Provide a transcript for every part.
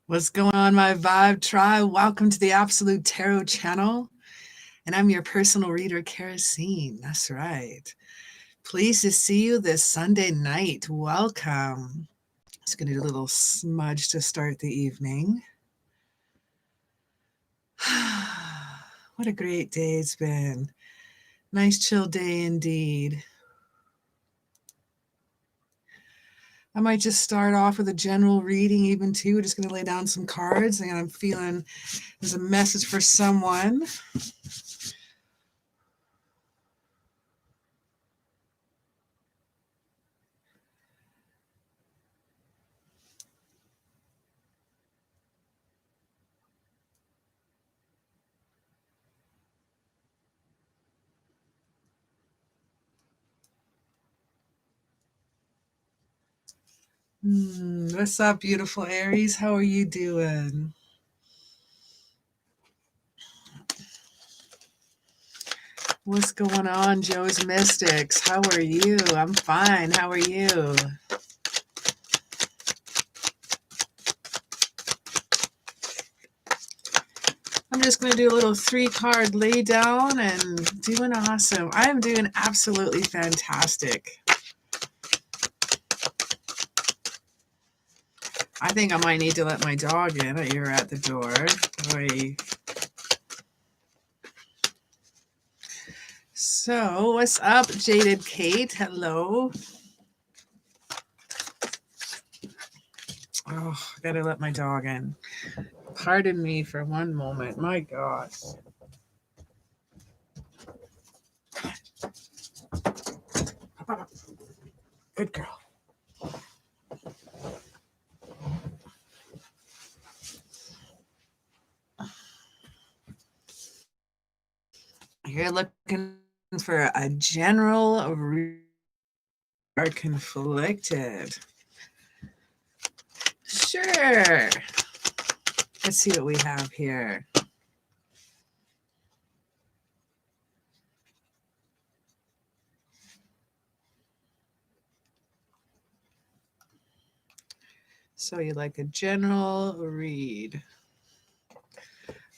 What's going on, my Vibe Tribe? Welcome to the Absolute Tarot channel. And I'm your personal reader, CaraSeen. That's right. Pleased to see you this Sunday night. Welcome. Just going to do a little smudge to start the evening. What a great day it's been. Nice chill day indeed. I might just start off with a general reading even too. We're just going to lay down some cards, and I'm feeling there's a message for someone. What's up, beautiful Aries? How are you doing? What's going on, Joe's Mystics? How are you? I'm fine. How are you? I'm just going to do a little 3-card lay down and doing awesome. I am doing absolutely fantastic. I think I might need to let my dog in. You're at the door. Boy. So, what's up, Jaded Kate? Hello. Oh, I gotta let my dog in. Pardon me for one moment. My gosh. Good girl. You're looking for a general are conflicted. Sure. Let's see what we have here. So you like a general read.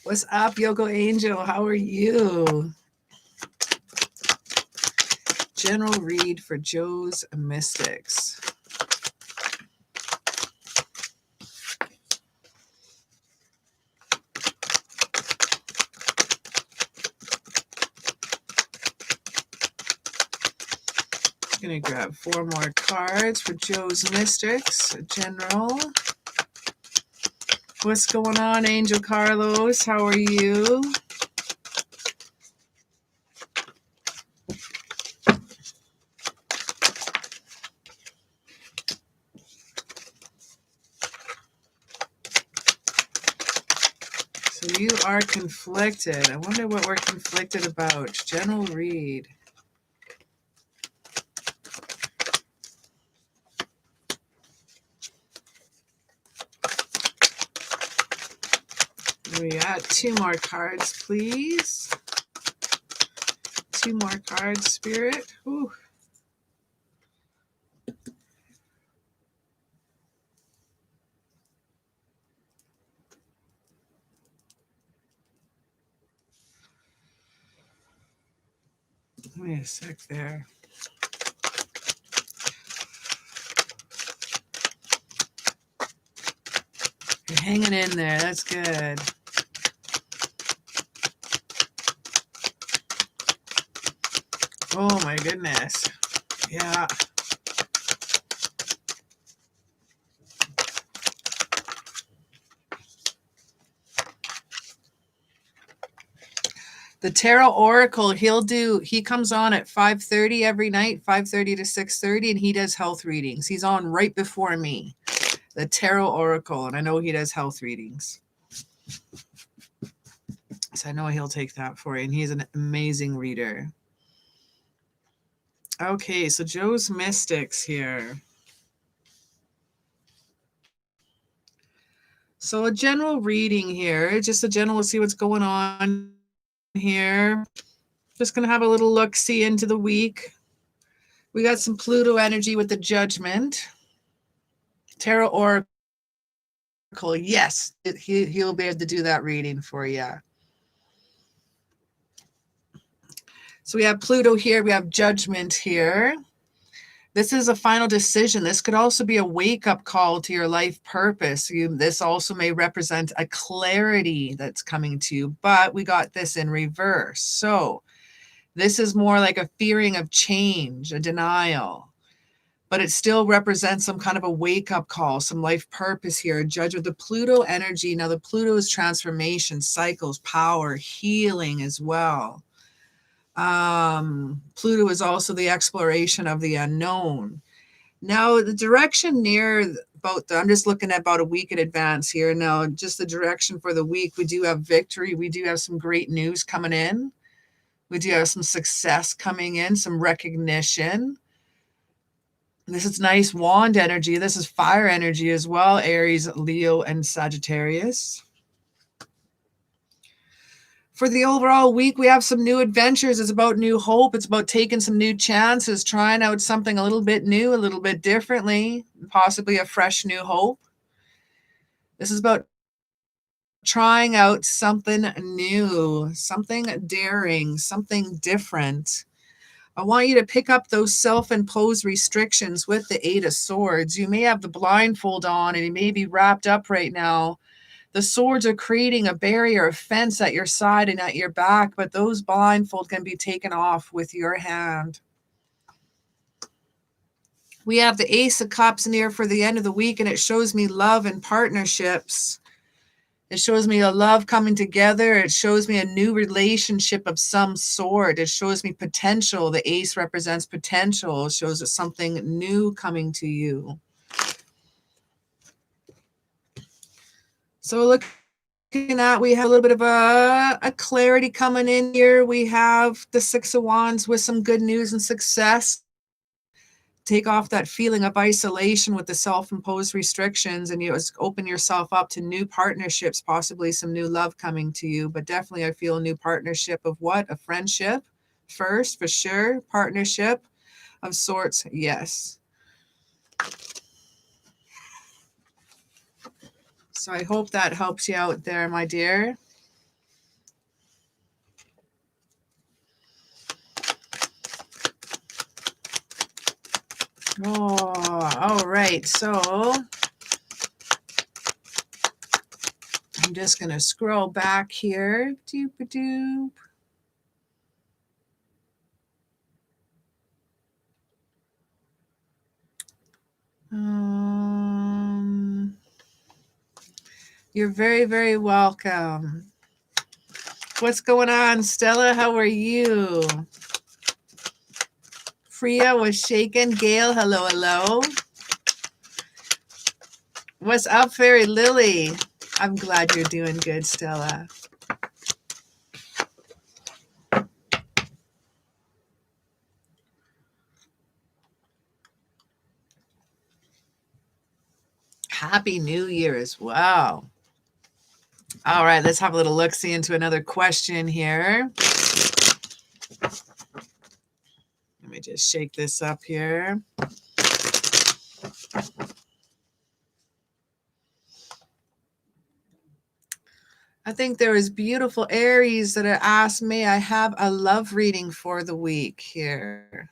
What's up, Yoko Angel? How are you? General read for Joe's Mystics. I'm going to grab 4 more cards for Joe's Mystics. General. What's going on, Angel Carlos? How are you? So you are conflicted. I wonder what we're conflicted about. General read. We got 2 more cards, please. 2 more cards, Spirit. Ooh. Wait a sec there. You're hanging in there. That's good. Oh my goodness. Yeah. The Tarot Oracle, he comes on at 5:30 every night, 5:30 to 6:30, and he does health readings. He's on right before me. The Tarot Oracle, and I know he does health readings. So I know he'll take that for you, and he's an amazing reader. Okay, so Joe's Mystics here. So a general reading here, just a general, see what's going on here. Just going to have a little look-see into the week. We got some Pluto energy with the Judgment. Tarot Oracle Yes, he'll be able to do that reading for you. So we have Pluto here. We have Judgment here. This is a final decision. This could also be a wake-up call to your life purpose. This also may represent a clarity that's coming to you, but we got this in reverse. So this is more like a fearing of change, a denial, but it still represents some kind of a wake-up call, some life purpose here. Judge with the Pluto energy. Now the Pluto is transformation, cycles, power, healing as well. Pluto is also the exploration of the unknown. Now the direction near I'm just looking at about a week in advance here. Now, just the direction for the week, we do have victory. We do have some great news coming in. We do have some success coming in, some recognition. This is nice wand energy. This is fire energy as well, Aries, Leo, and Sagittarius. For the overall week, we have some new adventures. It's about new hope. It's about taking some new chances, trying out something a little bit new, a little bit differently, possibly a fresh new hope. This is about trying out something new, something daring, something different. I want you to pick up those self-imposed restrictions with the Eight of Swords. You may have the blindfold on and you may be wrapped up right now. The swords are creating a barrier, a fence at your side and at your back, but those blindfold can be taken off with your hand. We have the Ace of Cups near for the end of the week, and it shows me love and partnerships. It shows me a love coming together. It shows me a new relationship of some sort. It shows me potential. The ace represents potential. It shows us something new coming to you. So looking at, we have a little bit of a clarity coming in here. We have the Six of Wands with some good news and success. Take off that feeling of isolation with the self-imposed restrictions, and you just open yourself up to new partnerships, possibly some new love coming to you. But definitely I feel a new partnership of what? A friendship first, for sure. Partnership of sorts, yes. So I hope that helps you out there, my dear. Oh, all right. So I'm just going to scroll back here. Doop-a-doop. You're very, very welcome. What's going on, Stella? How are you? Freya was shaken. Gail, hello, hello. What's up, Fairy Lily? I'm glad you're doing good, Stella. Happy New Year as well. All right, let's have a little look-see into another question here. Let me just shake this up here. I think there is beautiful Aries that are asked, may I have a love reading for the week here?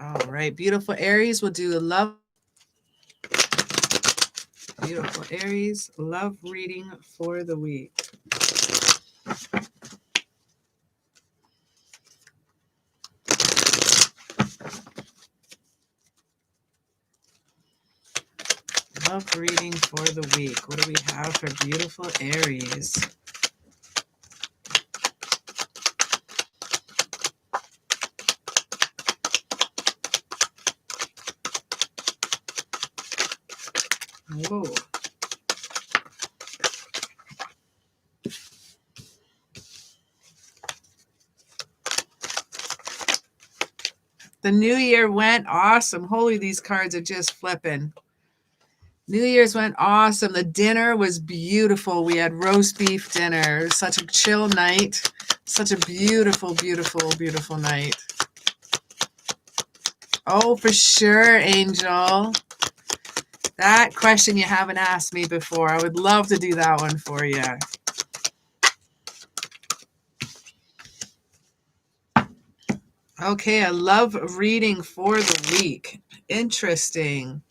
All right, beautiful Aries, we'll do a love. Beautiful Aries, love reading for the week. Love reading for the week. What do we have for beautiful Aries? Whoa. The new year went awesome. Holy, these cards are just flipping. New Year's went awesome. The dinner was beautiful. We had roast beef dinner. It was such a chill night. Such a beautiful, beautiful, beautiful night. Oh, for sure, Angel. That question you haven't asked me before. I would love to do that one for you. Okay, I love reading for the week. Interesting.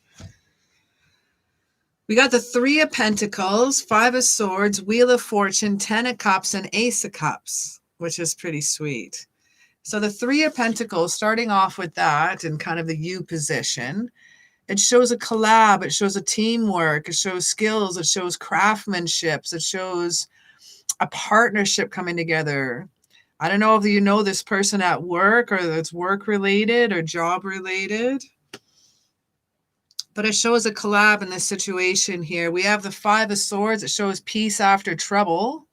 We got the Three of Pentacles, Five of Swords, Wheel of Fortune, Ten of Cups, and Ace of Cups, which is pretty sweet. So the Three of Pentacles, starting off with that in kind of the U position, it shows a collab, it shows a teamwork, it shows skills, it shows craftsmanship, it shows a partnership coming together. I don't know if you know this person at work or it's work related or job related, but it shows a collab in this situation here. We have the Five of Swords. It shows peace after trouble.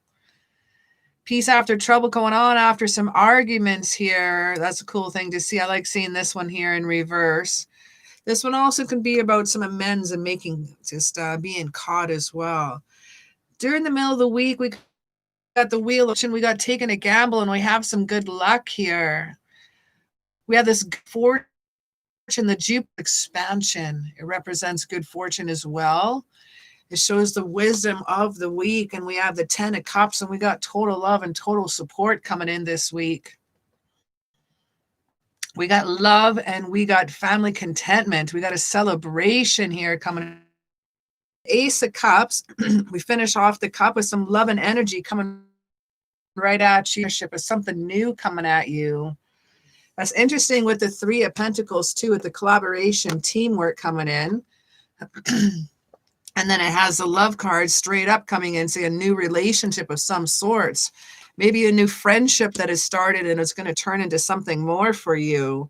Peace after trouble going on after some arguments here. That's a cool thing to see. I like seeing this one here in reverse. This one also can be about some amends and making, just being caught as well. During the middle of the week, we got the Wheel of Fortune. We got taking a gamble, and we have some good luck here. We have this fortune, the Jupiter expansion. It represents good fortune as well. It shows the wisdom of the week, and we have the Ten of Cups, and we got total love and total support coming in this week. We got love and we got family contentment. We got a celebration here coming. Ace of Cups, we finish off the cup with some love and energy coming right at you. With something new coming at you. That's interesting with the Three of Pentacles too, with the collaboration, teamwork coming in. And then it has the love card straight up coming in, say a new relationship of some sorts. Maybe a new friendship that has started and it's going to turn into something more for you.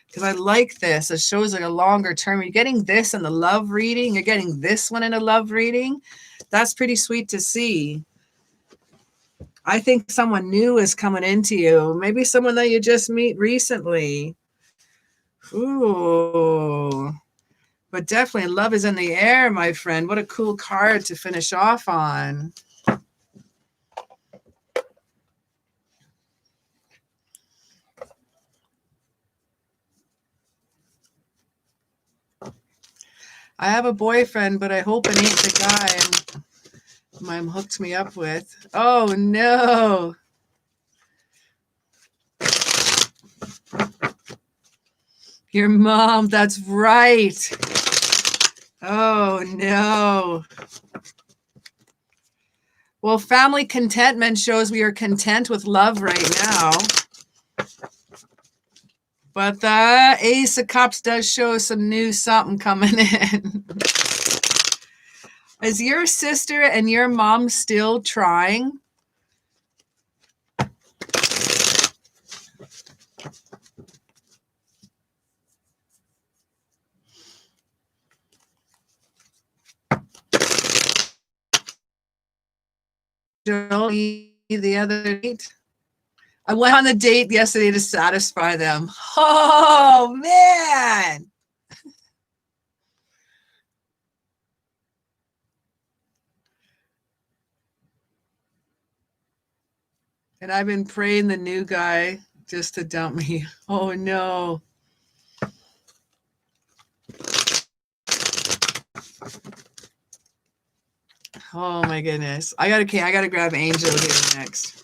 Because I like this. It shows like a longer term. You're getting this in the love reading. You're getting this one in a love reading. That's pretty sweet to see. I think someone new is coming into you. Maybe someone that you just meet recently. Ooh. But definitely love is in the air, my friend. What a cool card to finish off on. I have a boyfriend, but I hope it ain't the guy my mom hooked me up with. Oh, no. Your mom, that's right. Oh, no. Well, family contentment shows we are content with love right now. But the Ace of Cups does show some new something coming in. Is your sister and your mom still trying? The other night. I went on a date yesterday to satisfy them. Oh, man. And I've been praying the new guy just to dump me. Oh, no. Oh, my goodness. I gotta grab Angel here next.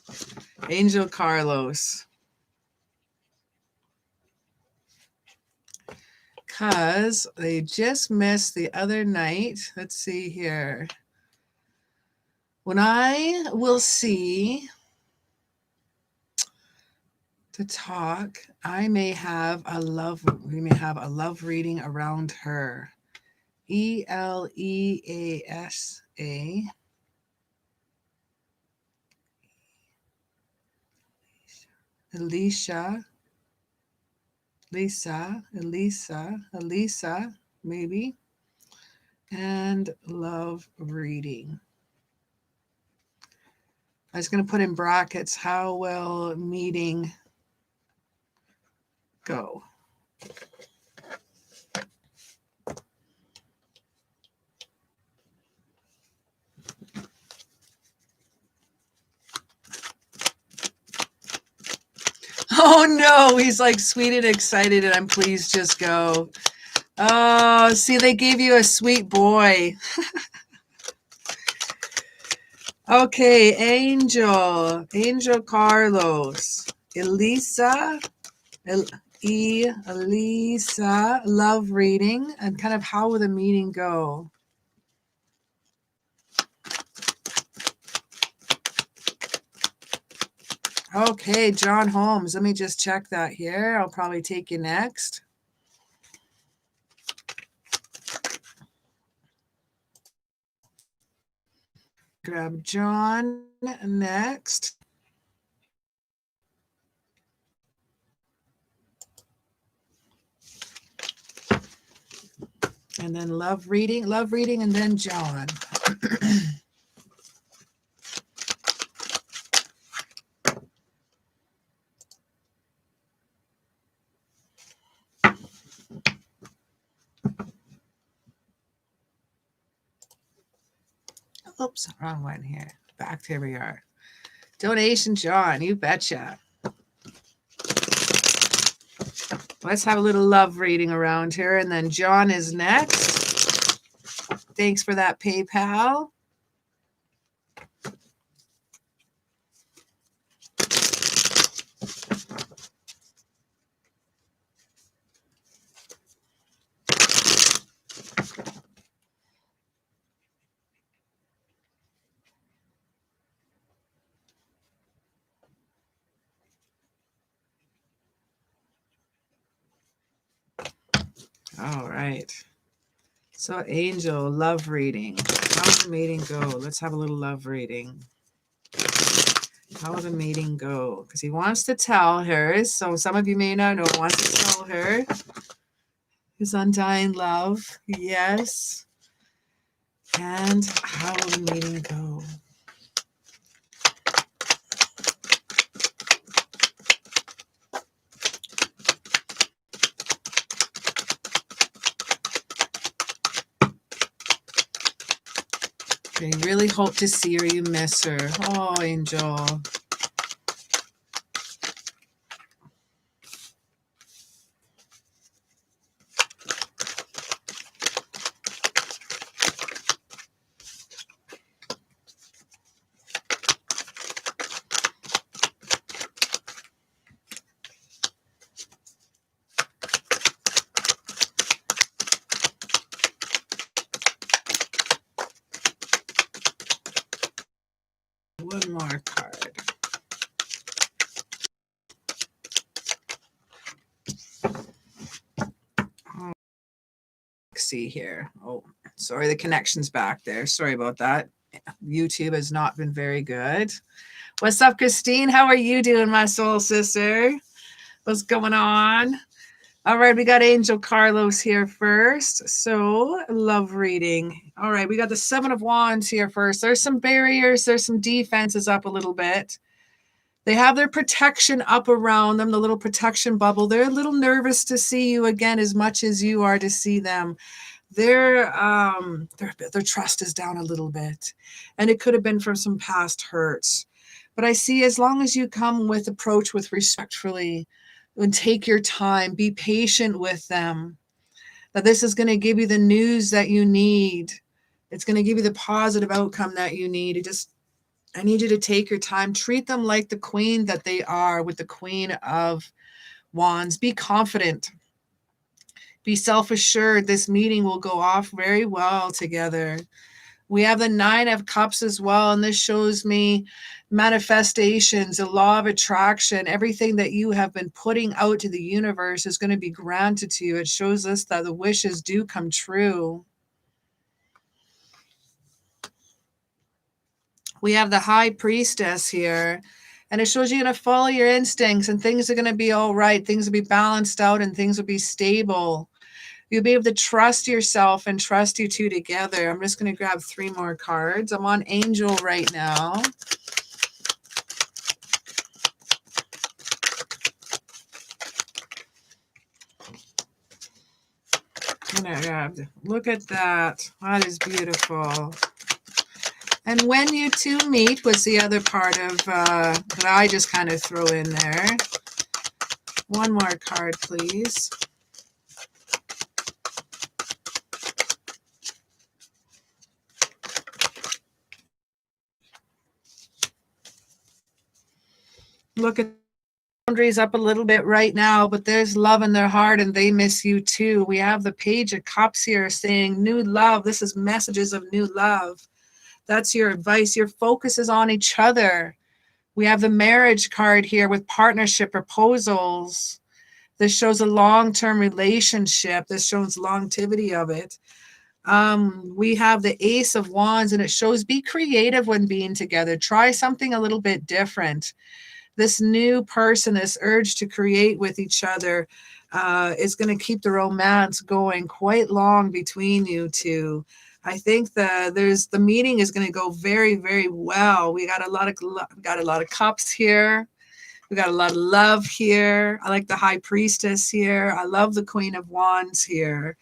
Angel Carlos. Because they just missed the other night. Let's see here. When I will see to talk, we may have a love reading around her. ELEASA. Elisa, maybe. And love reading. I was going to put in brackets, how will meeting go? Oh no, he's like sweet and excited, and I'm pleased, just go. Oh, see, they gave you a sweet boy. Okay, Angel Carlos, Elisa, Elisa, love reading, and kind of how will the meeting go? Okay, John Holmes, let me just check that here. I'll probably take you next. Grab John next. And then love reading, and then John. Oops, wrong one here. Back, here we are. Donation, John, you betcha. Let's have a little love reading around here, and then John is next. Thanks for that PayPal. All right. So Angel, love reading. How's the meeting go? Let's have a little love reading. How will the meeting go? Because he wants to tell her. So some of you may not know, wants to tell her his undying love. Yes. And how will the meeting go? You really hope to see her. You miss her. Oh, Angel. One more card. Oh, see here. Oh, sorry, the connection's back there. Sorry about that. YouTube has not been very good. What's up, Christine? How are you doing, my soul sister? What's going on? All right, we got Angel Carlos here first. So, love reading. All right, we got the Seven of Wands here first. There's some barriers. There's some defenses up a little bit. They have their protection up around them, the little protection bubble. They're a little nervous to see you again as much as you are to see them. Their trust is down a little bit. And it could have been from some past hurts. But I see as long as you come with approach with respectfully, and take your time, be patient with them, that this is going to give you the news that you need. It's going to give you the positive outcome that you need. I need you to take your time, treat them like the queen that they are, with the Queen of Wands. Be confident, be self-assured. This meeting will go off very well together. We have the Nine of Cups as well, and this shows me manifestations, a law of attraction. Everything that you have been putting out to the universe is going to be granted to you. It shows us that the wishes do come true. We have the High Priestess here, and it shows you're going to follow your instincts, and things are going to be all right. Things will be balanced out, and things will be stable. You'll be able to trust yourself and trust you two together. I'm just going to grab 3 more cards. I'm on Angel right now. Look at that. That is beautiful. And when you two meet was the other part of that I just kind of throw in there. One more card, please. Look at boundaries up a little bit right now, but there's love in their heart and they miss you too. We have the Page of Cups here saying new love. This is messages of new love. That's your advice. Your focus is on each other. We have the marriage card here with partnership proposals. This shows a long-term relationship. This shows longevity of it. We have the Ace of Wands, and it shows be creative when being together. Try something a little bit different. This new person, this urge to create with each other is going to keep the romance going quite long between you two. I think the meeting is going to go very, very well. We got a lot of cups here. We got a lot of love here. I like the High Priestess here. I love the Queen of Wands here.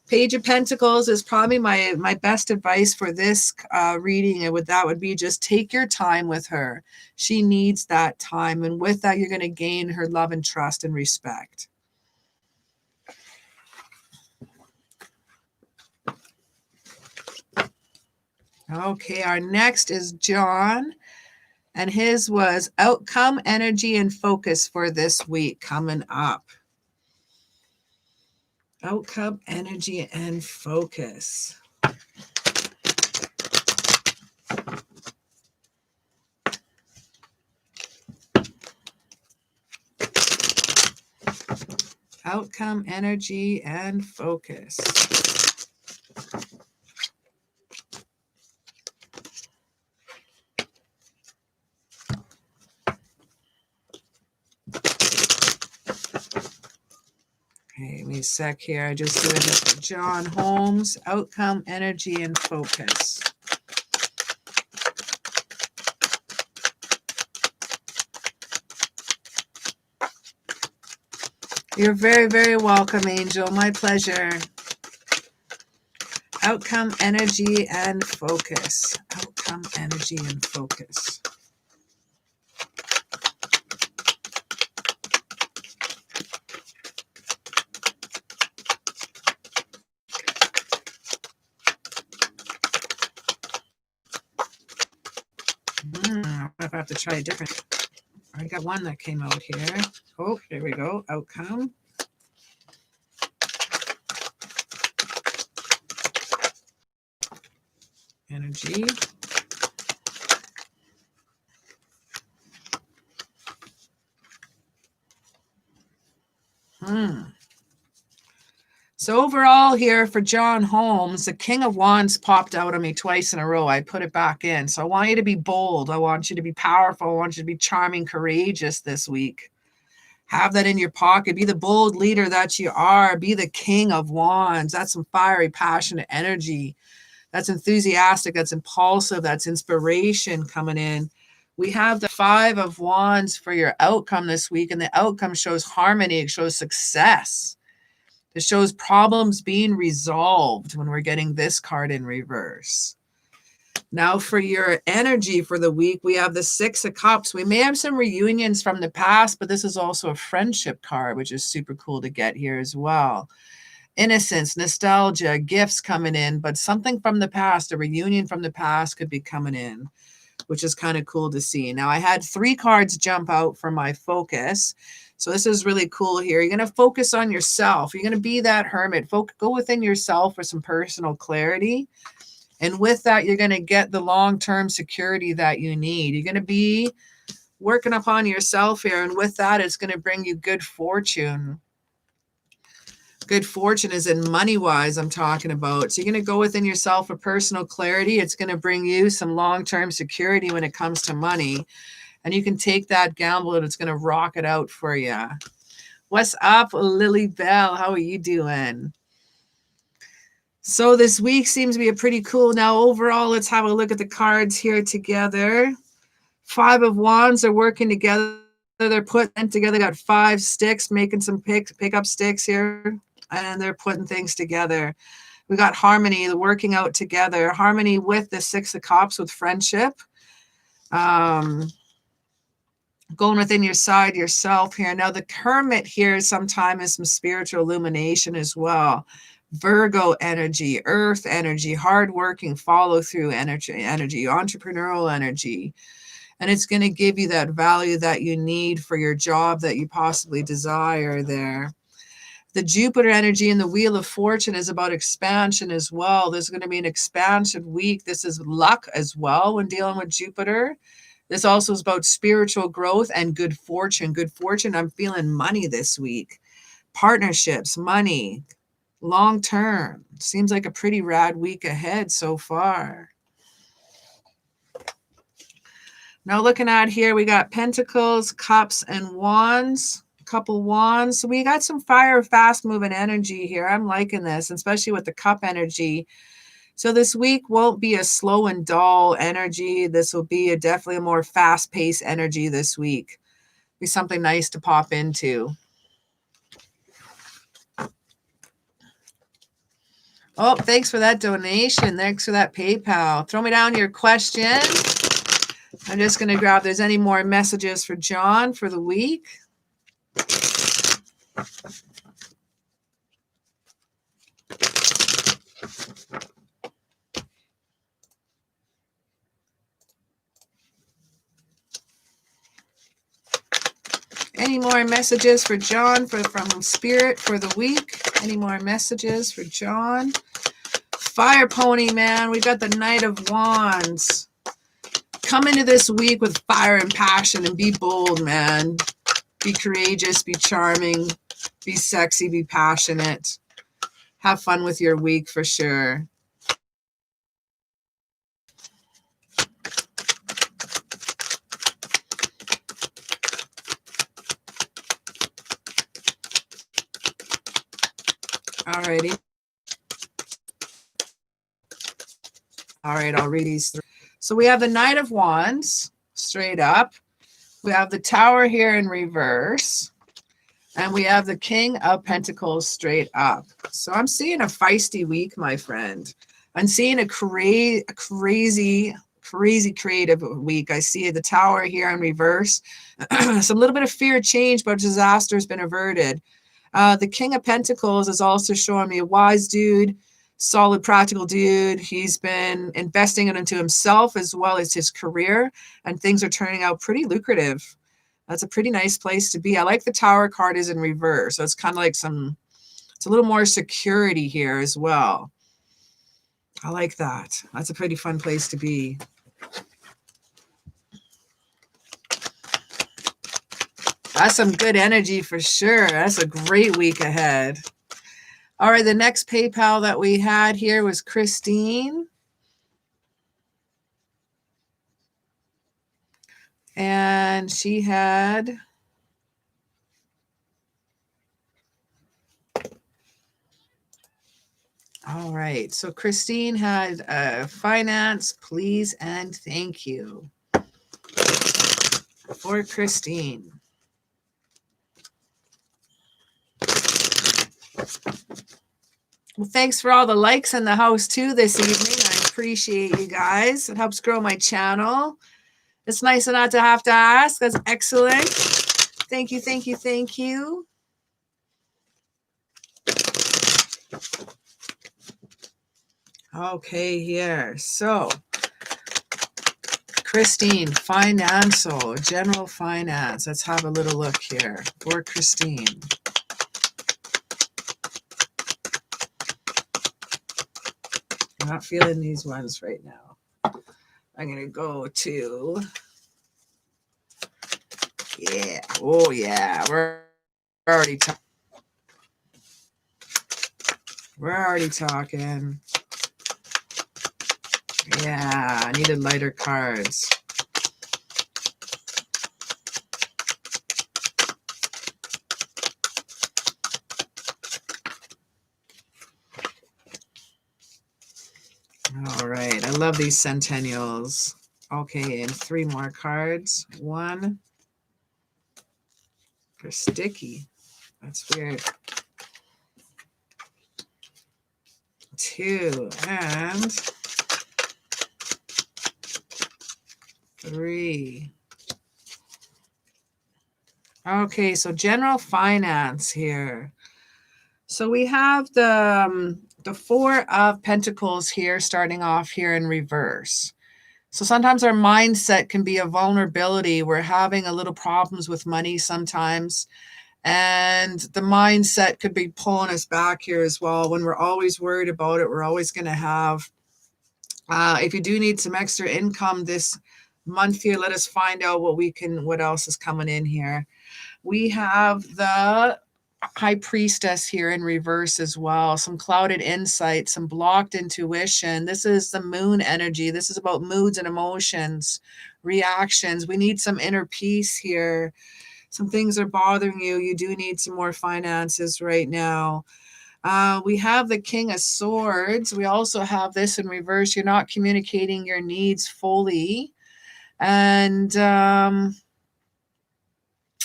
Page of Pentacles is probably my best advice for this reading. And that would be just take your time with her. She needs that time. And with that, you're going to gain her love and trust and respect. Okay, our next is John. And his was outcome, energy, and focus for this week coming up. Outcome, energy, and focus. Outcome, energy, and focus. Okay, give me a sec here. I just doing this for John Holmes. Outcome, energy, and focus. You're very, very welcome, Angel. My pleasure. Outcome, energy, and focus. Outcome, energy, and focus. I have to try a different. I got one that came out here. Oh, there we go. Outcome. Energy. So overall here for John Holmes, the King of Wands popped out on me twice in a row. I put it back in. So I want you to be bold. I want you to be powerful. I want you to be charming, courageous this week. Have that in your pocket. Be the bold leader that you are. Be the King of Wands. That's some fiery, passionate energy. That's enthusiastic. That's impulsive. That's inspiration coming in. We have the Five of Wands for your outcome this week. And the outcome shows harmony. It shows success. It shows problems being resolved when we're getting this card in reverse. Now for your energy for the week, we have the Six of Cups. We may have some reunions from the past, but this is also a friendship card, which is super cool to get here as well. Innocence, nostalgia, gifts coming in, but something from the past, a reunion from the past could be coming in, which is kind of cool to see. Now I had 3 cards jump out for my focus. So this is really cool here. You're going to focus on yourself. You're going to be that hermit. Go within yourself for some personal clarity. And with that, you're going to get the long-term security that you need. You're going to be working upon yourself here. And with that, it's going to bring you good fortune. Good fortune is in money-wise I'm talking about. So you're going to go within yourself for personal clarity. It's going to bring you some long-term security when it comes to money. And you can take that gamble and it's going to rock it out for you. What's up, Lily Bell? How are you doing? So this week seems to be a pretty cool. Now overall, let's have a look at the cards here together. Five of Wands are working together. They're putting together, got 5 sticks, making some pick up sticks here. And they're putting things together. We got harmony, the working out together. Harmony with the Six of Cups with friendship. going within yourself here. Now the Hermit here sometimes is some spiritual illumination as well. Virgo energy, earth energy, hardworking follow through energy, entrepreneurial energy. And it's going to give you that value that you need for your job that you possibly desire there. The Jupiter energy and the Wheel of Fortune is about expansion as well. There's going to be an expansion week. This is luck as well when dealing with Jupiter. This also is about spiritual growth and good fortune. Good fortune, I'm feeling money this week. Partnerships, money, long term. Seems like a pretty rad week ahead so far. Now looking at here, we got Pentacles, Cups, and Wands. A couple Wands. So we got some fire, fast moving energy here. I'm liking this, especially with the Cup energy. So this week won't be a slow and dull energy. This will be definitely a more fast-paced energy this week. Be something nice to pop into. Oh, thanks for that donation. Thanks for that PayPal. Throw me down your question. I'm just going to grab if there's any more messages for John for the week. Any more messages for John from Spirit for the week? Any more messages for John? Fire pony, man. We got the Knight of Wands. Come into this week with fire and passion and be bold, man. Be courageous, be charming, be sexy, be passionate. Have fun with your week for sure. Alrighty. All right, I'll read these three. So we have the Knight of Wands straight up. We have the Tower here in reverse. And we have the King of Pentacles straight up. So I'm seeing a feisty week, my friend. I'm seeing a crazy creative week. I see the Tower here in reverse. Some little bit of fear of change, but disaster has been averted. The King of Pentacles is also showing me a wise dude, solid, practical dude. He's been investing it into himself as well as his career, and things are turning out pretty lucrative. That's a pretty nice place to be. I like the Tower card is in reverse. So it's kind of like it's a little more security here as well. I like that. That's a pretty fun place to be. That's some good energy for sure. That's a great week ahead. All right, the next PayPal that we had here was Christine. And she had... All right, so Christine had finance, please, and thank you. For Christine. Well, thanks for all the likes in the house too this evening. I appreciate you guys. It helps grow my channel. It's nice not to have to ask. That's excellent. Thank you, thank you, thank you. Okay, here. So, Christine, financial, general finance. Let's have a little look here for Christine. I'm not feeling these ones right now. I'm going to go to, yeah. Oh, yeah. We're already talking. Yeah, I needed lighter cards. All right, I love these centennials. Okay, and 3 more cards. 1. They're sticky. That's weird. 2 and 3. Okay, so general finance here. So we have the Four of Pentacles here starting off here in reverse. So sometimes our mindset can be a vulnerability. We're having a little problems with money sometimes. And the mindset could be pulling us back here as well. When we're always worried about it, we're always going to have, if you do need some extra income this month here, let us find out what else is coming in here. We have the High Priestess here in reverse as well. Some clouded insight, some blocked intuition. This is the moon energy. This is about moods and emotions, reactions. We need some inner peace here. Some things are bothering you. You do need some more finances right now. We have the King of Swords. We also have this in reverse. You're not communicating your needs fully. And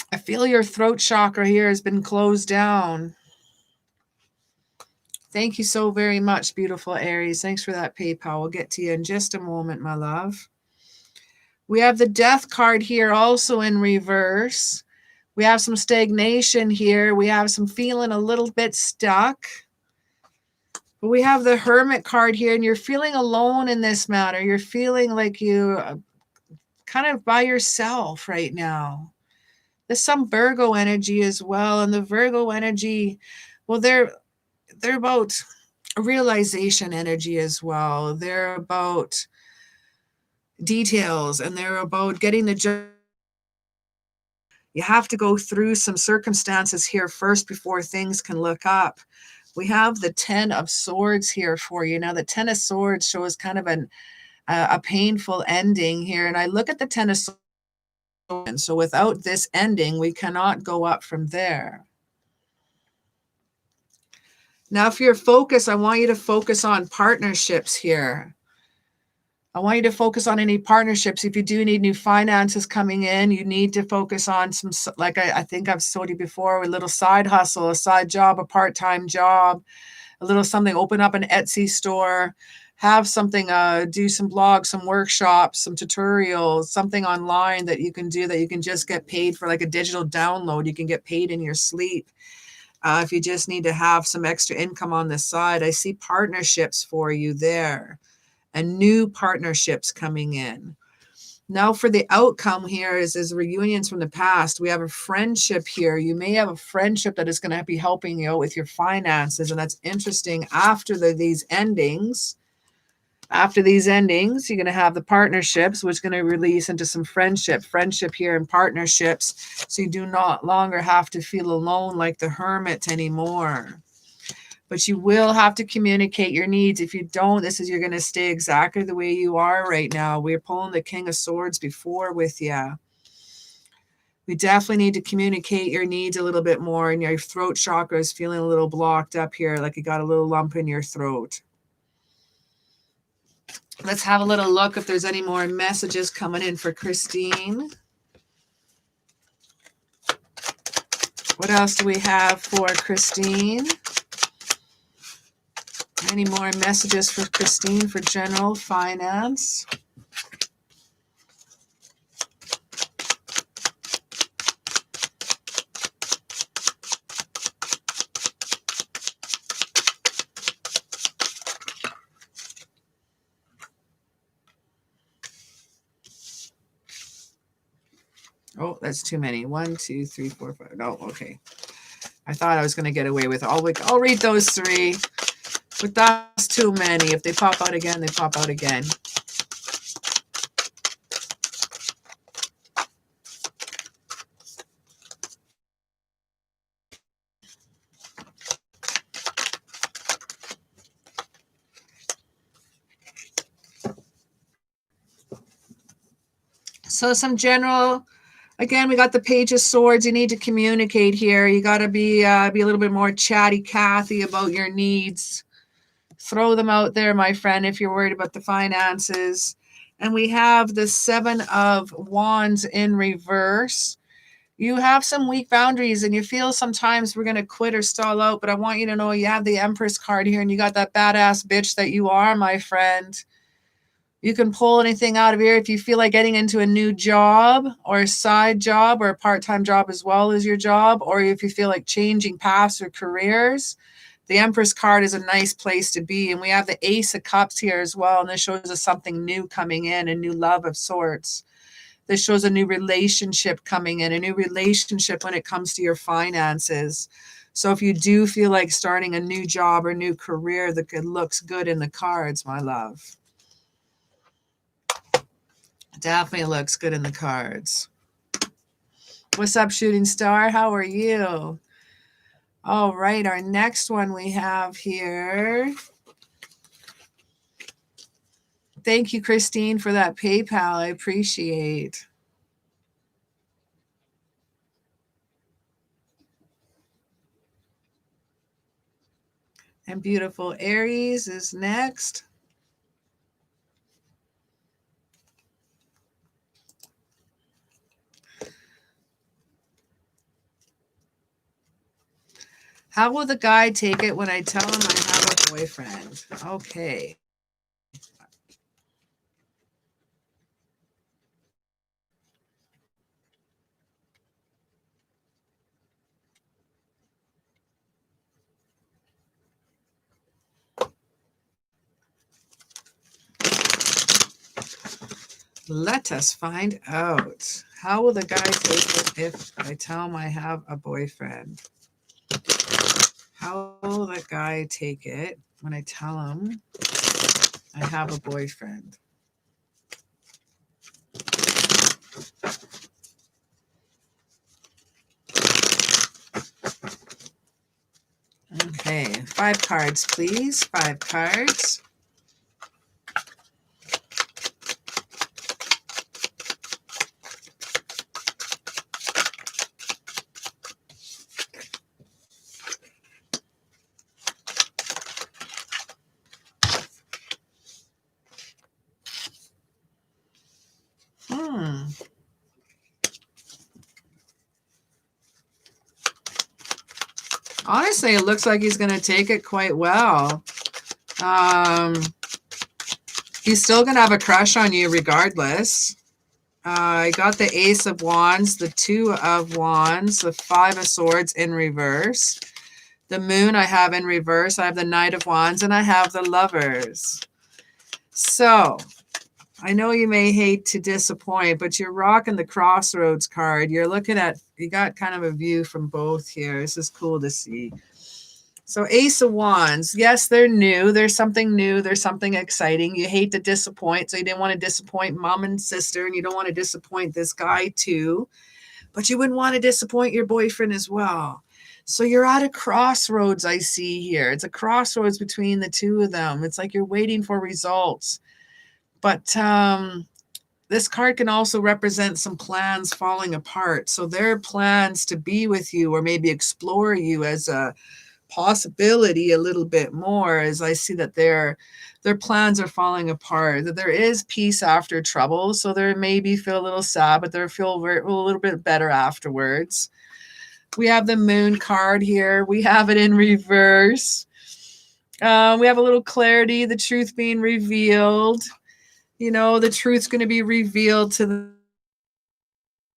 I feel your throat chakra here has been closed down. Thank you so very much, beautiful Aries. Thanks for that PayPal. We'll get to you in just a moment, my love. We have the Death card here also in reverse. We have some stagnation here. We have some feeling a little bit stuck. But we have the Hermit card here, and you're feeling alone in this matter. You're feeling like you kind of by yourself right now. There's some Virgo energy as well. And the Virgo energy, well, they're about realization energy as well. They're about details, and they're about getting the job. You have to go through some circumstances here first before things can look up. We have the Ten of Swords here for you. Now, the Ten of Swords shows kind of a painful ending here. And I look at the Ten of Swords. And so without this ending, we cannot go up from there. Now, if you're focused, I want you to focus on partnerships here. I want you to focus on any partnerships. If you do need new finances coming in, you need to focus on some, like I think I've told you before, a little side hustle, a side job, a part-time job, a little something, open up an Etsy store, have something, do some blogs, some workshops, some tutorials, something online that you can do that you can just get paid for, like a digital download. You can get paid in your sleep. If you just need to have some extra income on the side, I see partnerships for you there and new partnerships coming in. Now for the outcome here is reunions from the past. We have a friendship here. You may have a friendship that is going to be helping you out with your finances. And that's interesting. After these endings, you're going to have the partnerships, which is going to release into some friendship here and partnerships. So you do not longer have to feel alone like the hermit anymore. But you will have to communicate your needs. If you don't, you're going to stay exactly the way you are right now. We're pulling the King of Swords before with you. We definitely need to communicate your needs a little bit more. And your throat chakra is feeling a little blocked up here, like you got a little lump in your throat. Let's have a little look if there's any more messages coming in for Christine. What else do we have for Christine? Any more messages for Christine for general finance? Oh, that's too many. 1, 2, 3, 4, 5. No, okay. I thought I was going to get away with it. I'll read those 3. But that's too many. If they pop out again, they pop out again. So some general, again, we got the Page of Swords. You need to communicate here. You got to be a little bit more chatty Cathy about your needs. Throw them out there, my friend, if you're worried about the finances. And we have the Seven of Wands in reverse. You have some weak boundaries and you feel sometimes we're going to quit or stall out. But I want you to know you have the Empress card here and you got that badass bitch that you are, my friend. You can pull anything out of here if you feel like getting into a new job or a side job or a part-time job as well as your job, or if you feel like changing paths or careers. The Empress card is a nice place to be. And we have the Ace of Cups here as well. And this shows us something new coming in, a new love of sorts. This shows a new relationship coming in, a new relationship when it comes to your finances. So if you do feel like starting a new job or new career, that it looks good in the cards, my love. Definitely looks good in the cards. What's up, Shooting Star? How are you? All right, our next one we have here. Thank you, Christine, for that PayPal. I appreciate. And beautiful Aries is next. How will the guy take it when I tell him I have a boyfriend? Okay. Let us find out. How will the guy take it if I tell him I have a boyfriend? How will the guy take it when I tell him I have a boyfriend? Okay, 5 cards, please. 5 cards. Honestly, it looks like he's going to take it quite well. He's still going to have a crush on you regardless. I got the Ace of Wands, the 2 of Wands, the 5 of Swords in reverse. The Moon I have in reverse. I have the Knight of Wands, and I have the Lovers. So I know you may hate to disappoint, but you're rocking the Crossroads card. You're looking at, you got kind of a view from both here. This is cool to see. So Ace of Wands, yes, they're new. There's something new. There's something exciting. You hate to disappoint, so you didn't want to disappoint mom and sister, and you don't want to disappoint this guy too, but you wouldn't want to disappoint your boyfriend as well. So you're at a crossroads, I see here. It's a crossroads between the two of them. It's like you're waiting for results. But this card can also represent some plans falling apart. So their plans to be with you or maybe explore you as a possibility a little bit more, as I see that their plans are falling apart, that there is peace after trouble. So they maybe feel a little sad, but they feel a little bit better afterwards. We have the Moon card here. We have it in reverse. We have a little clarity, the truth being revealed. You know, the truth's going to be revealed to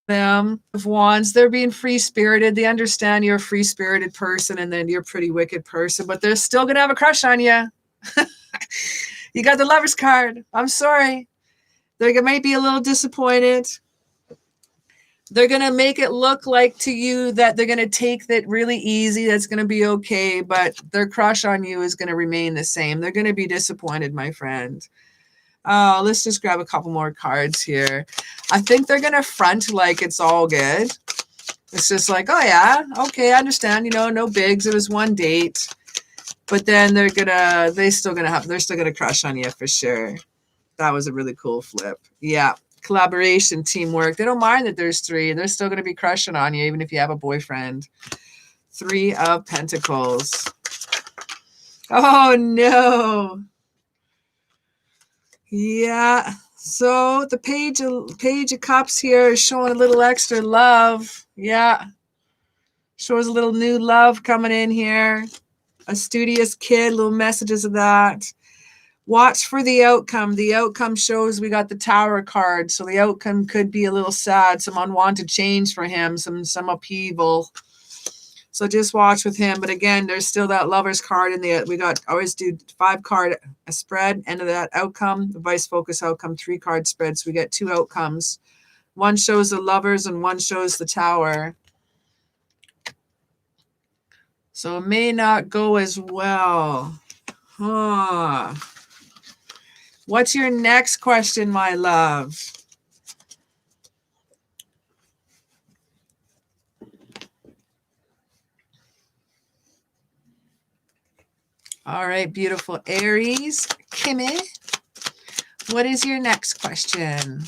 them. Of Wands, they're being free-spirited. They understand you're a free-spirited person and then you're a pretty wicked person, but they're still going to have a crush on you. You got the Lovers card. I'm sorry. They might be a little disappointed. They're going to make it look like to you that they're going to take that really easy. That's going to be okay, but their crush on you is going to remain the same. They're going to be disappointed, my friend. Let's just grab a couple more cards here. I think they're going to front like it's all good. It's just like, oh yeah, okay, I understand, you know, no bigs. It was one date. But then they're still gonna crush on you for sure. That was a really cool flip. Yeah. Collaboration, teamwork. They don't mind that there's 3. They're still gonna be crushing on you, even if you have a boyfriend. 3 of Pentacles. Oh no. Yeah. So the page of Cups here is showing a little extra love. Yeah. Shows a little new love coming in here. A studious kid, little messages of that. Watch for the outcome. The outcome shows we got the Tower card. So the outcome could be a little sad. Some unwanted change for him, some upheaval. So just watch with him. But again, there's still that Lovers card in the, we got, always do 5-card a spread, end of that outcome, the vice focus outcome, 3-card spread. So we get 2 outcomes. One shows the Lovers and one shows the Tower. So it may not go as well. Huh. What's your next question, my love? All right, beautiful Aries. Kimmy, what is your next question?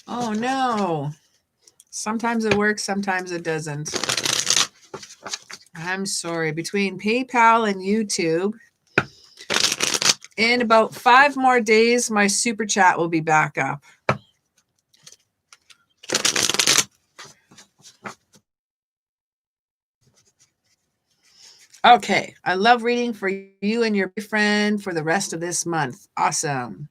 Oh, no. Sometimes it works, sometimes it doesn't. I'm sorry. Between PayPal and YouTube, in about 5 more days, my super chat will be back up. Okay. I love reading for you and your boyfriend for the rest of this month. Awesome.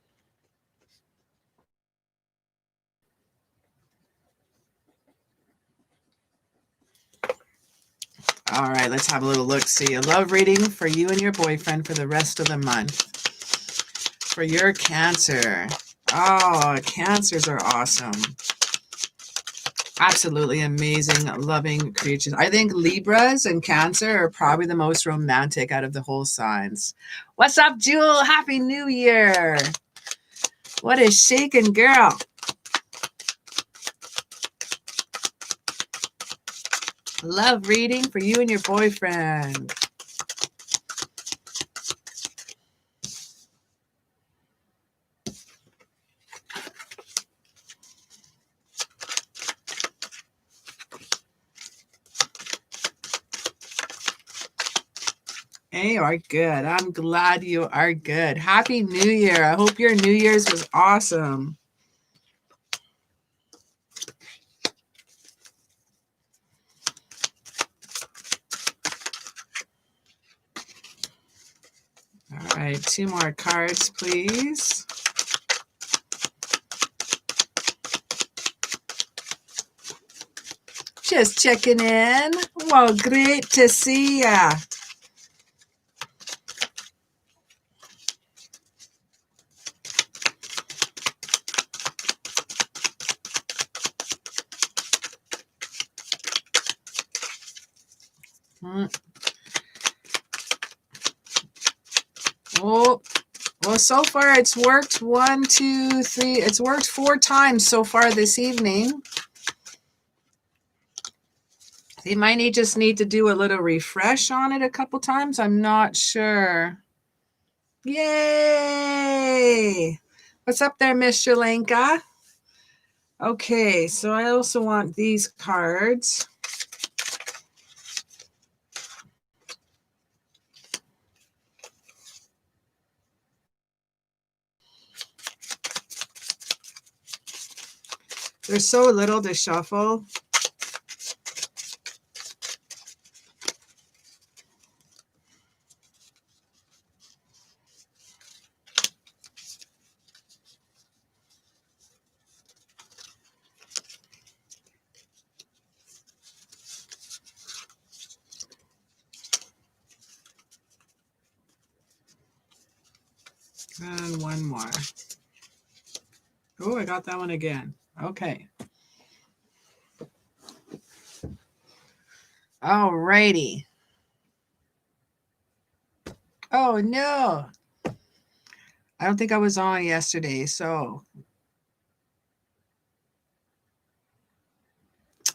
All right, let's have a little look. See, I love reading for you and your boyfriend for the rest of the month. For your Cancer. Oh, Cancers are awesome. Absolutely amazing, loving creatures. I think Libras and Cancer are probably the most romantic out of the whole signs. What's up, Jewel? Happy New Year. What is shaking, girl? Love reading for you and your boyfriend. You are good. I'm glad you are good. Happy New Year. I hope your New Year's was awesome. All right, 2 more cards, please. Just checking in. Well, great to see ya. Oh, well, so far it's worked 1, 2, 3. It's worked 4 times so far this evening. They might just need to do a little refresh on it a couple times. I'm not sure. Yay! What's up there, Miss Shalenka? Okay, so I also want these cards. There's so little to shuffle. And 1 more. Oh, I got that one again. Okay. All righty. Oh, no. I don't think I was on yesterday, so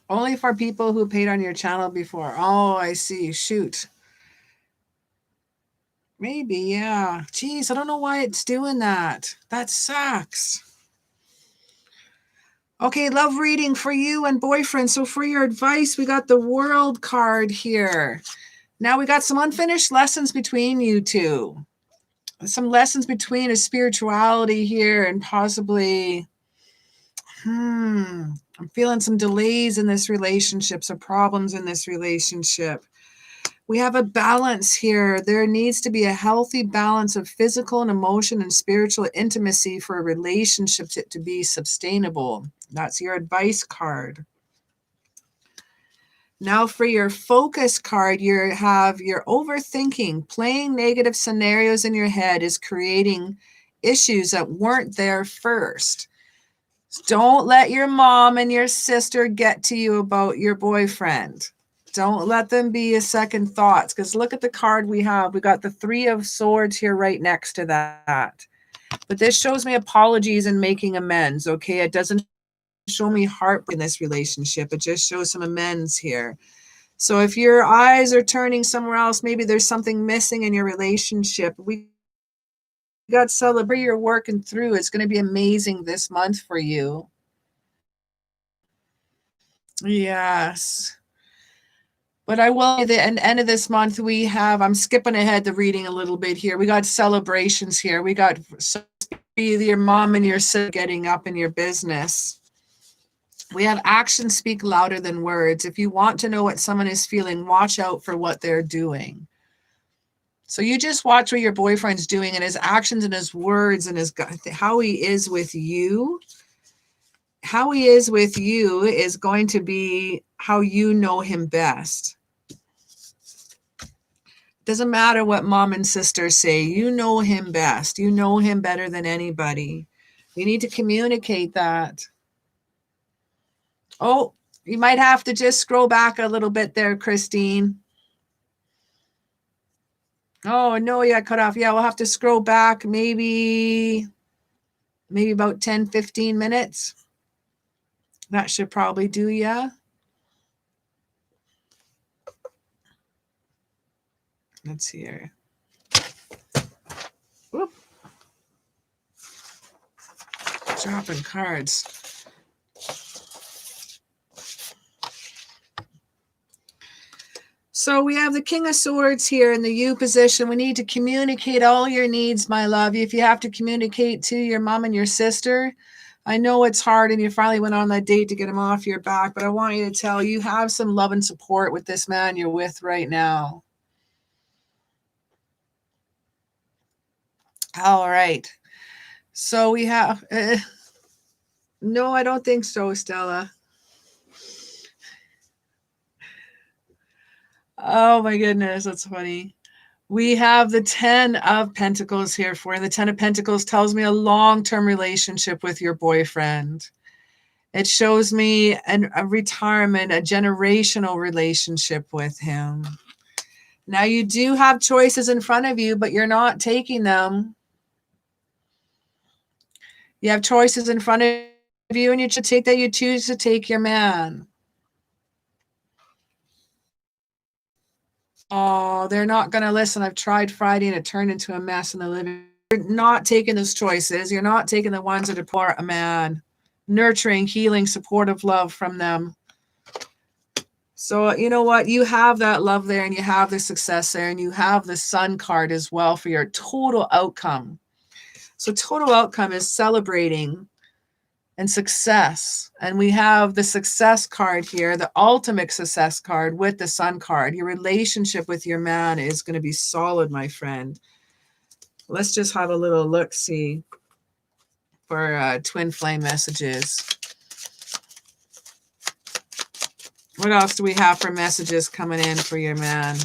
only for people who paid on your channel before. Oh, I see. Shoot. Maybe, yeah. Geez, I don't know why it's doing that. That sucks. Okay, love reading for you and boyfriend. So for your advice, we got the World card here. Now we got some unfinished lessons between you two. Some lessons between a spirituality here and possibly, I'm feeling some delays in this relationship, some problems in this relationship. We have a balance here. There needs to be a healthy balance of physical and emotion and spiritual intimacy for a relationship to be sustainable. That's your advice card. Now for your focus card, you have your overthinking. Playing negative scenarios in your head is creating issues that weren't there first. Don't let your mom and your sister get to you about your boyfriend. Don't let them be a second thoughts, because look at the card we have. We got the 3 of Swords here right next to that. But this shows me apologies and making amends, okay? It doesn't show me heartbreak in this relationship. It just shows some amends here. So if your eyes are turning somewhere else, maybe there's something missing in your relationship. We got celebrate you're working through. It's going to be amazing this month for you. Yes. But I will, at the end of this month, we have, I'm skipping ahead the reading a little bit here. We got celebrations here. We got your mom and your sister getting up in your business. We have actions speak louder than words. If you want to know what someone is feeling, watch out for what they're doing. So you just watch what your boyfriend's doing and his actions and his words and his how he is with you. How he is with you is going to be how you know him best. Doesn't matter what mom and sister say. You know him best. You know him better than anybody. You need to communicate that. Oh, you might have to just scroll back a little bit there, Christine. Oh, no, yeah, cut off. Yeah, we'll have to scroll back maybe about 10, 15 minutes. That should probably do, yeah. Let's see here. Whoop. Dropping cards. So we have the King of Swords here in the U position. We need to communicate all your needs, my love. If you have to communicate to your mom and your sister, I know it's hard and you finally went on that date to get him off your back, but I want you to tell you have some love and support with this man you're with right now. All right. So we have, no, I don't think so, Stella. Oh my goodness, that's funny. We have the 10 of Pentacles here for you. The 10 of Pentacles tells me a long-term relationship with your boyfriend. It shows me a retirement, a generational relationship with him. Now you do have choices in front of you, but you're not taking them. You have choices in front of you, and you should take that. You choose to take your man. Oh, they're not going to listen. I've tried Friday and it turned into a mess in the living room. You're not taking those choices. You're not taking the ones that are for a man. Nurturing, healing, supportive love from them. So you know what? You have that love there and you have the success there and you have the Sun card as well for your total outcome. So total outcome is celebrating and success. And we have the success card here, the ultimate success card with the Sun card. Your relationship with your man is going to be solid, my friend. Let's just have a little look-see for twin flame messages. What else do we have for messages coming in for your man?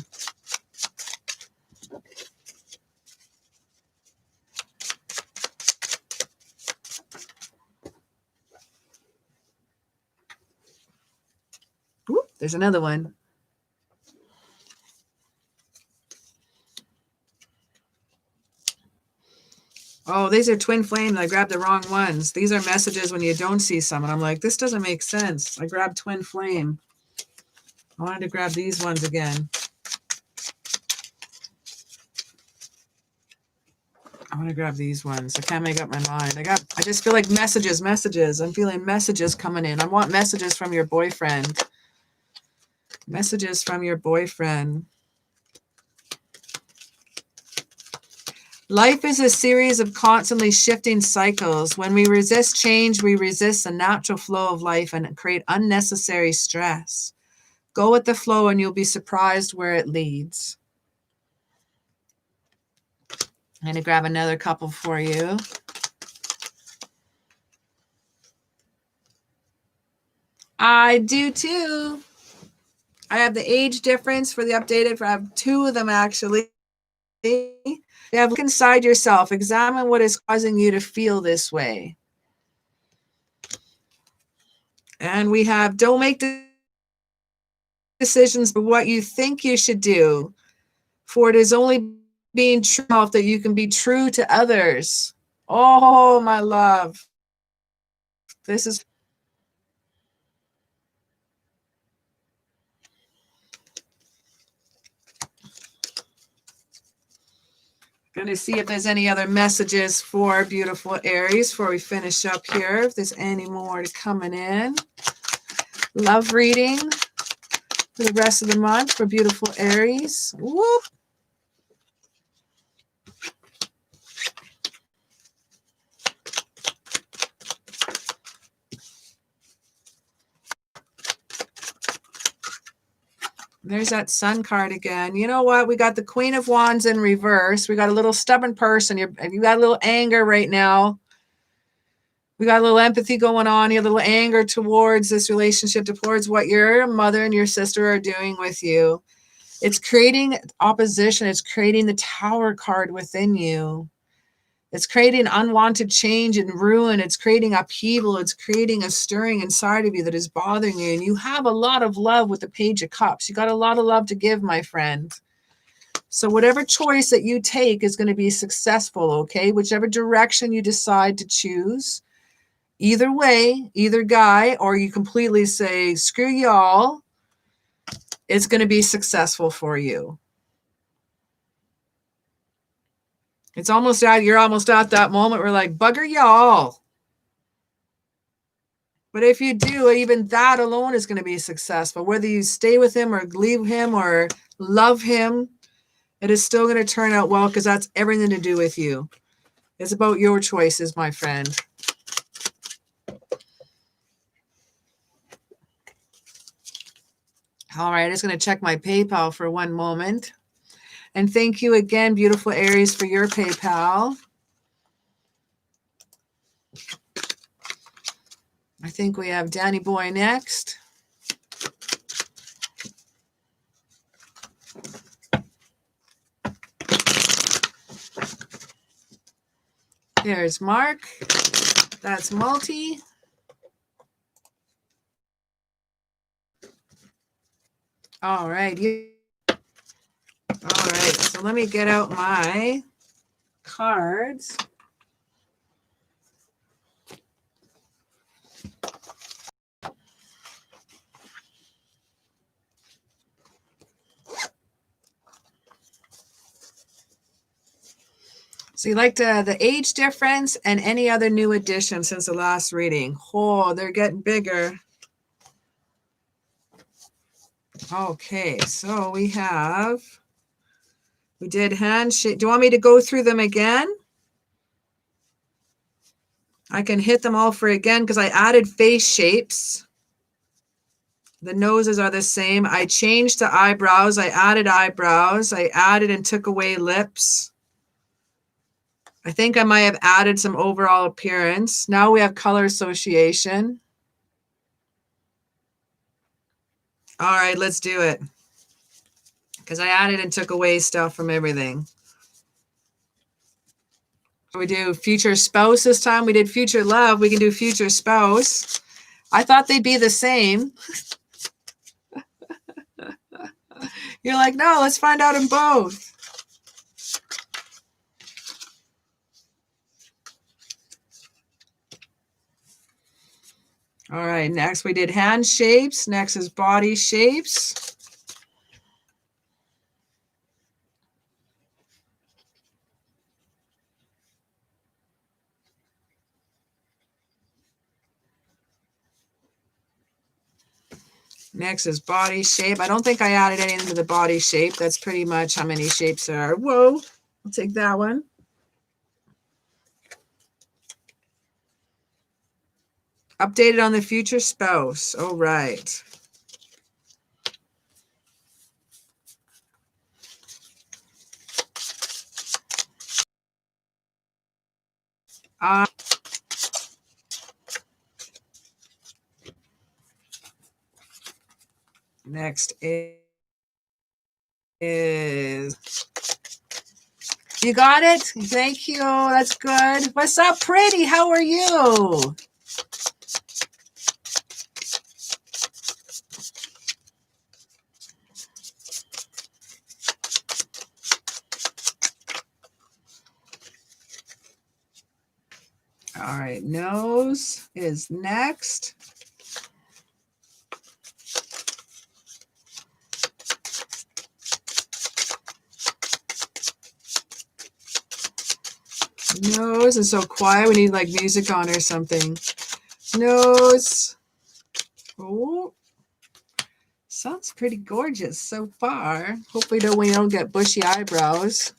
Ooh, there's another one. Oh, these are twin flame. I grabbed the wrong ones. These are messages when you don't see some. And I'm like, this doesn't make sense. I grabbed twin flame. I wanted to grab these ones again. I want to grab these ones. I can't make up my mind. I just feel like messages. I'm feeling messages coming in. I want messages from your boyfriend. Messages from your boyfriend. Life is a series of constantly shifting cycles. When we resist change, we resist the natural flow of life and create unnecessary stress. Go with the flow and you'll be surprised where it leads. I'm going to grab another couple for you. I do too. I have the age difference for the updated. I have two of them actually. You have look inside yourself. Examine what is causing you to feel this way. And we have don't make decisions for what you think you should do. For it is only being true that you can be true to others. Oh, my love. This is going to see if there's any other messages for beautiful Aries before we finish up here. If there's any more coming in. Love reading for the rest of the month for beautiful Aries. Whoop. There's that Sun card again. You know what? We got the Queen of Wands in reverse. We got a little stubborn person. You got a little anger right now. We got a little empathy going on. You have a little anger towards this relationship, towards what your mother and your sister are doing with you. It's creating opposition. It's creating the Tower card within you. It's creating unwanted change and ruin. It's creating upheaval. It's creating a stirring inside of you that is bothering you. And you have a lot of love with the Page of Cups. You got a lot of love to give, my friend. So whatever choice that you take is going to be successful, okay? Whichever direction you decide to choose. Either way, either guy, or you completely say, screw y'all, it's going to be successful for you. It's almost out, you're almost at that moment where like, bugger y'all. But if you do, even that alone is going to be successful. Whether you stay with him or leave him or love him, it is still going to turn out well because that's everything to do with you. It's about your choices, my friend. All right, I'm just going to check my PayPal for one moment. And thank you again, beautiful Aries, for your PayPal. I think we have Danny Boy next. There's Mark. That's Multi. All right. All right. So let me get out my cards. So you liked the age difference and any other new addition since the last reading. Oh, they're getting bigger. Okay, so we did handshake. Do you want me to go through them again? I can hit them all for again because I added face shapes. The noses are the same. I changed the eyebrows. I added eyebrows. I added and took away lips. I think I might have added some overall appearance. Now we have color association. All right, let's do it. Because I added and took away stuff from everything. We do future spouse this time. We did future love. We can do future spouse. I thought they'd be the same. You're like, no, let's find out in both. All right, next we did hand shapes. Next is body shapes. Next is body shape. I don't think I added anything to the body shape. That's pretty much how many shapes there are. Whoa, I'll take that one. Updated on the future spouse. All right. Next is, you got it? Thank you. That's good. What's up, pretty? How are you? All right, nose is next. Nose is so quiet. We need like music on or something. Nose. Oh, sounds pretty gorgeous so far. Hopefully we don't get bushy eyebrows.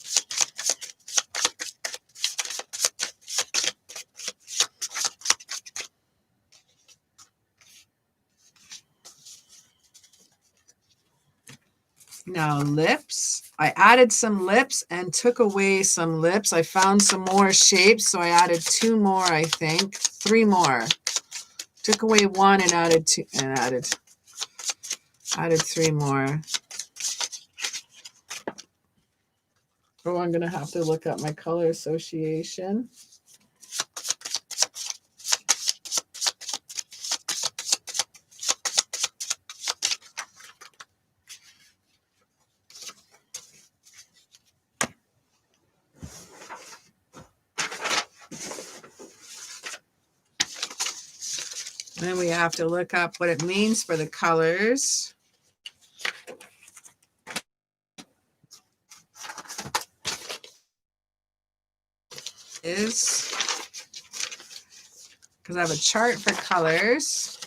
Now lips. I added some lips and took away some lips. I found some more shapes, so I added 2 more, I think. 3 more. Took away 1 and added 2 and added 3 more. Oh, I'm gonna have to look up my color association. Then we have to look up what it means for the colors. Is because I have a chart for colors.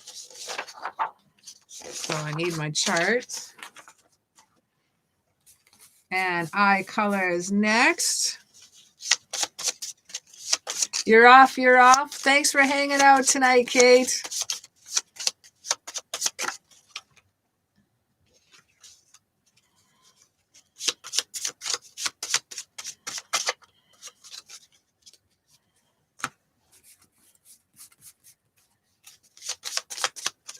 So I need my chart. And eye color is next. You're off, you're off. Thanks for hanging out tonight, Kate.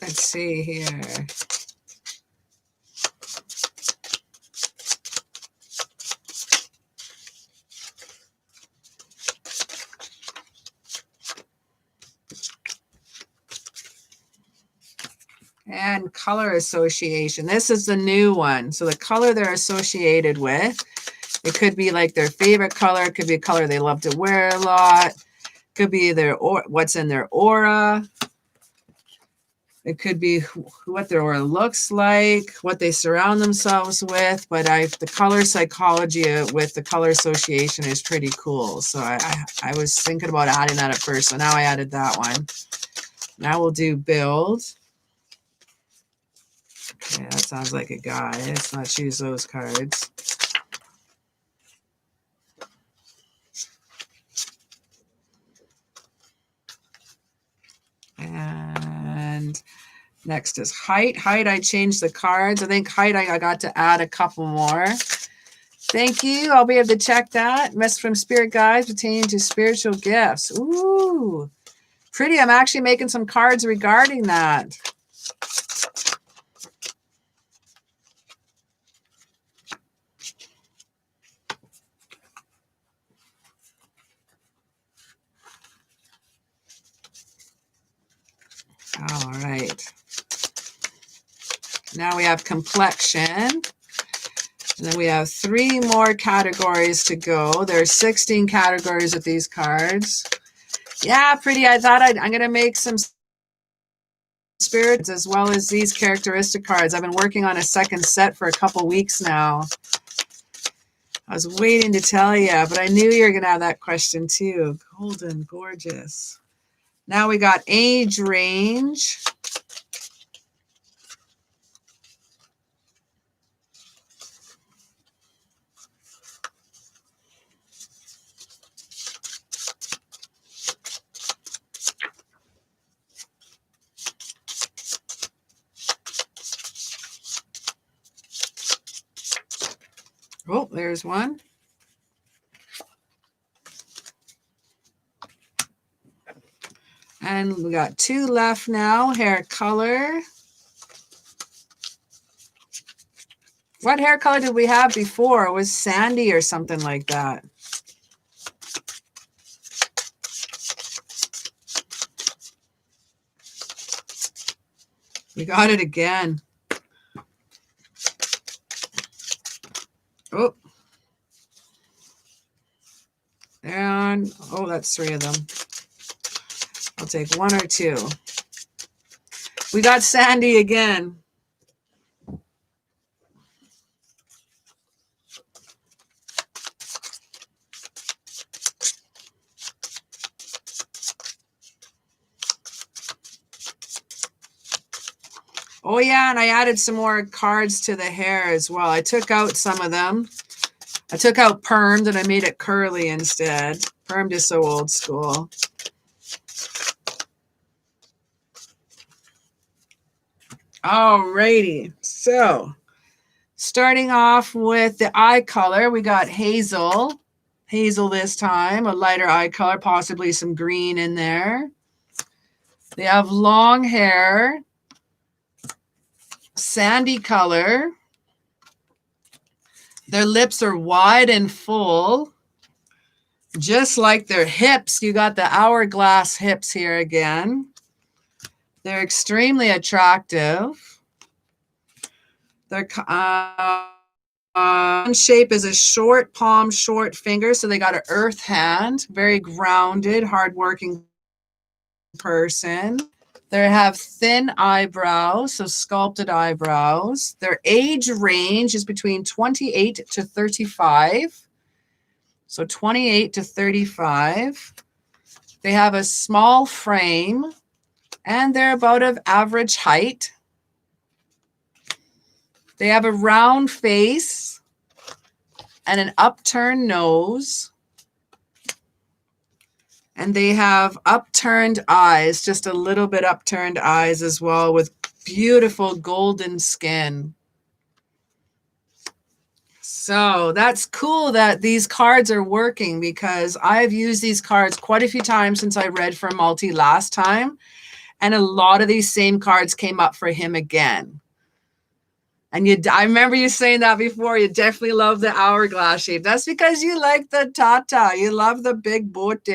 Let's see here. And color association. This is the new one. So the color they're associated with, it could be like their favorite color. It could be a color they love to wear a lot. It could be their what's in their aura. It could be what their aura looks like, what they surround themselves with. But the color psychology with the color association is pretty cool. So I was thinking about adding that at first. So now I added that one. Now we'll do build. Okay, that sounds like a guy. Let's not choose those cards. And next is height. Height, I changed the cards. I think height, I got to add a couple more. Thank you. I'll be able to check that. Message from spirit guides pertaining to spiritual gifts. Ooh, pretty. I'm actually making some cards regarding that. All right. Now we have complexion. And then we have 3 more categories to go. There's 16 categories with these cards. Yeah, pretty. I thought I'm going to make some spirits as well as these characteristic cards. I've been working on a second set for a couple weeks now. I was waiting to tell you, but I knew you were going to have that question too. Golden, gorgeous. Now we got age range. Oh, there's one. And we got 2 left now. Hair color. What hair color did we have before? It was sandy or something like that. We got it again. Oh. And, oh, that's 3 of them. I'll take 1 or 2. We got sandy again. Oh, yeah, and I added some more cards to the hair as well. I took out some of them. I took out permed and I made it curly instead. Permed is so old school. Alrighty, so starting off with the eye color, we got hazel. Hazel this time, a lighter eye color, possibly some green in there. They have long hair, sandy color. Their lips are wide and full, just like their hips. You got the hourglass hips here again. They're extremely attractive. Their shape is a short palm, short finger, so they got an earth hand. Very grounded, hardworking person. They have thin eyebrows, so sculpted eyebrows. Their age range is between 28 to 35. So 28 to 35. They have a small frame, and they're about of average height. They have a round face and an upturned nose. And they have upturned eyes, just a little bit upturned eyes as well, with beautiful golden skin. So that's cool that these cards are working, because I've used these cards quite a few times since I read for Multi last time. And a lot of these same cards came up for him again. And I remember you saying that before. You definitely love the hourglass shape. That's because you like the Tata. You love the big bote.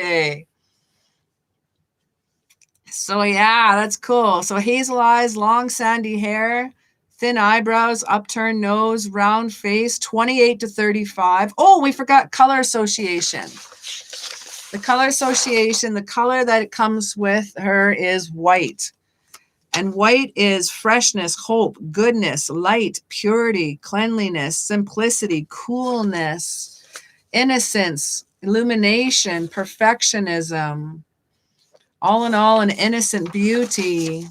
So yeah, that's cool. So hazel eyes, long sandy hair, thin eyebrows, upturned nose, round face, 28 to 35. Oh, we forgot color association. The color association, the color that it comes with her is white. And white is freshness, hope, goodness, light, purity, cleanliness, simplicity, coolness, innocence, illumination, perfectionism. All in all, an innocent beauty.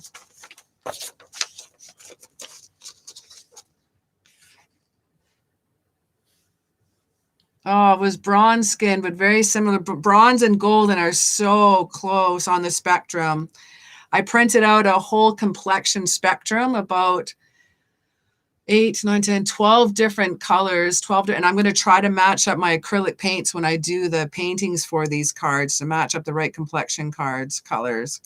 Oh, it was bronze skin, but very similar. Bronze and golden are so close on the spectrum. I printed out a whole complexion spectrum, about 8, 9, 10, 12 different colors, and I'm going to try to match up my acrylic paints when I do the paintings for these cards to match up the right complexion colors.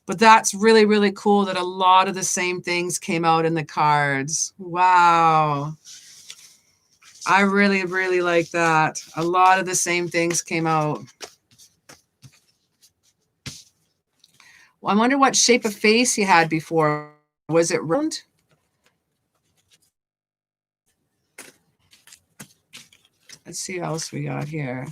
But that's really, really cool that a lot of the same things came out in the cards. Wow. I really, really like that. A lot of the same things came out. Well, I wonder what shape of face he had before. Was it round? Let's see what else we got here.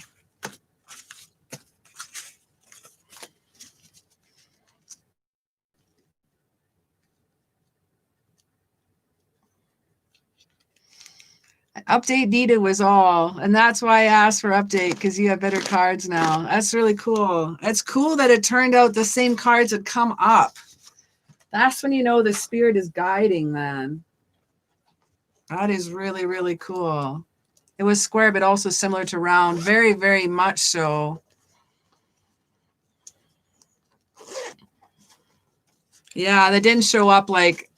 Update needed was all. And that's why I asked for update, because you have better cards now. That's really cool. It's cool that it turned out the same cards had come up. That's when you know the spirit is guiding, then. That is really, really cool. It was square, but also similar to round. Very, very much so. Yeah, they didn't show up like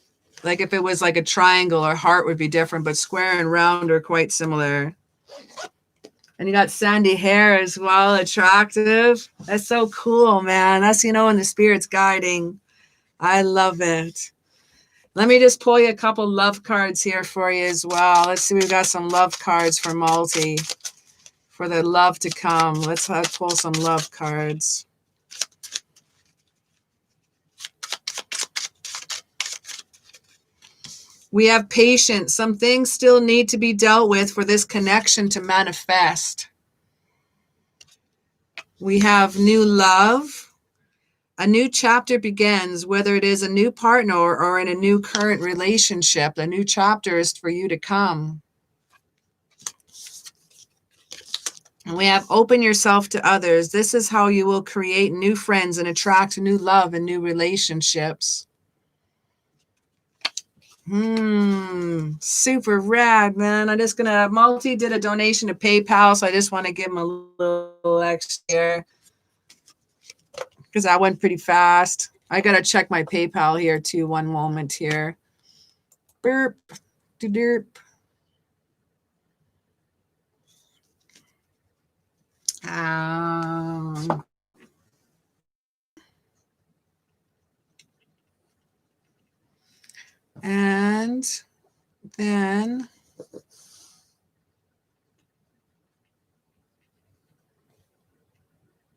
Like if it was like a triangle or heart would be different, but square and round are quite similar. And you got sandy hair as well, attractive. That's so cool, man. That's, you know, when the spirit's guiding. I love it. Let me just pull you a couple love cards here for you as well. Let's see, we've got some love cards for Multi, for the love to come. Let's pull some love cards. We have patience. Some things still need to be dealt with for this connection to manifest. We have new love. A new chapter begins, whether it is a new partner or in a new current relationship. A new chapter is for you to come. And we have open yourself to others. This is how you will create new friends and attract new love and new relationships. Super rad, man. I'm just gonna, Multi did a donation to PayPal, so I just want to give him a little extra because that went pretty fast. I gotta check my PayPal here too. One moment here. Burp, derp. And then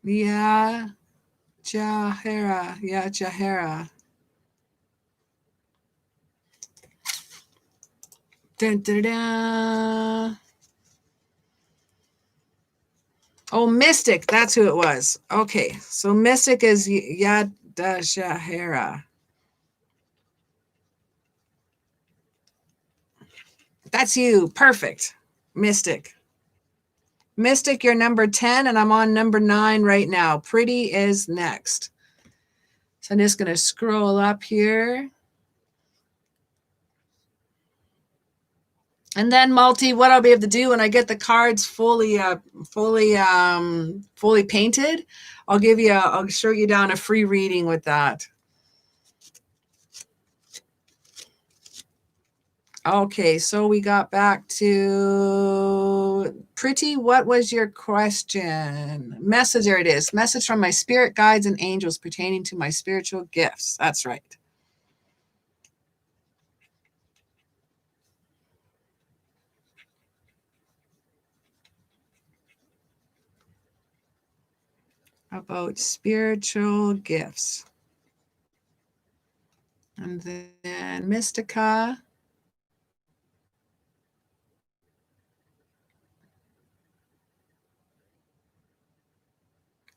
Jahara. Dun, dun, dun. Oh, Mystic, that's who it was. Okay, so Mystic is Jahara. That's you. Perfect. Mystic. Mystic, you're number 10, and I'm on number 9 right now. Pretty is next. So I'm just going to scroll up here. And then Multi, what I'll be able to do when I get the cards fully painted, I'll show you down a free reading with that. Okay, so we got back to Pretty. What was your question? Message, there it is. Message from my spirit guides and angels pertaining to my spiritual gifts. That's right. About spiritual gifts. And then Mystica.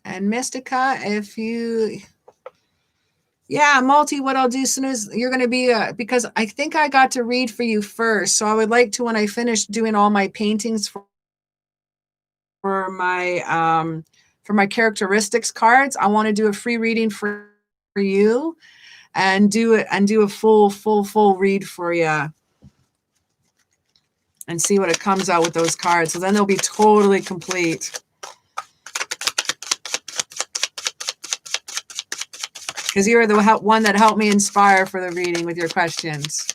And Mystica, if you, yeah, Multi, what I'll do as soon as you're going to be, because I think I got to read for you first. So I would like to, when I finish doing all my paintings for my characteristics cards, I want to do a free reading for you and do a full read for you and see what it comes out with those cards. So then they'll be totally complete. Because you're the one that helped me inspire for the reading with your questions.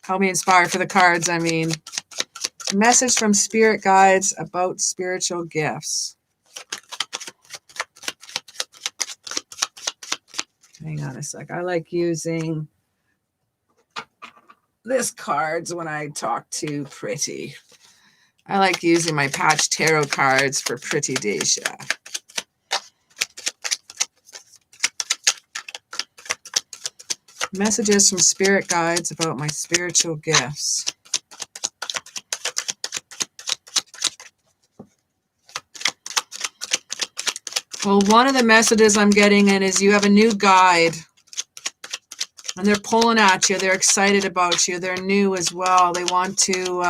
Help me inspire for the cards, I mean. Message from spirit guides about spiritual gifts. Hang on a sec. I like using this cards when I talk to Pretty. I like using my patch tarot cards for Pretty Deja. Messages from spirit guides about my spiritual gifts. Well, one of the messages I'm getting in is you have a new guide. And they're pulling at you. They're excited about you. They're new as well. They want to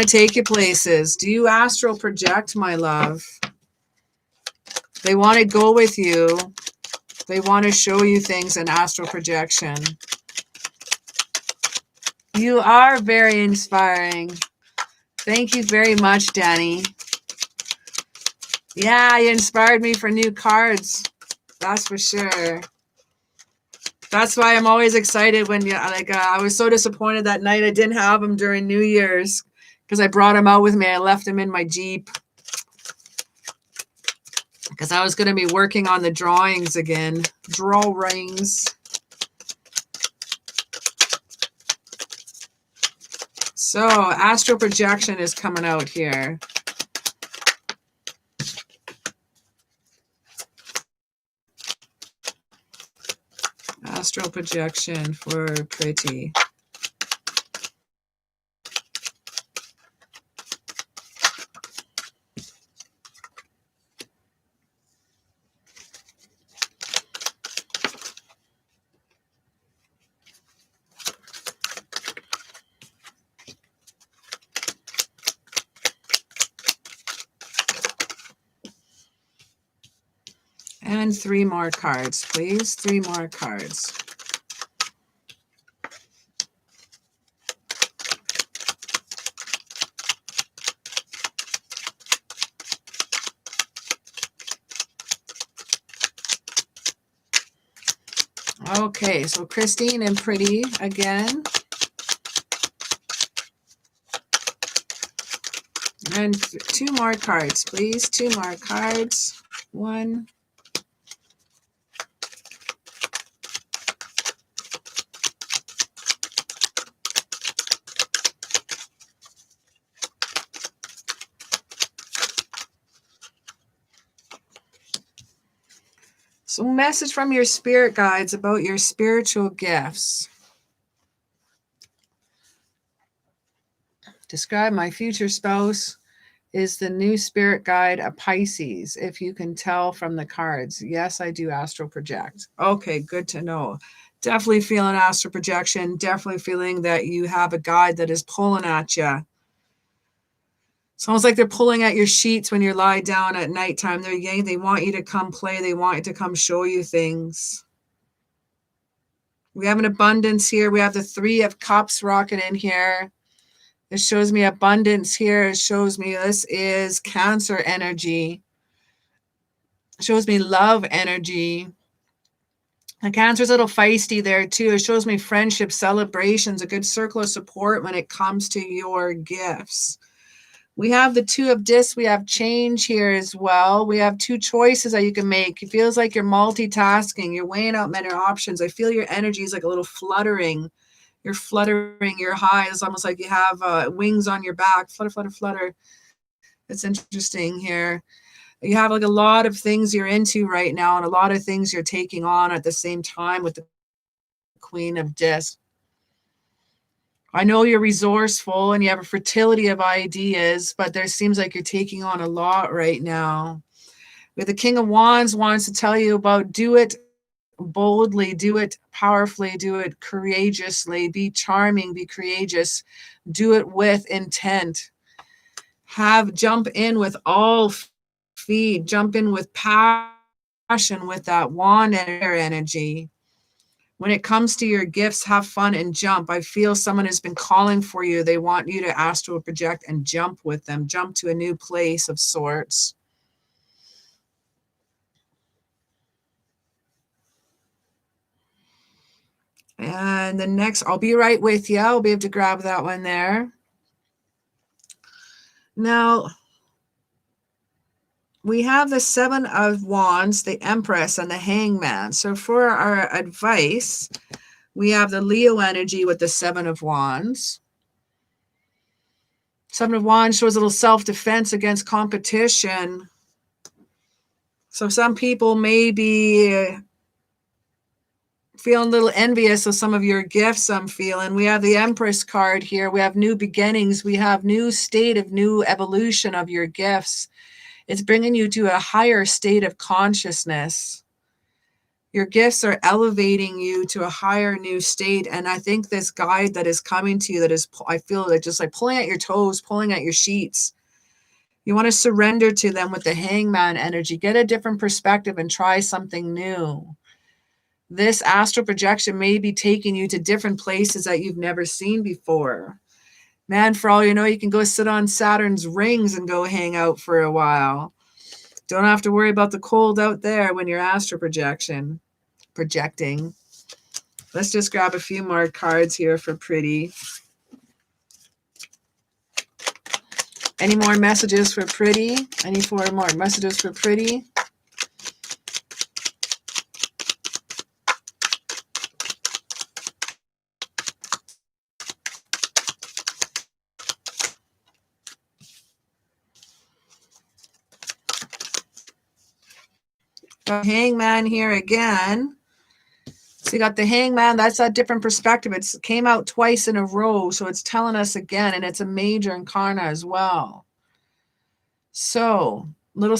take you places. Do you astral project, my love? They want to go with you. They want to show you things in astral projection. You are very inspiring. Thank you very much, Danny. Yeah, you inspired me for new cards. That's for sure. That's why I'm always excited when I was so disappointed that night I didn't have them during New Year's because I brought them out with me. I left them in my Jeep because I was going to be working on the drawings again. Drawings. So astral projection is coming out here. Astral projection for Pretty. And 3 more cards, please. 3 more cards. Okay, so Christine and Pretty again. And 2 more cards, please. 2 more cards. 1. So message from your spirit guides about your spiritual gifts. Describe my future spouse is the new spirit guide a Pisces, if you can tell from the cards. Yes, I do astral project. Okay, good to know. Definitely feeling astral projection. Definitely feeling that you have a guide that is pulling at you. It's almost like they're pulling at your sheets when you lie down at nighttime. They want you to come play. They want you to come show you things. We have an abundance here. We have the 3 of Cups rocking in here. It shows me abundance here. It shows me this is Cancer energy. It shows me love energy. And Cancer's a little feisty there too. It shows me friendship, celebrations, a good circle of support when it comes to your gifts. We have the 2 of Discs. We have change here as well. We have 2 choices that you can make. It feels like you're multitasking. You're weighing out many options. I feel your energy is like a little fluttering. You're fluttering. You're high. It's almost like you have wings on your back. Flutter, flutter, flutter. It's interesting here. You have like a lot of things you're into right now and a lot of things you're taking on at the same time with the Queen of Discs. I know you're resourceful and you have a fertility of ideas, but there seems like you're taking on a lot right now. With the King of Wands wants to tell you about do it boldly, do it powerfully, do it courageously, be charming, be courageous, do it with intent. Jump in with all feed, jump in with passion with that wand energy. When it comes to your gifts, have fun and jump. I feel someone has been calling for you. They want you to astral project and jump with them, jump to a new place of sorts. And the next, I'll be right with you. I'll be able to grab that one there. Now, we have the 7 of Wands, the Empress, and the Hangman. So for our advice, we have the Leo energy with the 7 of Wands. 7 of Wands shows a little self-defense against competition. So some people may be feeling a little envious of some of your gifts, I'm feeling. We have the Empress card here. We have new beginnings. We have new state of new evolution of your gifts. It's bringing you to a higher state of consciousness. Your gifts are elevating you to a higher new state. And I think this guide that is coming to you, that is, I feel like just like pulling at your toes, pulling at your sheets. You want to surrender to them with the Hangman energy. Get a different perspective and try something new. This astral projection may be taking you to different places that you've never seen before. Man, for all you know, you can go sit on Saturn's rings and go hang out for a while. Don't have to worry about the cold out there when you're astral projecting. Let's just grab a few more cards here for Pretty. Any more messages for Pretty? Any more messages for Pretty? The Hangman here again. So you got the Hangman. That's a different perspective. It came out twice in a row, so it's telling us again, and it's a major incarna as well. So little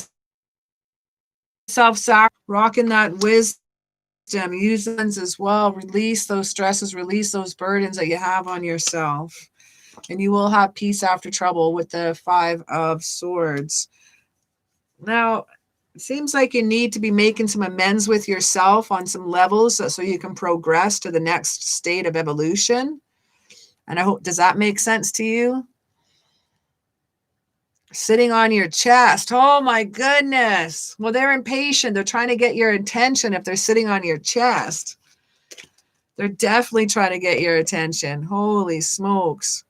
self-sacrifice, rocking that wisdom, use those as well. Release those stresses, release those burdens that you have on yourself, and you will have peace after trouble with the Five of Swords. Now, it seems like you need to be making some amends with yourself on some levels so you can progress to the next state of evolution. And I hope, does that make sense to you? Sitting on your chest. Oh my goodness. Well, they're impatient. They're trying to get your attention if they're sitting on your chest. They're definitely trying to get your attention. Holy smokes.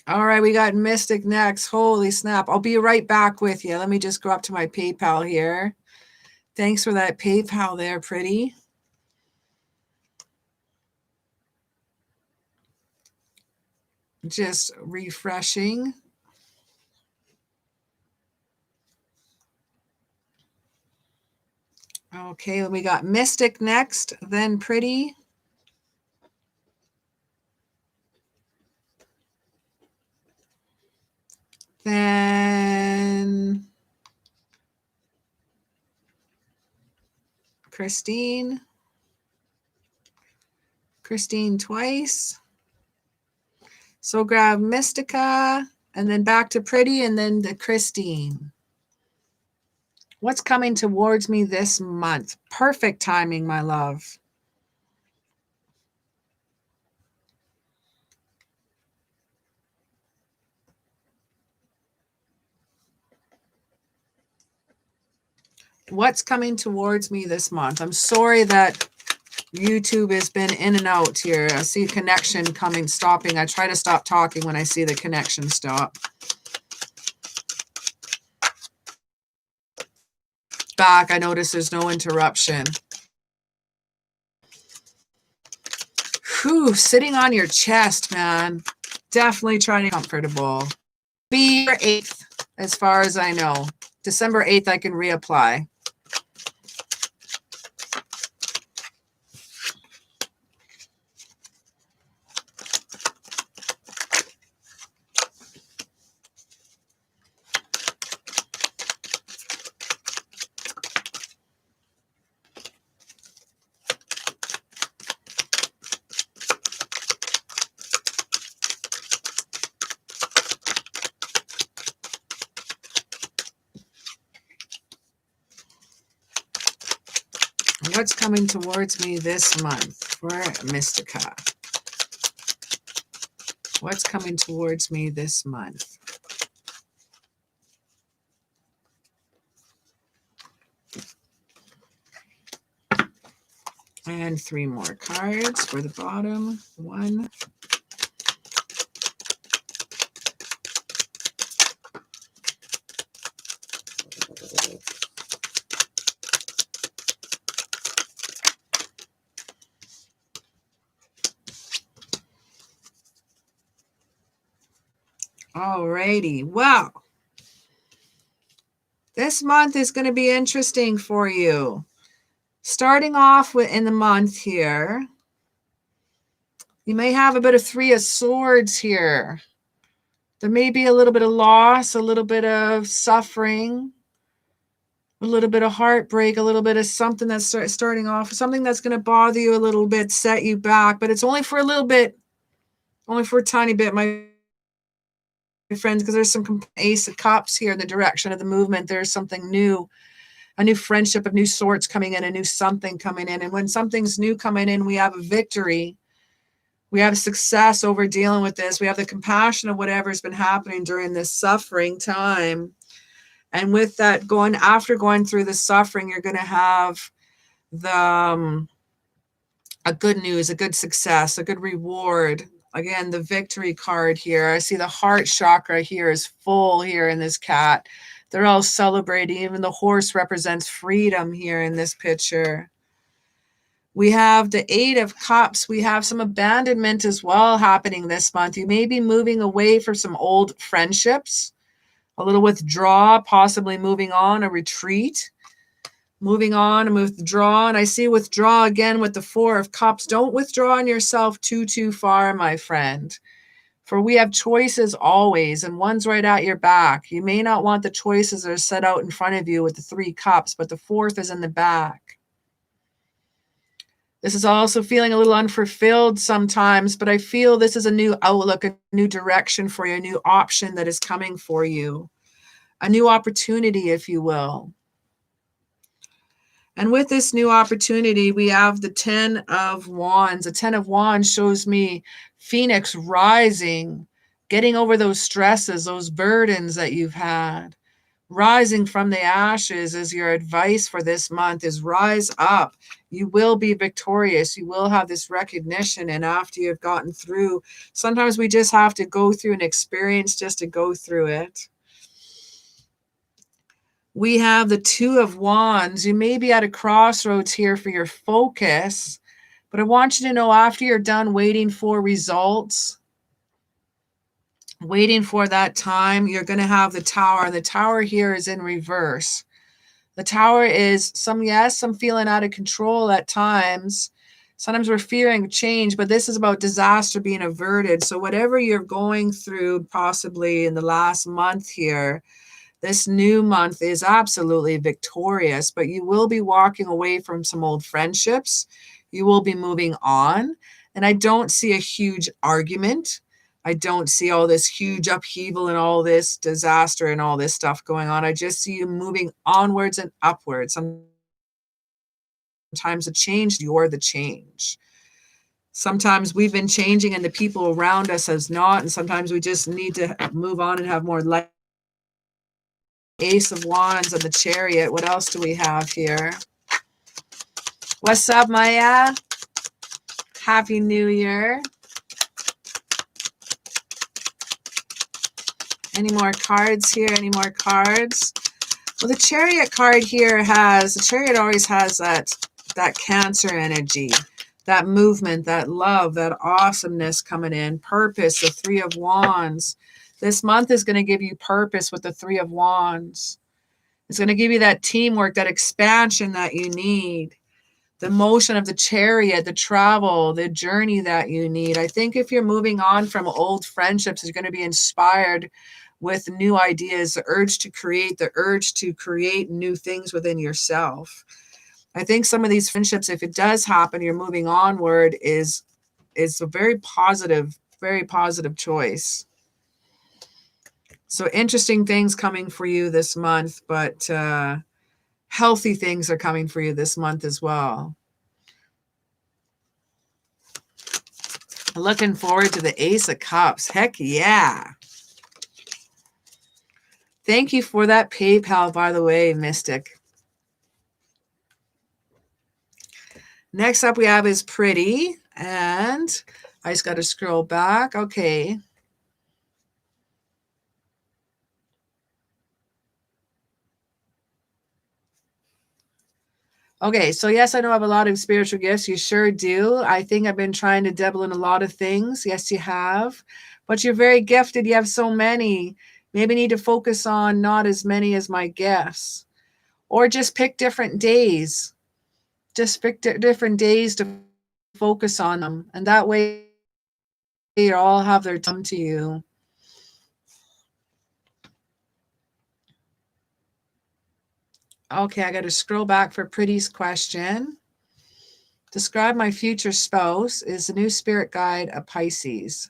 All right, we got Mystic next. Holy snap. I'll be right back with you. Let me just go up to my PayPal here. Thanks for that PayPal there, Pretty. Just refreshing. Okay, we got Mystic next, then Pretty. Then Christine. Christine twice. So grab Mystica, and then back to Pretty, and then to Christine. What's coming towards me this month? Perfect timing, my love. What's coming towards me this month? I'm sorry that YouTube has been in and out here. I see connection coming, stopping. I try to stop talking when I see the connection stop. Back, I notice there's no interruption. Whew, sitting on your chest, man. Definitely trying to be comfortable. Be your 8th, as far as I know. December 8th, I can reapply. What's coming towards me this month for Mystica? What's coming towards me this month? And 3 more cards for the bottom. 1. Alrighty. Well, this month is going to be interesting for you. Starting off in the month here, you may have a bit of 3 of Swords here. There may be a little bit of loss, a little bit of suffering, a little bit of heartbreak, a little bit of something that's starting off, something that's going to bother you a little bit, set you back, but it's only for a little bit, only for a tiny bit, my friends, because there's some Ace of Cups here in the direction of the movement. There's something new, a new friendship of new sorts coming in, a new something coming in. And when something's new coming in, we have a victory. We have success over dealing with this. We have the compassion of whatever's been happening during this suffering time. And with that, after going through the suffering, you're going to have the a good news, a good success, a good reward. Again, the victory card here. I see the heart chakra here is full here in this cat. They're all celebrating. Even the horse represents freedom here in this picture. We have the 8 of Cups. We have some abandonment as well happening this month. You may be moving away from some old friendships, a little withdrawal, possibly moving on, a retreat, moving on and withdraw. And I see withdraw again with the 4 of Cups. Don't withdraw on yourself too far, my friend. For we have choices always, and one's right at your back. You may not want the choices that are set out in front of you with the 3 cups, but the 4th is in the back. This is also feeling a little unfulfilled sometimes, but I feel this is a new outlook, a new direction for you, a new option that is coming for you, a new opportunity, if you will. And with this new opportunity, we have the 10 of Wands. The 10 of Wands shows me Phoenix rising, getting over those stresses, those burdens that you've had. Rising from the ashes is your advice for this month, is rise up. You will be victorious. You will have this recognition. And after you've gotten through, sometimes we just have to go through an experience just to go through it. We have the 2 of Wands. You may be at a crossroads here for your focus, but I want you to know after you're done waiting for results, waiting for that time, you're going to have the Tower. And the Tower here is in reverse. The Tower is some feeling out of control at times. Sometimes we're fearing change, but this is about disaster being averted. So whatever you're going through possibly in the last month here, this new month is absolutely victorious, but you will be walking away from some old friendships. You will be moving on. And I don't see a huge argument. I don't see all this huge upheaval and all this disaster and all this stuff going on. I just see you moving onwards and upwards. Sometimes the change, you're the change. Sometimes we've been changing and the people around us has not. And sometimes we just need to move on and have more light. Ace of Wands and the Chariot. What else do we have here? What's up, Maya? Happy New Year. Any more cards here? Any more cards? Well, the Chariot card here the Chariot always has that Cancer energy, that movement, that love, that awesomeness coming in. Purpose, the 3 of Wands. This month is going to give you purpose with the 3 of Wands. It's going to give you that teamwork, that expansion that you need. The motion of the Chariot, the travel, the journey that you need. I think if you're moving on from old friendships, you're going to be inspired with new ideas, the urge to create new things within yourself. I think some of these friendships, if it does happen, you're moving onward, is a very positive choice. So interesting things coming for you this month, but healthy things are coming for you this month as well. Looking forward to the Ace of Cups. Heck yeah. Thank you for that PayPal, by the way, Mystic. Next up we have is Pretty. And I just got to scroll back. Okay. Okay, so yes, I know I have a lot of spiritual gifts. You sure do. I think I've been trying to dabble in a lot of things. Yes, you have. But you're very gifted. You have so many. Maybe need to focus on not as many as my gifts. Or just pick different days. Just pick different days to focus on them. And that way they all have their time to you. Okay, I got to scroll back for Pretty's question. Describe my future spouse. Is the new spirit guide a Pisces?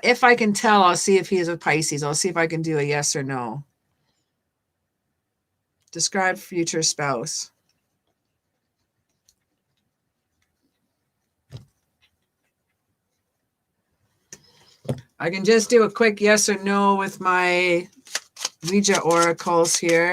If I can tell, I'll see if he is a Pisces. I'll see if I can do a yes or no. Describe future spouse. I can just do a quick yes or no with my Ouija oracles here.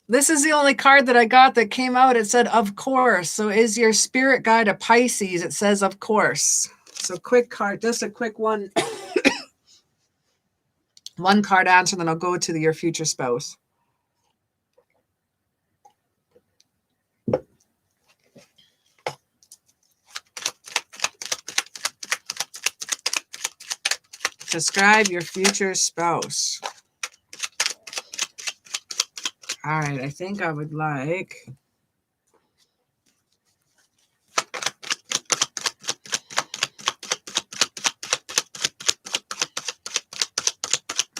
This is the only card that I got that came out. It said, of course. So is your spirit guide a Pisces? It says, of course. So quick card, just a quick one. One card answer, then I'll go to your future spouse. Describe your future spouse. All right, I think I would like...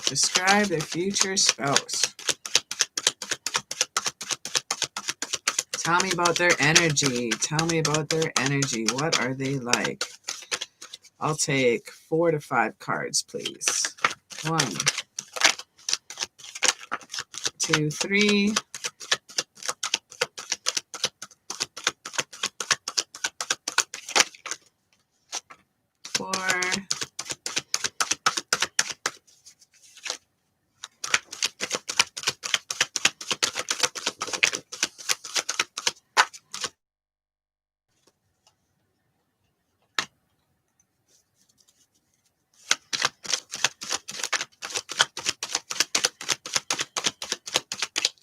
Describe the future spouse. Tell me about their energy. Tell me about their energy. What are they like? I'll take 4 to 5 cards, please. 1, 2, 3. 4.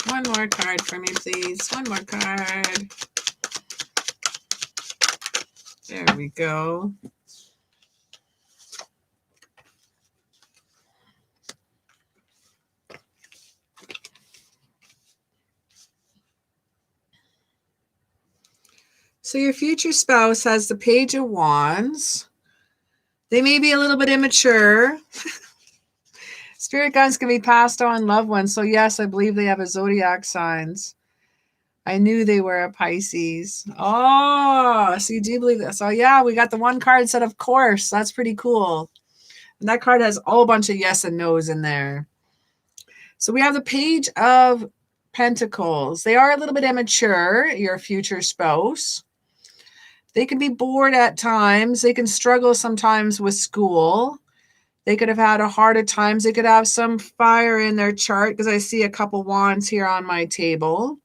One more card for me, please. One more card. There we go. So your future spouse has the Page of Wands. They may be a little bit immature. Spirit guides can be passed on loved ones. So yes, I believe they have a zodiac signs. I knew they were a Pisces. Oh, so you do believe that. So yeah, we got the one card said, of course. That's pretty cool. And that card has a whole bunch of yes and no's in there. So we have the Page of Pentacles. They are a little bit immature, your future spouse. They can be bored at times. They can struggle sometimes with school. They could have had a harder times. They could have some fire in their chart because I see a couple wands here on my table.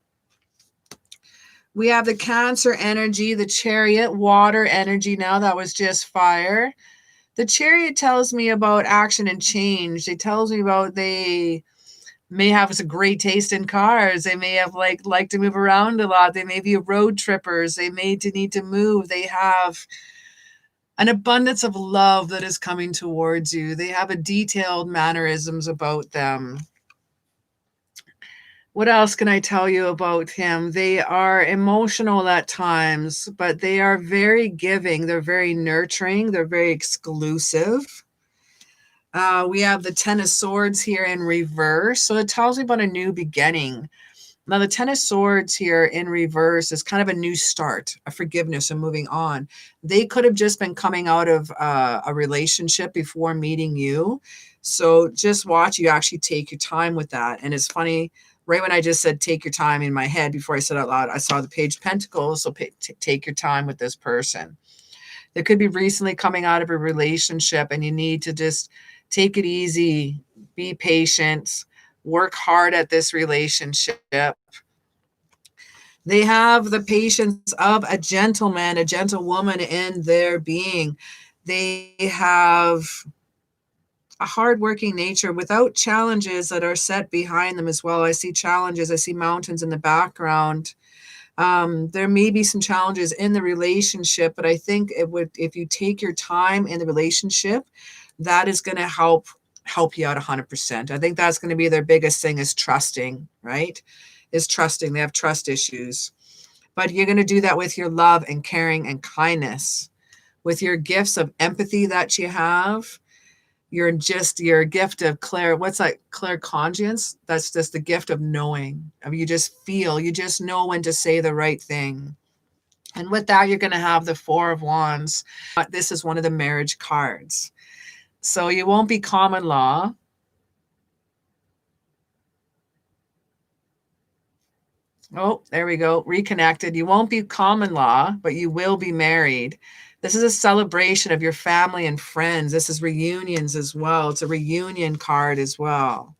We have the Cancer energy, the Chariot, water energy now. That was just fire. The Chariot tells me about action and change. It tells me about they may have a great taste in cars. They may have like to move around a lot. They may be road trippers. They may need to move. They have an abundance of love that is coming towards you. They have a detailed mannerisms about them. What else can I tell you about him? They are emotional at times, but they are very giving. They're very nurturing. They're very exclusive. We have the Ten of Swords here in reverse. So it tells me about a new beginning. Now, the Ten of Swords here in reverse is kind of a new start, a forgiveness, and moving on. They could have just been coming out of a relationship before meeting you. So just watch you actually take your time with that. And it's funny, right when I just said take your time in my head before I said out loud, I saw the Page of Pentacles. So take your time with this person. They could be recently coming out of a relationship and you need to just take it easy, be patient, work hard at this relationship. They have the patience of a gentleman, a gentlewoman in their being. They have a hardworking nature without challenges that are set behind them as well. I see challenges. I see mountains in the background. There may be some challenges in the relationship, but I think it would, if you take your time in the relationship, that is going to help you out 100%. I think that's going to be their biggest thing is trusting, right? Is trusting. They have trust issues. But you're going to do that with your love and caring and kindness, with your gifts of empathy that you have. Your gift of claircognizance. That's just the gift of knowing. I mean, you just know when to say the right thing. And with that, you're going to have the Four of Wands. This is one of the marriage cards. So you won't be common law. Oh, there we go. Reconnected. You won't be common law, but you will be married. This is a celebration of your family and friends. This is reunions as well. It's a reunion card as well.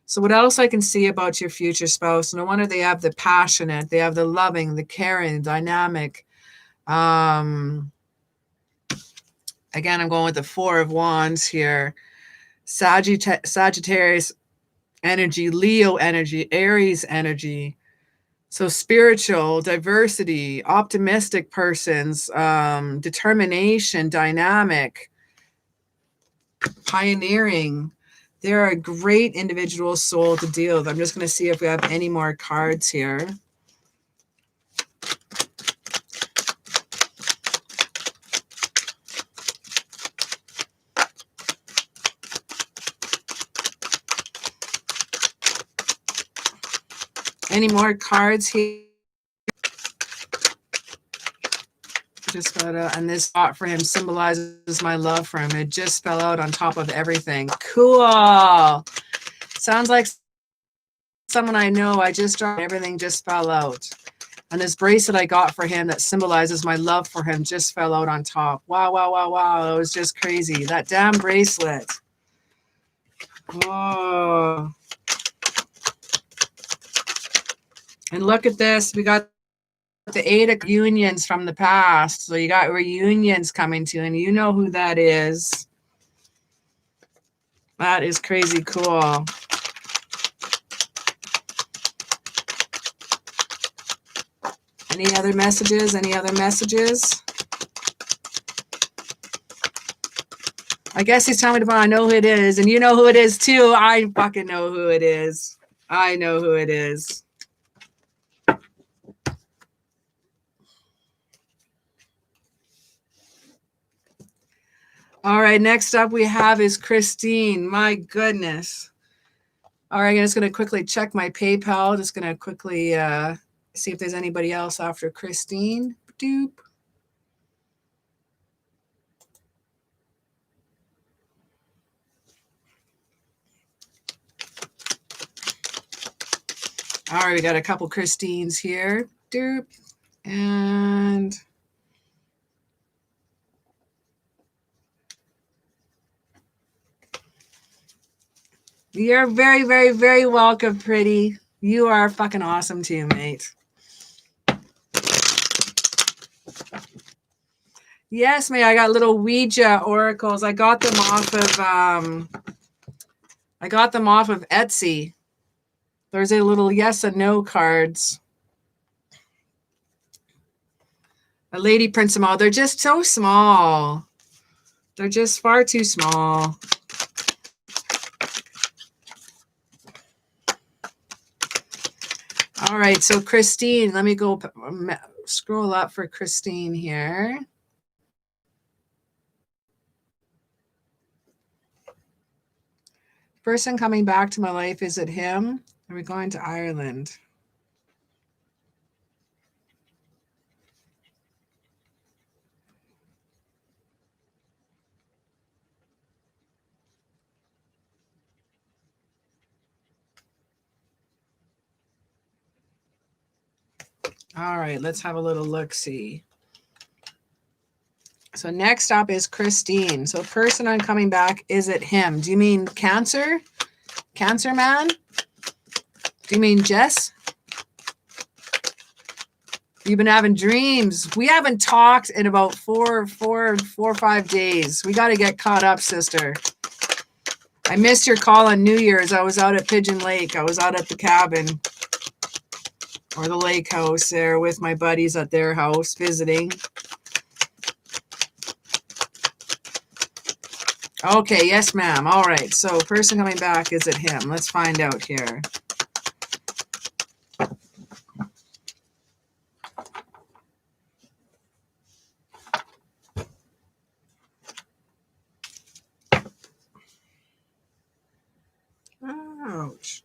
So what else I can see about your future spouse? No wonder they have the passionate, they have the loving, the caring, dynamic. Again, I'm going with the Four of Wands here. Sagittarius energy, Leo energy, Aries energy. So spiritual, diversity, optimistic persons, determination, dynamic, pioneering. They're a great individual soul to deal with. I'm just going to see if we have any more cards here. Any more cards here? Just got out, and this thought for him symbolizes my love for him. It just fell out on top of everything. Cool. Sounds like someone I know. I just dropped, everything just fell out. And this bracelet I got for him that symbolizes my love for him just fell out on top. Wow, wow, wow, wow. It was just crazy. That damn bracelet. Oh. And look at this. We got the 8 of unions from the past. So you got reunions coming to, and you know who that is. That is crazy cool. Any other messages? Any other messages? I guess he's telling me to, I know who it is, and you know who it is too. I fucking know who it is. I know who it is. All right, next up we have is Christine. My goodness. All right, I'm just going to quickly check my PayPal. Just going to quickly see if there's anybody else after Christine. Doop. All right, we got a couple Christines here. Doop. And you're very, very, very welcome, pretty. You are fucking awesome too, mate. Yes, mate. I got little Ouija oracles. I got them off of Etsy. There's a little yes and no cards. A lady prints them all. They're just so small. They're just far too small. All right, so Christine, let me go scroll up for Christine here. Person coming back to my life, is it him? Are we going to Ireland? All right, let's have a little look-see. So next up is Christine. So person on coming back, is it him? Do you mean Cancer? Cancer man? Do you mean Jess? You've been having dreams. We haven't talked in about four or 5 days. We got to get caught up, sister. I missed your call on New Year's. I was out at Pigeon Lake. I was out at the cabin or the lake house there with my buddies at their house visiting. Okay, yes, ma'am. All right. So person coming back, is it him? Let's find out here. Ouch.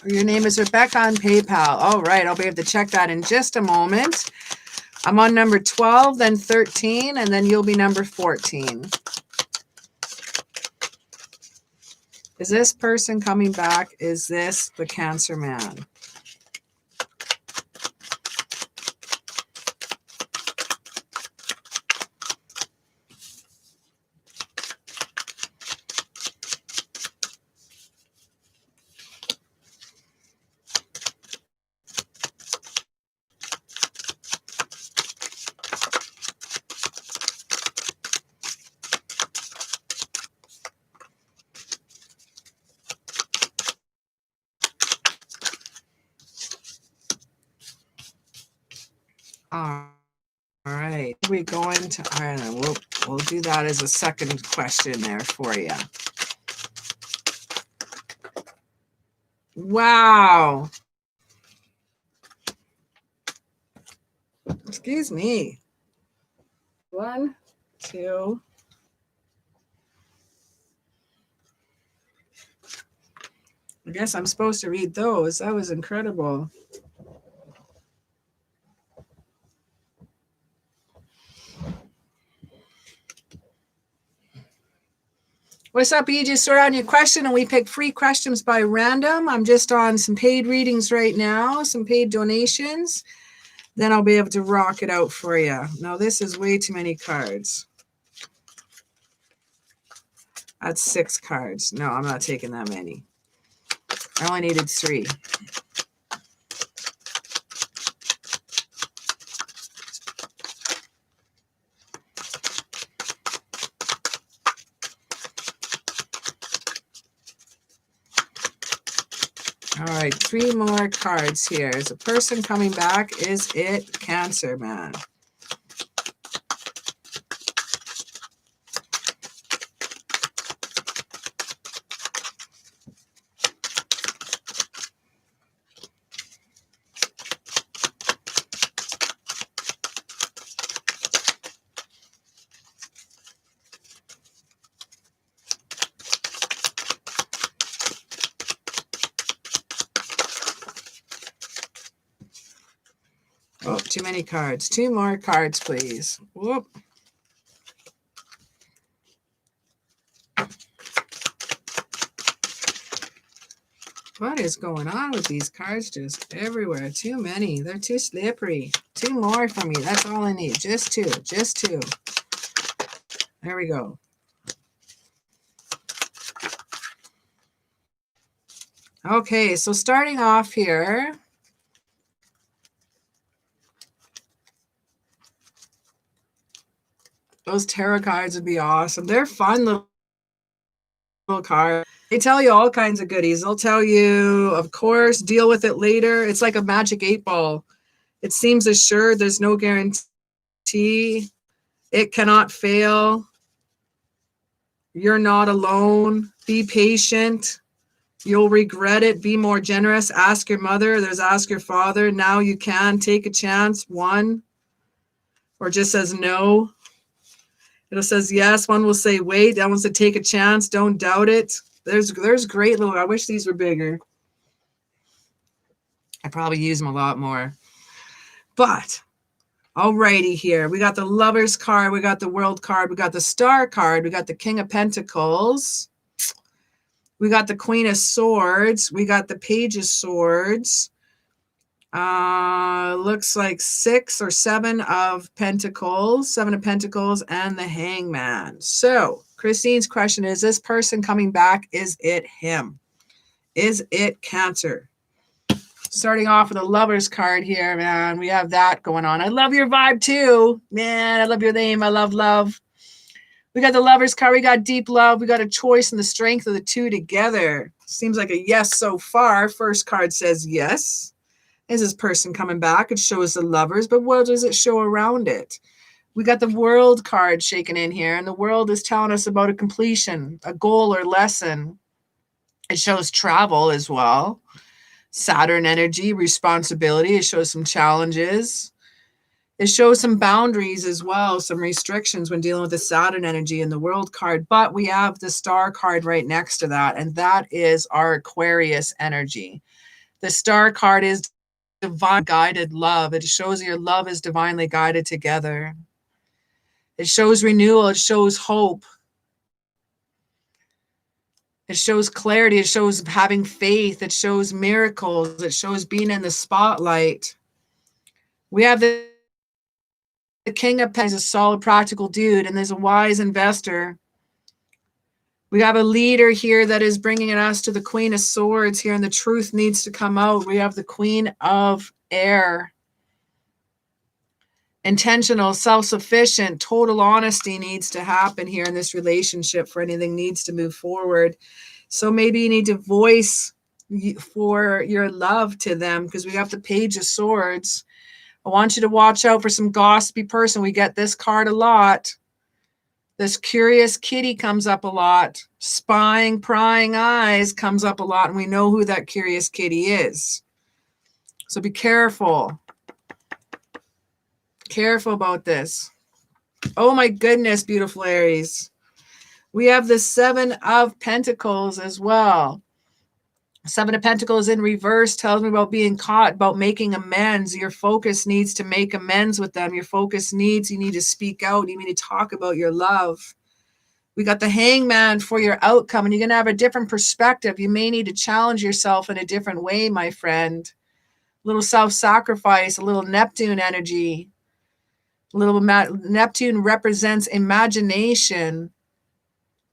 Your name is Rebecca on PayPal. All right, I'll be able to check that in just a moment. I'm on number 12, then 13, and then you'll be number 14. Is this person coming back? Is this the Cancer man? All right, we're going to Ireland. We'll do that as a second question there for you. Wow. Excuse me. 1, 2. I guess I'm supposed to read those. That was incredible. What's up? You just sort out your question and we pick free questions by random. I'm just on some paid readings right now, some paid donations. Then I'll be able to rock it out for you. Now, this is way too many cards. That's 6 cards. No, I'm not taking that many. I only needed 3. All right, 3 more cards here. Is a person coming back? Is it Cancer man? Oh, too many cards. 2 more cards, please. Whoop. What is going on with these cards? Just everywhere. Too many. They're too slippery. 2 more for me. That's all I need. Just 2. Just 2. There we go. Okay, so starting off here. Those tarot cards would be awesome. They're fun little cards. They tell you all kinds of goodies. They'll tell you, of course, deal with it later. It's like a magic 8-ball. It seems assured. There's no guarantee. It cannot fail. You're not alone. Be patient. You'll regret it. Be more generous. Ask your mother. There's ask your father. Now you can take a chance. 1. Or just says no. It says yes. One will say wait. That one said take a chance. Don't doubt it. There's great little. I wish these were bigger. I probably use them a lot more. But alrighty here. We got the Lovers card. We got the World card. We got the Star card. We got the King of Pentacles. We got the Queen of Swords. We got the Page of Swords. Looks like 6 or 7 of Pentacles, 7 of Pentacles, and the Hangman. So Christine's question is this person coming back? Is it him? Is it Cancer? Starting off with a Lovers card here, man. We have that going on. I love your vibe too, man. I love your name. I love love. We got the Lovers card. We got deep love. We got a choice and the strength of the 2 together. Seems like a yes so far. First card says yes. Is this person coming back? It shows the Lovers, but what does it show around it? We got the World card shaking in here, and the World is telling us about a completion, a goal or lesson. It shows travel as well. Saturn energy, responsibility. It shows some challenges. It shows some boundaries as well, some restrictions when dealing with the Saturn energy in the World card. But we have the Star card right next to that, and that is our Aquarius energy. The Star card is divine guided love. It shows your love is divinely guided together. It shows renewal. It shows hope. It shows clarity. It shows having faith. It shows miracles. It shows being in the spotlight. We have the King of Pentacles, a solid, practical dude, and there's a wise investor. We have a leader here that is bringing us to the Queen of Swords here, and the truth needs to come out. We have the Queen of Air. Intentional, self-sufficient, total honesty needs to happen here in this relationship for anything needs to move forward. So maybe you need to voice for your love to them, because we have the Page of Swords. I want you to watch out for some gossipy person. We get this card a lot. This curious kitty comes up a lot. Spying, prying eyes comes up a lot, and we know who that curious kitty is. So be careful. Careful about this. Oh my goodness, beautiful Aries. We have the Seven of Pentacles as well. Seven of Pentacles in reverse tells me about being caught, about making amends. Your focus needs to make amends with them. Your focus needs, you need to speak out. You need to talk about your love. We got the Hangman for your outcome, and you're going to have a different perspective. You may need to challenge yourself in a different way, my friend. A little self-sacrifice, a little Neptune energy. Neptune represents imagination.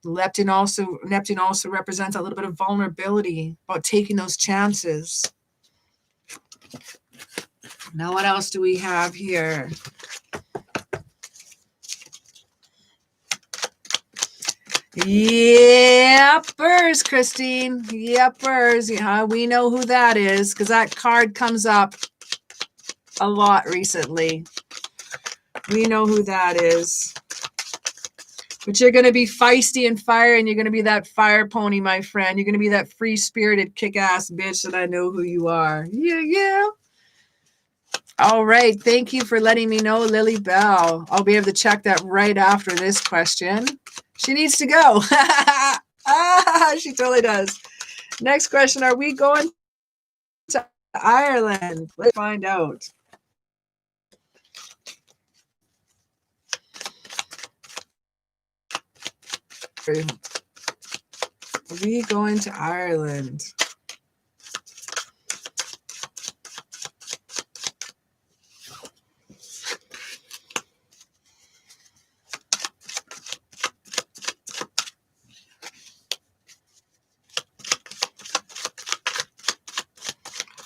Neptune also represents a little bit of vulnerability, about taking those chances. Now, what else do we have here? Yepers, Christine. Yepers. Yeah, we know who that is, because that card comes up a lot recently. We know who that is. But you're going to be feisty and fire, and you're going to be that fire pony, my friend. You're going to be that free-spirited, kick-ass bitch that I know who you are. Yeah, yeah. All right. Thank you for letting me know, Lily Bell. I'll be able to check that right after this question. She needs to go. She totally does. Next question. Are we going to Ireland? Let's find out. Are we going to Ireland?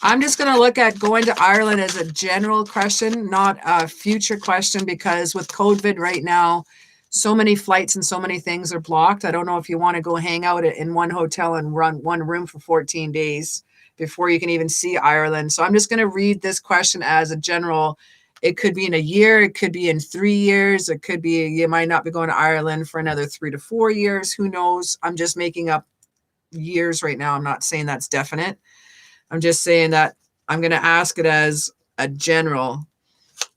I'm just going to look at going to Ireland as a general question, not a future question, because with COVID right now, so many flights and so many things are blocked. I don't know if you want to go hang out in one hotel and run one room for 14 days before you can even see Ireland. So I'm just going to read this question as a general. It could be in a year. It could be in 3 years. It could be you might not be going to Ireland for another 3 to 4 years. Who knows? I'm just making up years right now. I'm not saying that's definite. I'm just saying that I'm going to ask it as a general,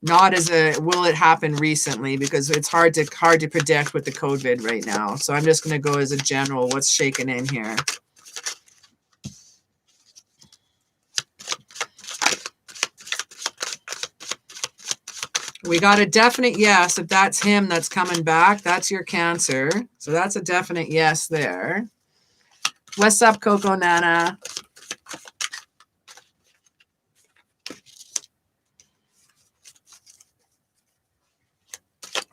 not as a will it happen recently, because it's hard to predict with the COVID right now. So I'm just going to go as a general. What's shaking in here? We got a definite yes. If that's him that's coming back, that's your Cancer. So that's a definite yes there. What's up, Coco Nana?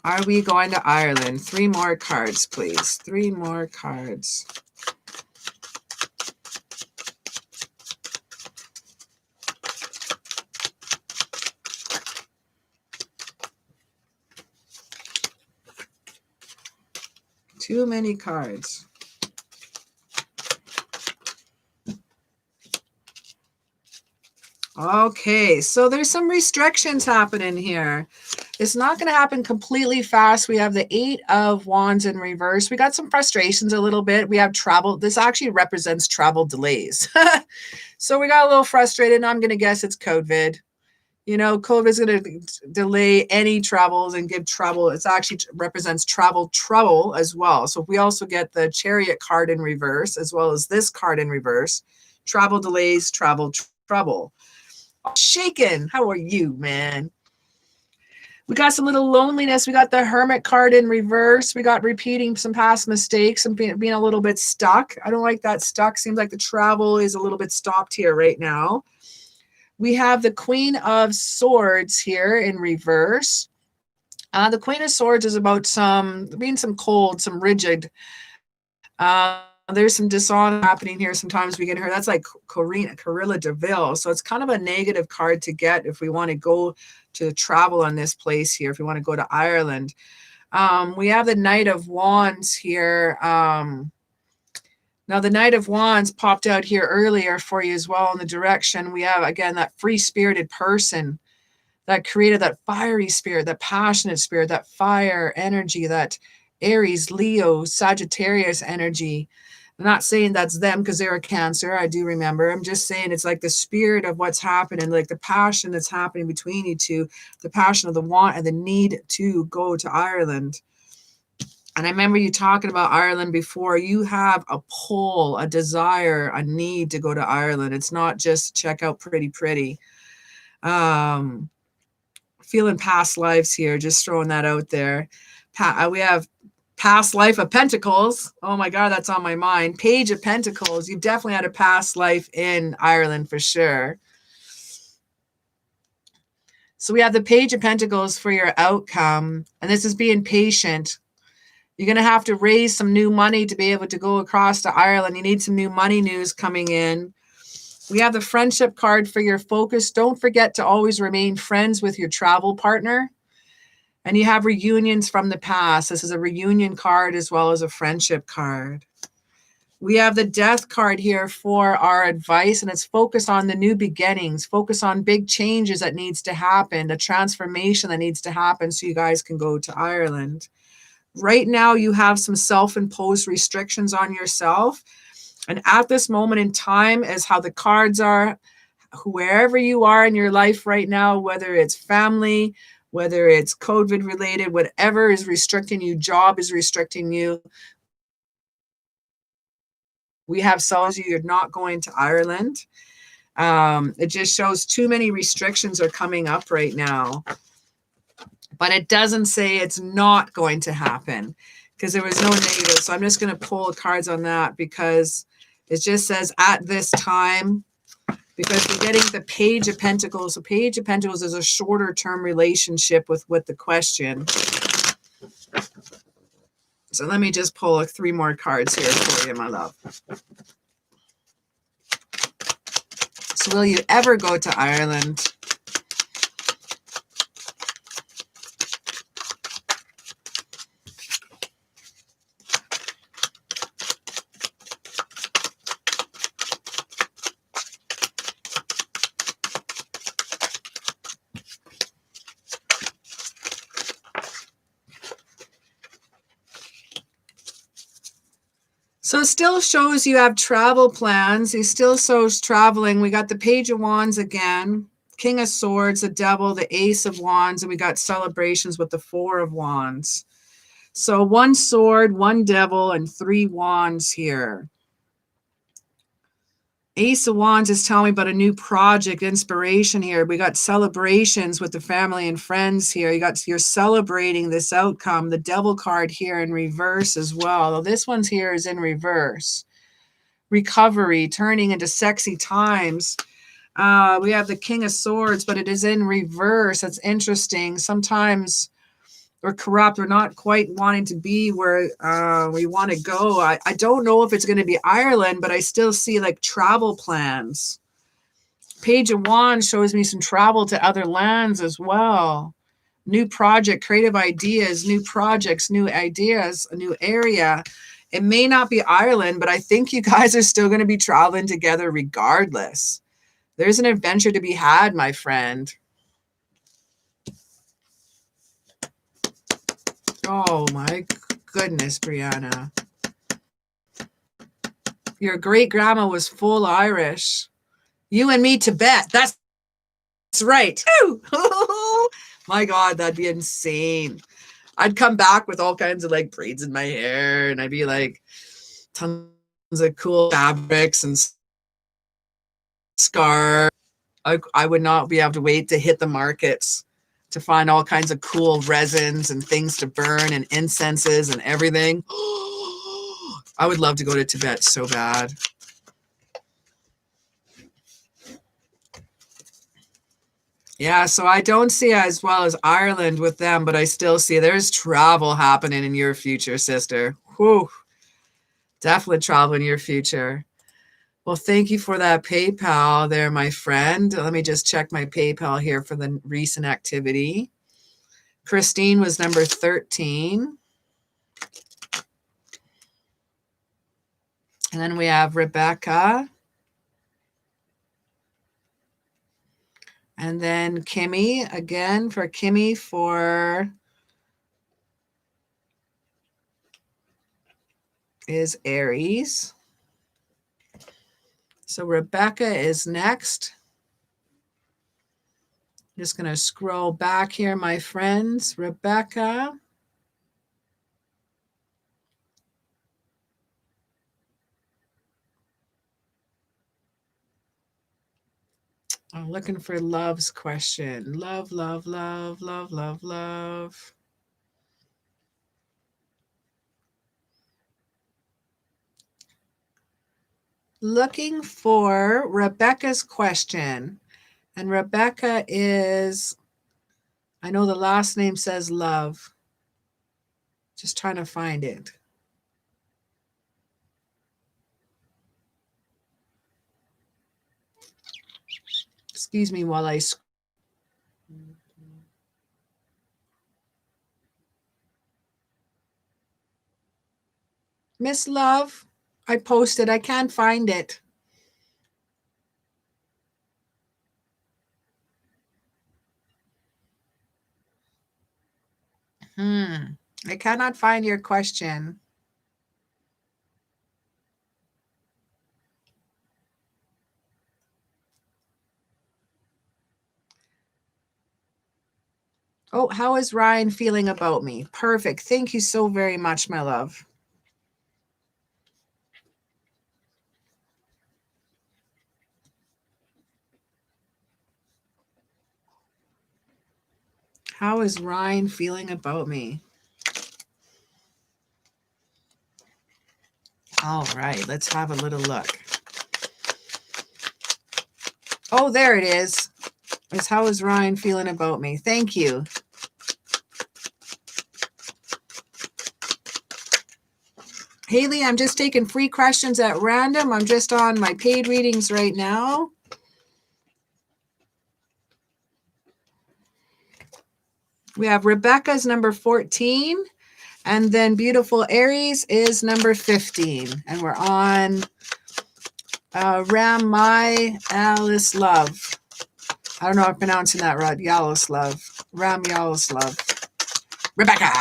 Are we going to Ireland? 3 more cards, please. 3 more cards. Too many cards. Okay, so there's some restrictions happening here. It's not going to happen completely fast. We have the 8 of Wands in reverse. We got some frustrations a little bit. We have travel. This actually represents travel delays. So we got a little frustrated, and I'm going to guess it's COVID. You know, COVID is going to delay any travels and give trouble. It actually represents travel trouble as well. So we also get the Chariot card in reverse, as well as this card in reverse. Travel delays, travel trouble. Shaken. How are you, man? We got some little loneliness. We got the Hermit card in reverse. We got repeating some past mistakes and being a little bit stuck. I don't like that stuck. Seems like the travel is a little bit stopped here right now. We have the Queen of Swords here in reverse. The Queen of Swords is about being some cold, some rigid. There's some dishonor happening here. Sometimes we get her. That's like Carilla DeVille. So it's kind of a negative card to get if we want to go to travel on this place here, if we want to go to Ireland. We have the Knight of Wands here. Now, the Knight of Wands popped out here earlier for you as well in the direction. We have, again, that free-spirited person that created that fiery spirit, that passionate spirit, that fire energy, that Aries, Leo, Sagittarius energy. I'm not saying that's them because they're a Cancer. I do remember. I'm just saying it's like the spirit of what's happening, like the passion that's happening between you two, the passion of the want and the need to go to Ireland. And I remember you talking about Ireland before. You have a pull, a desire, a need to go to Ireland. It's not just check out pretty. Feeling past lives here, just throwing that out there. We have past life of Pentacles. Oh my God, that's on my mind. Page of Pentacles. You've definitely had a past life in Ireland for sure. So we have the Page of Pentacles for your outcome. And this is being patient. You're going to have to raise some new money to be able to go across to Ireland. You need some new money news coming in. We have the Friendship card for your focus. Don't forget to always remain friends with your travel partner. And you have reunions from the past. This is a reunion card as well as a friendship card. We have the Death card here for our advice, and it's focused on the new beginnings, focus on big changes that needs to happen, the transformation that needs to happen so you guys can go to Ireland. Right now, you have some self-imposed restrictions on yourself. And at this moment in time, as how the cards are, wherever you are in your life right now, whether it's family, whether it's COVID related, whatever is restricting you, job is restricting you. We have sells you're not going to Ireland. It just shows too many restrictions are coming up right now. But it doesn't say it's not going to happen because there was no negative. So I'm just going to pull cards on that because it just says at this time, because we're getting the Page of Pentacles. The Page of Pentacles is a shorter term relationship with the question. So let me just pull 3 more cards here for you, my love. So will you ever go to Ireland? So it still shows you have travel plans. It still shows traveling. We got the Page of Wands again, King of Swords, the Devil, the Ace of Wands, and we got celebrations with the 4 of Wands. So 1 sword, 1 devil, and 3 wands here. Ace of Wands is telling me about a new project, inspiration here. We got celebrations with the family and friends here. You're celebrating this outcome. The Devil card here in reverse as well. This one's here is in reverse. Recovery, turning into sexy times. We have the King of Swords, but it is in reverse. That's interesting. Sometimes we're corrupt. We're not quite wanting to be where we want to go. I don't know if it's going to be Ireland, but I still see like travel plans. Page of Wands shows me some travel to other lands as well. New project, creative ideas, new projects, new ideas, a new area. It may not be Ireland, but I think you guys are still going to be traveling together regardless. There's an adventure to be had, my friend. Oh my goodness, Brianna. Your great grandma was full Irish. You and me, Tibet. That's right. My God, that'd be insane. I'd come back with all kinds of like braids in my hair, and I'd be like tons of cool fabrics and scarves. I would not be able to wait to hit the markets to find all kinds of cool resins and things to burn and incenses and everything. I would love to go to Tibet so bad. Yeah, so I don't see as well as Ireland with them, but I still see there's travel happening in your future, sister. Whew. Definitely travel in your future. Well, thank you for that PayPal there, my friend. Let me just check my PayPal here for the recent activity. Christine was number 13. And then we have Rebecca. And then Kimmy, again for Kimmy for is Aries. So Rebecca is next. I'm just going to scroll back here, my friends. Rebecca. I'm looking for love's question. Love, love, love, love, love, love. Looking for Rebecca's question. And Rebecca is, I know the last name says love. Just trying to find it. Excuse me while I... Miss Love, I posted. I can't find it. I cannot find your question. Oh, how is Ryan feeling about me? Perfect. Thank you so very much, my love. How is Ryan feeling about me? All right, let's have a little look. Oh, there it is. It's how is Ryan feeling about me? Thank you. Haley, I'm just taking free questions at random. I'm just on my paid readings right now. We have Rebecca's number 14. And then beautiful Aries is number 15. And we're on Ram My Alice Love. I don't know if I'm pronouncing that right. Yalis Love. Ram Yalis Love. Rebecca.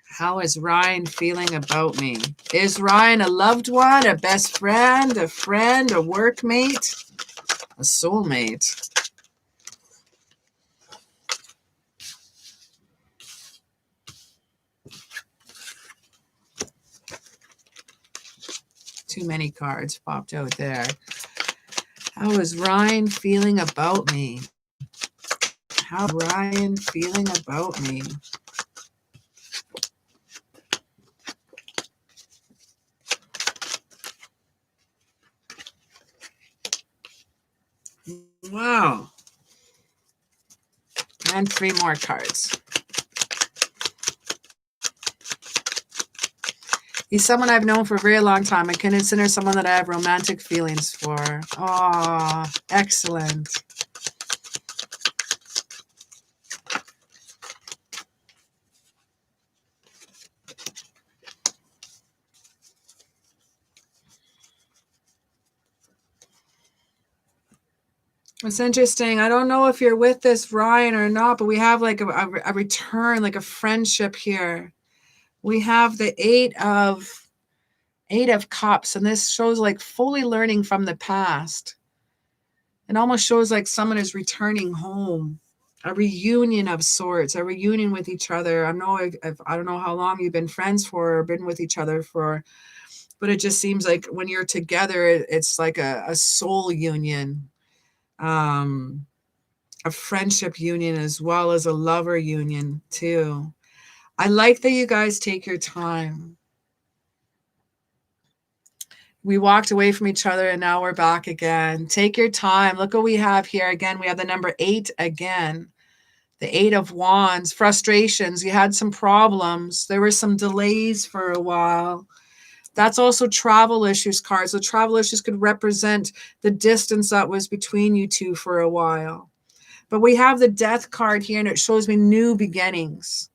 How is Ryan feeling about me? Is Ryan a loved one, a best friend, a workmate, a soulmate? Too many cards popped out there. How is Ryan feeling about me? How is Ryan feeling about me? Wow. And 3 more cards. He's someone I've known for a very long time. I consider someone that I have romantic feelings for. Oh, excellent. It's interesting. I don't know if you're with this Ryan or not, but we have like a return, like a friendship here. We have the eight of cups, and this shows like fully learning from the past. It almost shows like someone is returning home, a reunion of sorts, a reunion with each other. I don't know how long you've been friends for or been with each other for, but it just seems like when you're together, it's like a soul union, a friendship union, as well as a lover union too. I like that you guys take your time. We walked away from each other and now we're back again. Take your time. Look what we have here. Again, we have the number 8 again. The 8 of Wands, frustrations. You had some problems. There were some delays for a while. That's also travel issues cards. The travel issues could represent the distance that was between you two for a while. But we have the Death card here, and it shows me new beginnings.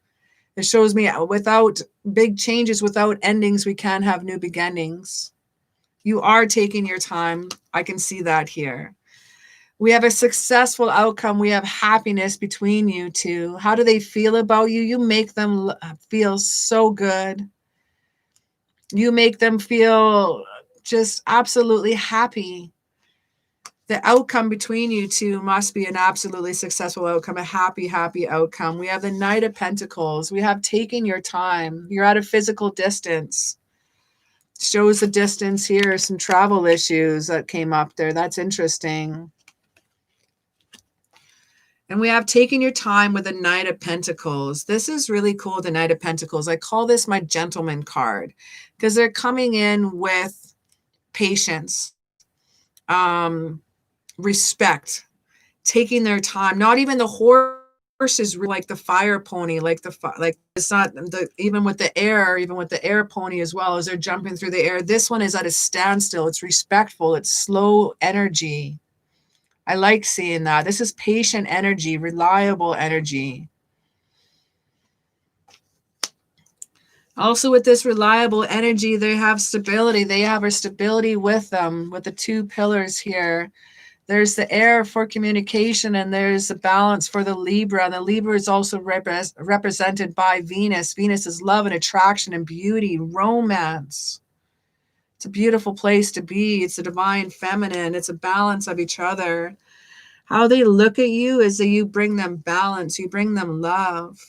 It shows me without big changes, without endings, we can have new beginnings. You are taking your time. I can see that here. We have a successful outcome. We have happiness between you two. How do they feel about you? You make them feel so good. You make them feel just absolutely happy. The outcome between you two must be an absolutely successful outcome, a happy, happy outcome. We have the Knight of Pentacles. We have taken your time. You're at a physical distance. Shows the distance here, some travel issues that came up there. That's interesting. And we have taken your time with the Knight of Pentacles. This is really cool, the Knight of Pentacles. I call this my gentleman card because they're coming in with patience, respect, taking their time. Not even the horse is like the fire pony, like it's not the even with the air pony as well, as they're jumping through the air. This one is at a standstill. It's respectful. It's slow energy. I like seeing that. This is patient energy, reliable energy. Also with this reliable energy, they have stability. They have a stability with them, with the 2 pillars here. There's the air for communication, and there's the balance for the Libra. And the Libra is also represented by Venus. Venus is love and attraction and beauty, romance. It's a beautiful place to be. It's a divine feminine. It's a balance of each other. How they look at you is that you bring them balance. You bring them love.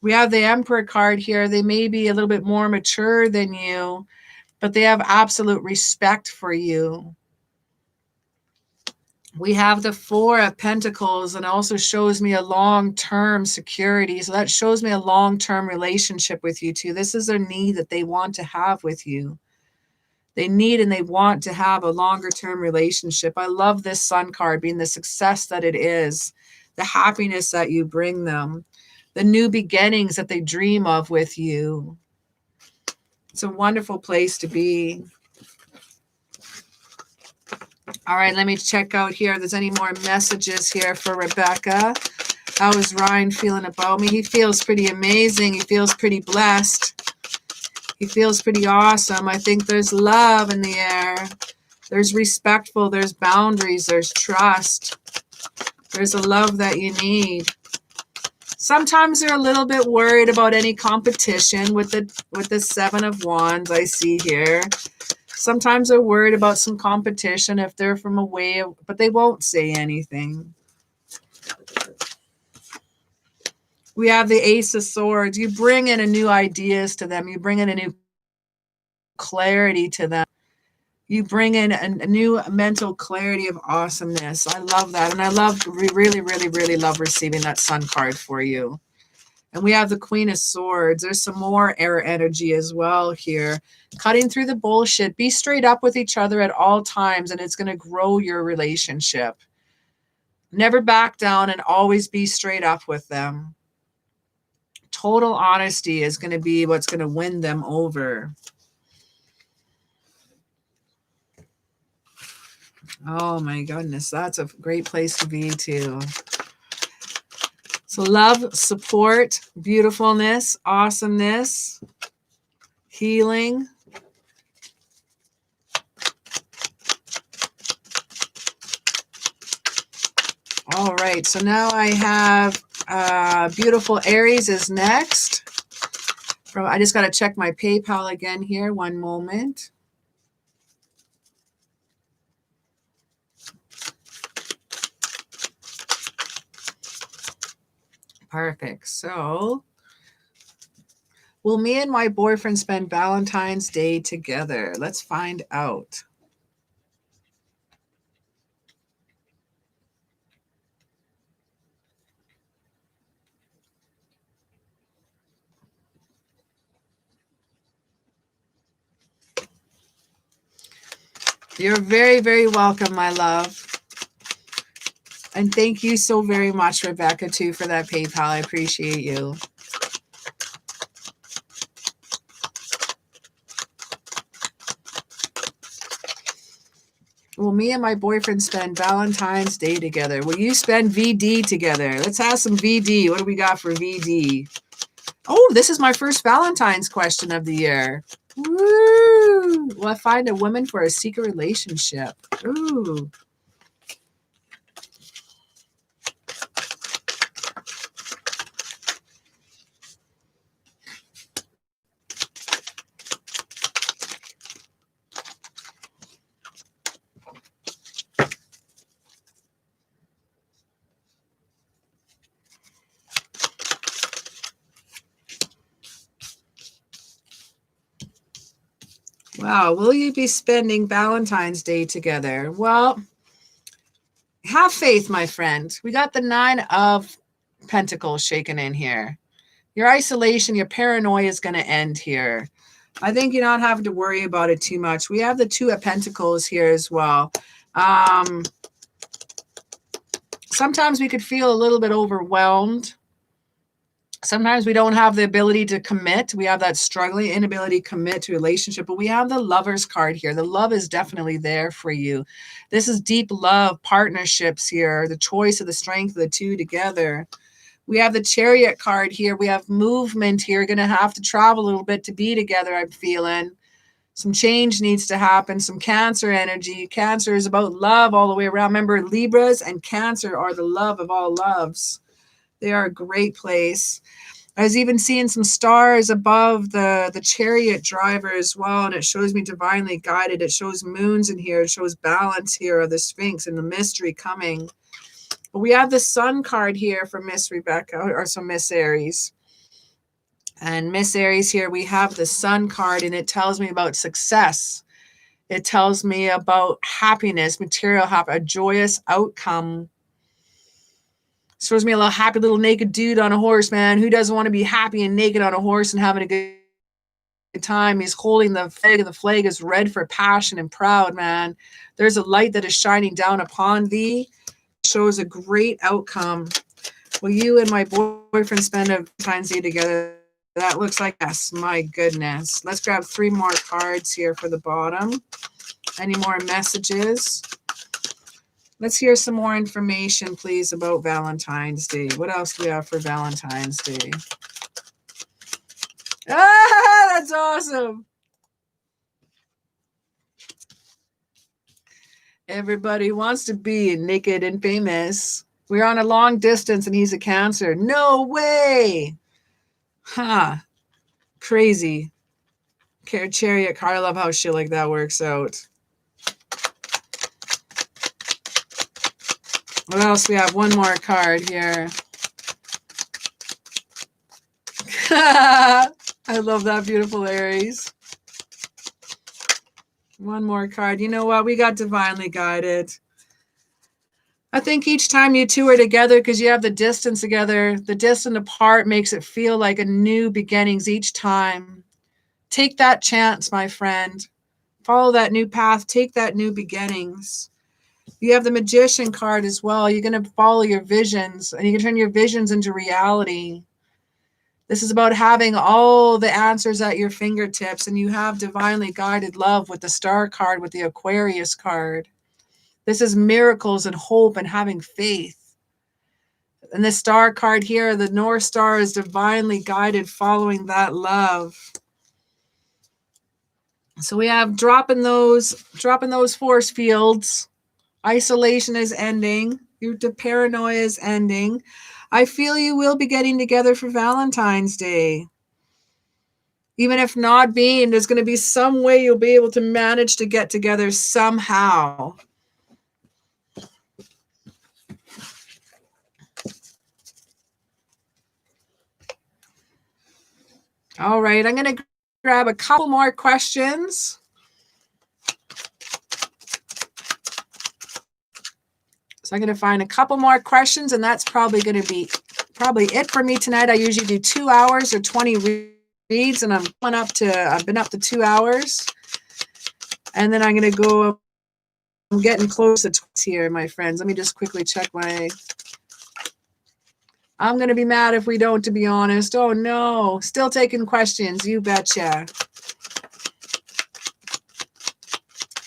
We have the Emperor card here. They may be a little bit more mature than you, but they have absolute respect for you. We have the 4 of Pentacles, and also shows me a long-term security. So that shows me a long-term relationship with you two. This is their need that they want to have with you. They need and they want to have a longer-term relationship. I love this Sun card being the success that it is, the happiness that you bring them, the new beginnings that they dream of with you. It's a wonderful place to be. All right, let me check out here if there's any more messages here for Rebecca. How is Ryan feeling about me? He feels pretty amazing. He feels pretty blessed. He feels pretty awesome. I think there's love in the air. There's respectful. There's boundaries. There's trust. There's a love that you need. Sometimes they're a little bit worried about any competition with the 7 of Wands I see here. Sometimes they're worried about some competition if they're from away, but they won't say anything. We have the Ace of Swords. You bring in a new ideas to them. You bring in a new clarity to them. You bring in a new mental clarity of awesomeness. I love that. And I really, really, really love receiving that Sun card for you. And we have the Queen of Swords. There's some more air energy as well here. Cutting through the bullshit. Be straight up with each other at all times, and it's going to grow your relationship. Never back down and always be straight up with them. Total honesty is going to be what's going to win them over. Oh my goodness, that's a great place to be too. So love, support, beautifulness, awesomeness, healing. All right, so now I have beautiful Aries is next. I just got to check my PayPal again here. One moment. Perfect. So Will me and my boyfriend spend Valentine's Day together? Let's find out. You're very, very welcome, my love. And thank you so very much, Rebecca, too, for that PayPal. I appreciate you. Will me and my boyfriend spend Valentine's Day together? Will you spend VD together? Let's have some VD. What do we got for VD? Oh, this is my first Valentine's question of the year. Woo! Will I find a woman for a secret relationship? Ooh. Wow, will you be spending Valentine's Day together? Well, have faith, my friend. We got the 9 of Pentacles shaken in here. Your isolation, your paranoia is going to end here. I think you're not having to worry about it too much. We have the 2 of Pentacles here as well. Sometimes we could feel a little bit overwhelmed. Sometimes we don't have the ability to commit. We have that struggling inability to commit to a relationship, but we have the Lover's card here. The love is definitely there for you. This is deep love, partnerships here, the choice of the strength of the 2 together. We have the Chariot card here. We have movement here. Going to have to travel a little bit to be together, I'm feeling. Some change needs to happen. Some Cancer energy. Cancer is about love all the way around. Remember, Libras and Cancer are the love of all loves. They are a great place. I was even seeing some stars above the Chariot driver as well, and it shows me divinely guided. It shows moons in here. It shows balance here of the Sphinx and the mystery coming. But we have the Sun card here for Miss Rebecca, or so Miss Aries. And Miss Aries here, we have the Sun card, and it tells me about success. It tells me about happiness, material happiness, a joyous outcome. Shows me a little happy little naked dude on a horse, man. Who doesn't want to be happy and naked on a horse and having a good time? He's holding the flag, and the flag is red for passion and proud, man. There's a light that is shining down upon thee. It shows a great outcome. Will you and my boyfriend spend a Valentine's Day together? That looks like yes. My goodness. Let's grab 3 more cards here for the bottom. Any more messages? Let's hear some more information, please, about Valentine's Day. What else do we have for Valentine's Day? Ah, that's awesome. Everybody wants to be naked and famous. We're on a long distance and he's a Cancer. No way. Huh. Crazy. Chariot card. I love how shit like that works out. What else? We have one more card here. I love that, beautiful Aries. One more card. You know what? We got divinely guided. I think each time you 2 are together, because you have the distance together, the distance apart makes it feel like a new beginnings each time. Take that chance, my friend. Follow that new path. Take that new beginnings. You have the Magician card as well. You're going to follow your visions, and you can turn your visions into reality. This is about having all the answers at your fingertips, and you have divinely guided love with the Star card, with the Aquarius card. This is miracles and hope and having faith. And the Star card here, the North Star, is divinely guided, following that love. So we have dropping those force fields. Isolation is ending. Your paranoia is ending. I feel you will be getting together for Valentine's Day. Even if not being, there's going to be some way you'll be able to manage to get together somehow. All right, I'm going to grab a couple more questions. So I'm going to find a couple more questions, and that's probably going to be it for me tonight. I usually do 2 hours or 20 reads, and I've been up to 2 hours. And then I'm going to go, I'm getting close to here, my friends. Let me just quickly check I'm going to be mad if we don't, to be honest. Oh, no. Still taking questions. You betcha.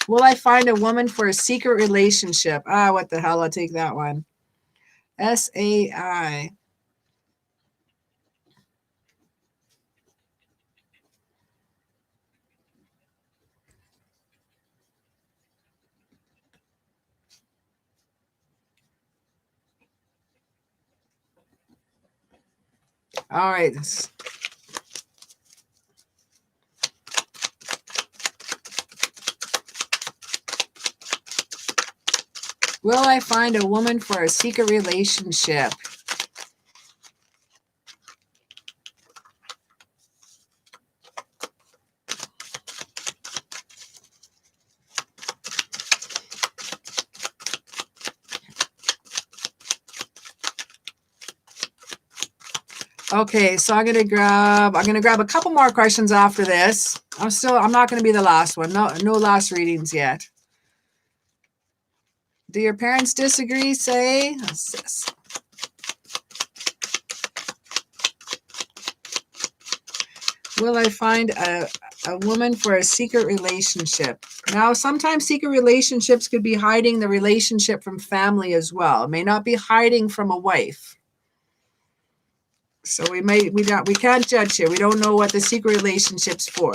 Will I find a woman for a secret relationship? Ah, what the hell? I'll take that one. SAI. All right. Will I find a woman for a secret relationship? Okay, so I'm gonna grab a couple more questions after this. I'm not gonna be the last one. No last readings yet. Do your parents disagree? Say sis. Will I find a woman for a secret relationship? Now, sometimes secret relationships could be hiding the relationship from family as well. It may not be hiding from a wife. So we can't judge here. We don't know what the secret relationship's for.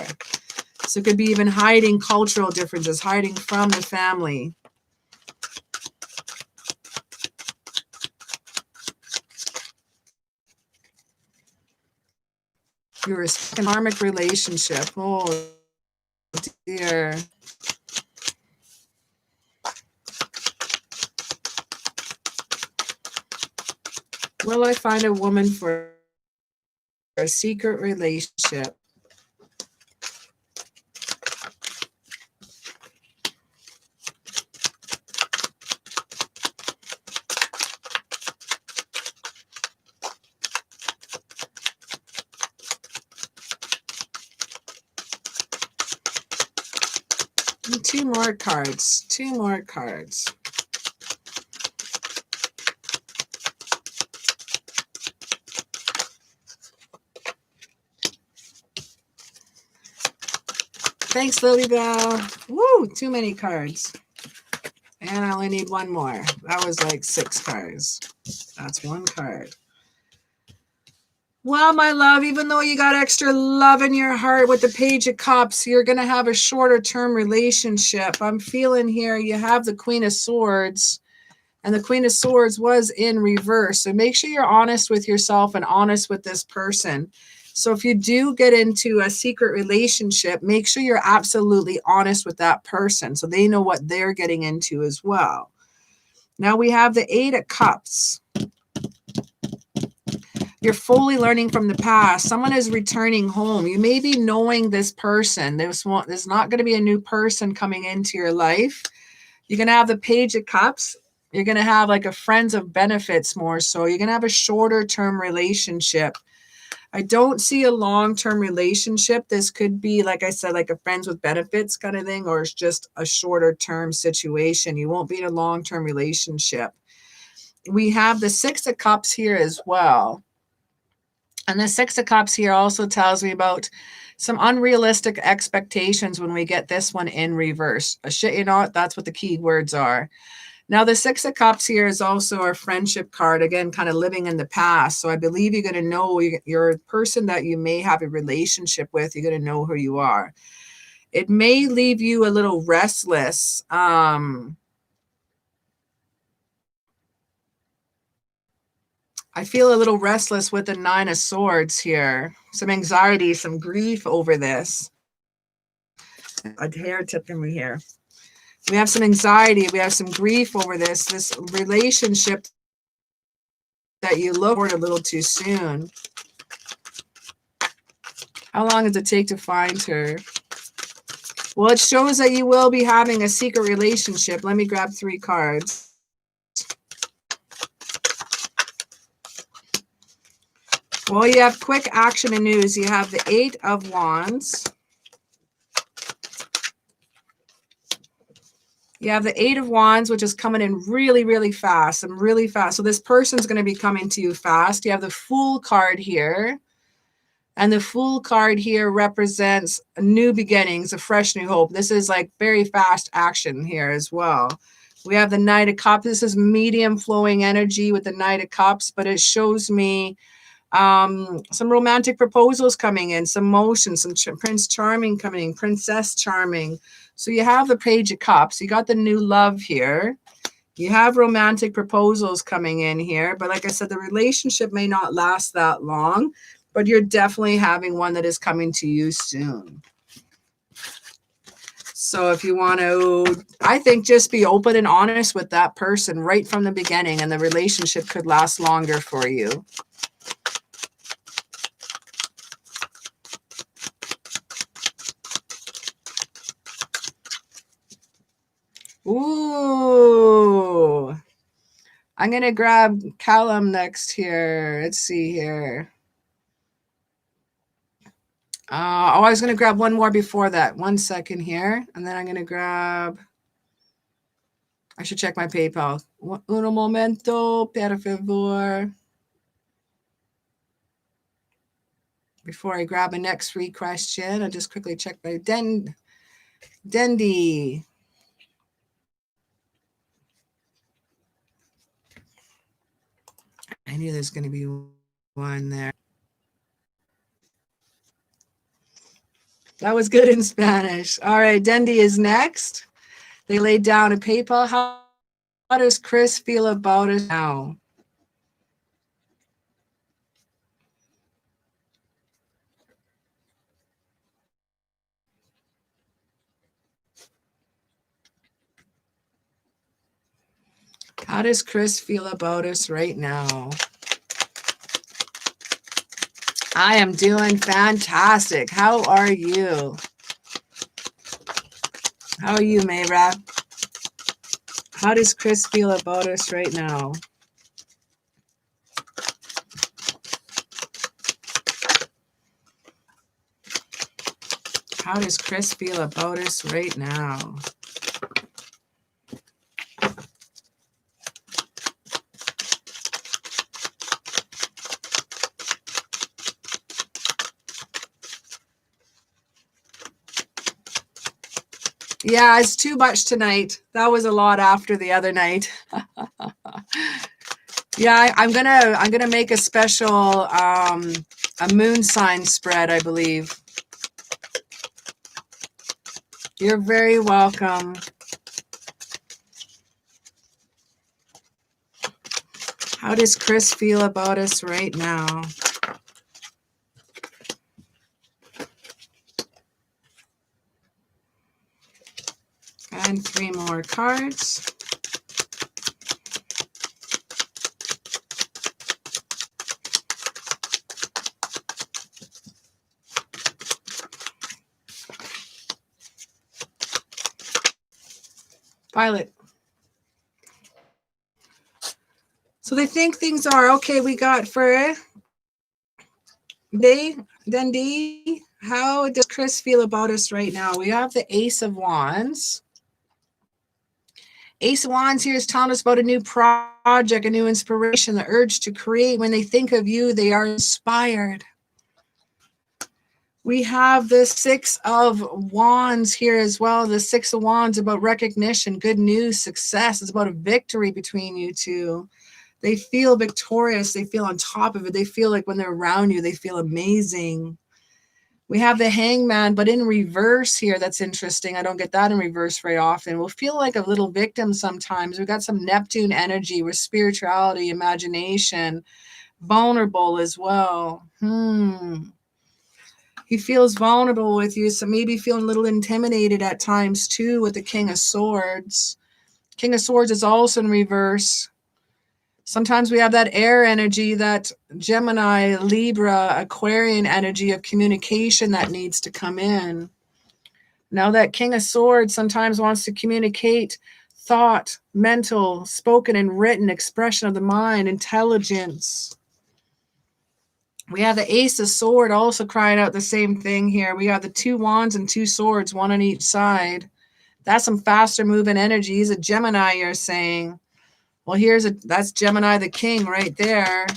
So it could be even hiding cultural differences, hiding from the family. You're a karmic relationship. Oh dear. Will I find a woman for a secret relationship? Two more cards. Thanks, Lily Bell. Woo, too many cards. And I only need one more. That was like 6 cards. That's 1 card. Well, my love, even though you got extra love in your heart with the Page of Cups, you're going to have a shorter term relationship. I'm feeling here you have the Queen of Swords, and the Queen of Swords was in reverse. So make sure you're honest with yourself and honest with this person. So if you do get into a secret relationship, make sure you're absolutely honest with that person so they know what they're getting into as well. Now we have the 8 of Cups. You're fully learning from the past. Someone is returning home. You may be knowing this person. There's not going to be a new person coming into your life. You're going to have the Page of Cups. You're going to have like a friends of benefits more so. You're going to have a shorter term relationship. I don't see a long-term relationship. This could be, like I said, like a friends with benefits kind of thing, or it's just a shorter term situation. You won't be in a long-term relationship. We have the 6 of Cups here as well. And the 6 of Cups here also tells me about some unrealistic expectations when we get this one in reverse. Shit, you know what? That's what the key words are. Now, the 6 of Cups here is also our friendship card, again, kind of living in the past. So I believe you're going to know your person that you may have a relationship with. You're going to know who you are. It may leave you a little restless. I feel a little restless with the 9 of Swords here. Some anxiety, some grief over this. A hair tipping me here. We have some anxiety. We have some grief over this relationship that you look for a little too soon. How long does it take to find her? Well, it shows that you will be having a secret relationship. Let me grab 3 cards. Well, you have quick action and news. You have the 8 of Wands. You have the 8 of Wands, which is coming in really, really fast. Really fast. So this person's going to be coming to you fast. You have the Fool card here. And the Fool card here represents new beginnings, a fresh new hope. This is like very fast action here as well. We have the Knight of Cups. This is medium flowing energy with the Knight of Cups, but it shows me some romantic proposals coming in, some motion, some Prince Charming coming in, Princess Charming. So you have the Page of Cups. You got the new love here. You have romantic proposals coming in here. But like I said, the relationship may not last that long, but you're definitely having one that is coming to you soon. So if you want to, I think just be open and honest with that person right from the beginning, and the relationship could last longer for you. Ooh, I'm going to grab Callum next here. Let's see here. I was going to grab one more before that. 1 second here. And then I'm going to grab, I should check my PayPal. Un momento, per favor. Before I grab a next free question, I'll just quickly check my Dendi. I knew there's going to be one there. That was good in Spanish. All right, Dendi is next. They laid down a PayPal. How does Chris feel about it now? How does Chris feel about us right now? I am doing fantastic. How are you? How are you, Mayra? How does Chris feel about us right now? How does Chris feel about us right now? Yeah, it's too much tonight. That was a lot after the other night. Yeah, I'm gonna make a special a moon sign spread, I believe. You're very welcome. How does Chris feel about us right now? And 3 more cards. Violet. So they think things are okay. We got for Dundee. How does Chris feel about us right now? We have the Ace of Wands. Ace of Wands here is telling us about a new project, a new inspiration, the urge to create. When they think of you, they are inspired. We have the 6 of Wands here as well. The 6 of Wands about recognition, good news, success. It's about a victory between you two. They feel victorious. They feel on top of it. They feel like when they're around you, they feel amazing. We have the Hangman, but in reverse here. That's interesting. I don't get that in reverse very often. We'll feel like a little victim sometimes. We've got some Neptune energy with spirituality, imagination, vulnerable as well. He feels vulnerable with you, so maybe feeling a little intimidated at times too with the King of Swords. King of Swords is also in reverse. Sometimes we have that air energy, that Gemini, Libra, Aquarian energy of communication that needs to come in. Now that King of Swords sometimes wants to communicate thought, mental, spoken and written expression of the mind, intelligence. We have the Ace of Swords also crying out the same thing here. We have the 2 wands and 2 swords, one on each side. That's some faster moving energy. He's a Gemini, you're saying. Well, that's Gemini the King right there.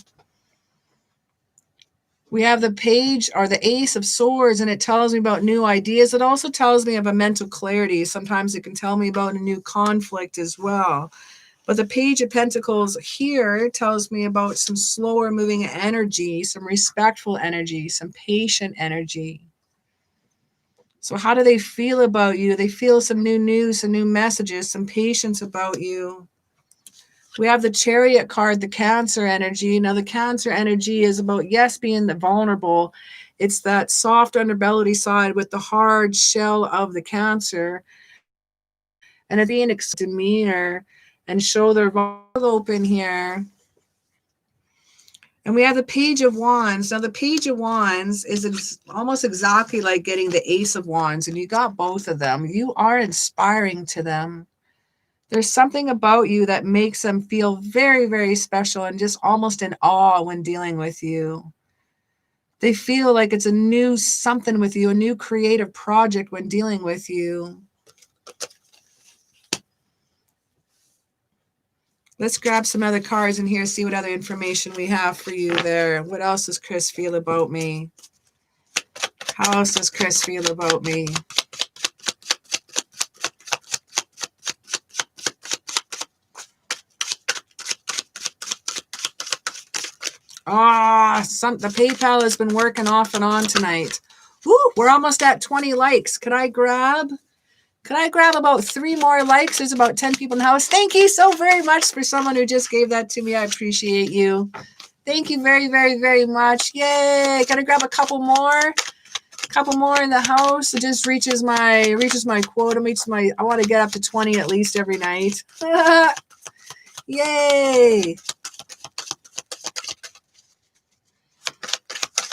We have the page or the Ace of Swords, and it tells me about new ideas. It also tells me of a mental clarity. Sometimes it can tell me about a new conflict as well. But the Page of Pentacles here tells me about some slower moving energy, some respectful energy, some patient energy. So how do they feel about you? They feel some new news, some new messages, some patience about you. We have the Chariot card, the Cancer energy. Now, the Cancer energy is about, yes, being the vulnerable. It's that soft underbelly side with the hard shell of the Cancer. And it's being demeanor and show their open here. And we have the Page of Wands. Now, the Page of Wands is almost exactly like getting the Ace of Wands, and you got both of them. You are inspiring to them. There's something about you that makes them feel very, very special and just almost in awe when dealing with you. They feel like it's a new something with you, a new creative project when dealing with you. Let's grab some other cards in here, see what other information we have for you there. What else does Chris feel about me? How else does Chris feel about me? The PayPal has been working off and on tonight. Woo, we're almost at 20 likes. Could I grab about 3 more likes? There's about 10 people in the house. Thank you so very much for someone who just gave that to me. I appreciate you. Thank you very, very, very much. Yay. Gotta grab a couple more. In the house. It just reaches my quota. I want to get up to 20 at least every night. Yay.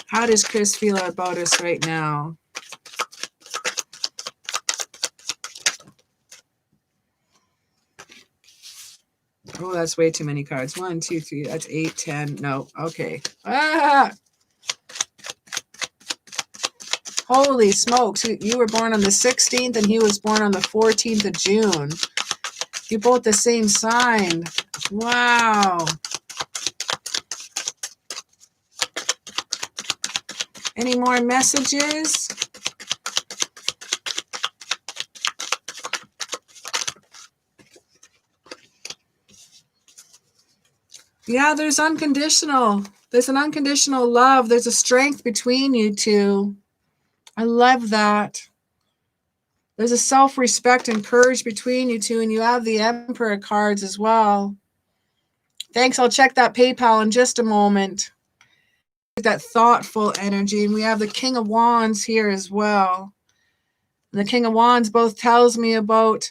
How does Chris feel about us right now? Oh, that's way too many cards. 1, 2, 3. That's 8, 10. No. Okay. Holy smokes. You were born on the 16th and he was born on the 14th of June. You're both the same sign. Wow. Any more messages? Yeah, there's an unconditional love. There's a strength between you two. I love that. There's a self-respect and courage between you two, and you have the Emperor cards as well. Thanks. I'll check that PayPal in just a moment. That thoughtful energy. And we have the King of Wands here as well. And the King of Wands both tells me about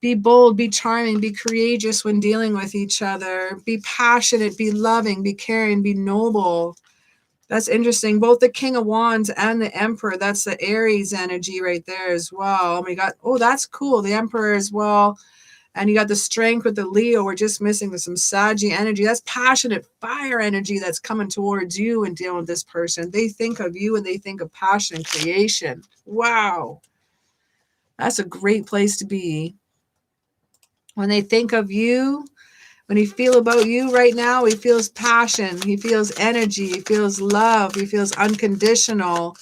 be bold, be charming, be courageous when dealing with each other. Be passionate, be loving, be caring, be noble. That's interesting. Both the King of Wands and the Emperor, that's the Aries energy right there as well. And we got, oh, that's cool. The Emperor as well. And you got the Strength with the Leo. We're just missing some Saggy energy. That's passionate fire energy that's coming towards you and dealing with this person. They think of you and they think of passion and creation. Wow. That's a great place to be. When they think of you, when he feels about you right now, he feels passion, he feels energy, he feels love, he feels unconditional.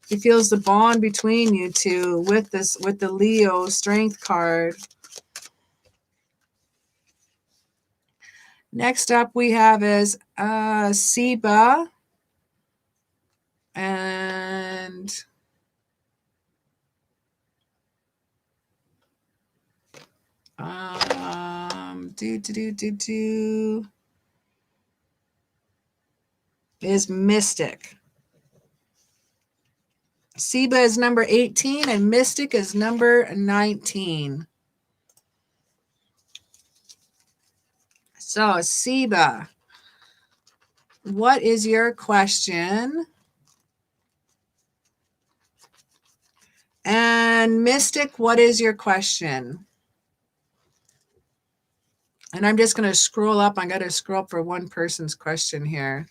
He feels the bond between you two with the Leo Strength card. Next up we have is Seba and is Mystic. Seba is number 18 and Mystic is number 19. So, Siba, what is your question? And Mystic, what is your question? And I'm just going to scroll up. I got to scroll up for one person's question here.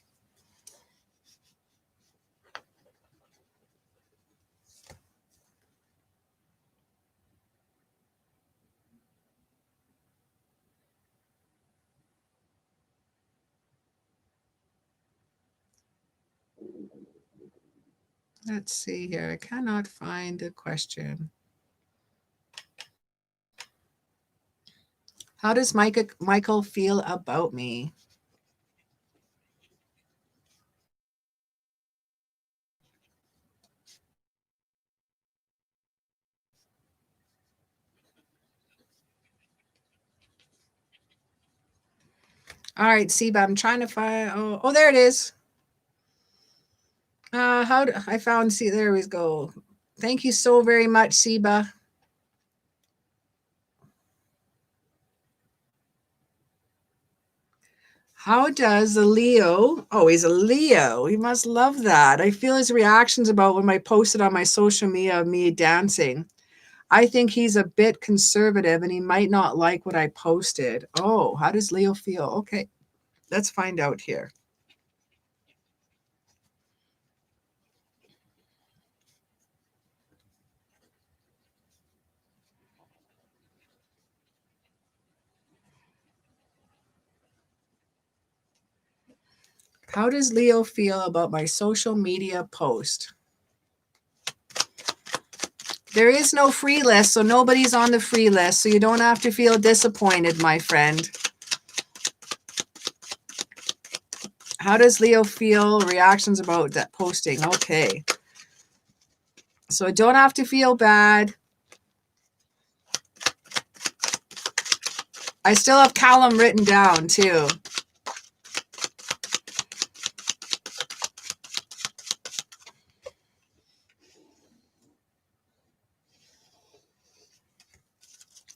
Let's see here. I cannot find a question. How does Michael feel about me? All right, Siba, I'm trying to find. Oh, there it is. I found. See, there we go. Thank you so very much, Siba. How does a Leo? Oh, he's a Leo. He must love that. I feel his reactions about when I posted on my social media of me dancing. I think he's a bit conservative and he might not like what I posted. Oh, how does Leo feel? Okay, let's find out here. How does Leo feel about my social media post? There is no free list, so nobody's on the free list, so you don't have to feel disappointed, my friend. How does Leo feel? Reactions about that posting. Okay. So I don't have to feel bad. I still have Callum written down too.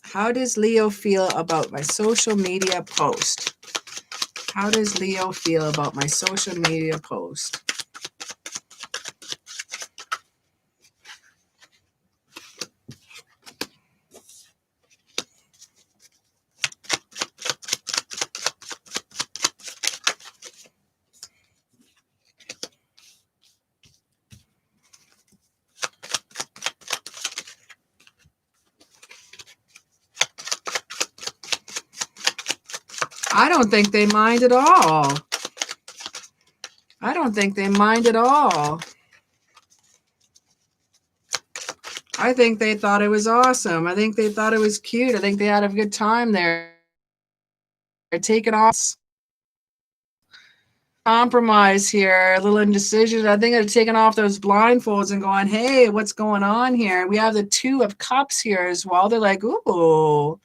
How does Leo feel about my social media post? How does Leo feel about my social media post? I don't think they mind at all. I don't think they mind at all. I think they thought it was awesome. I think they thought it was cute. I think they had a good time there. They're taking off compromise here, a little indecision. I think they're taking off those blindfolds and going, hey, what's going on here? We have the Two of Cups here as well. They're like, ooh,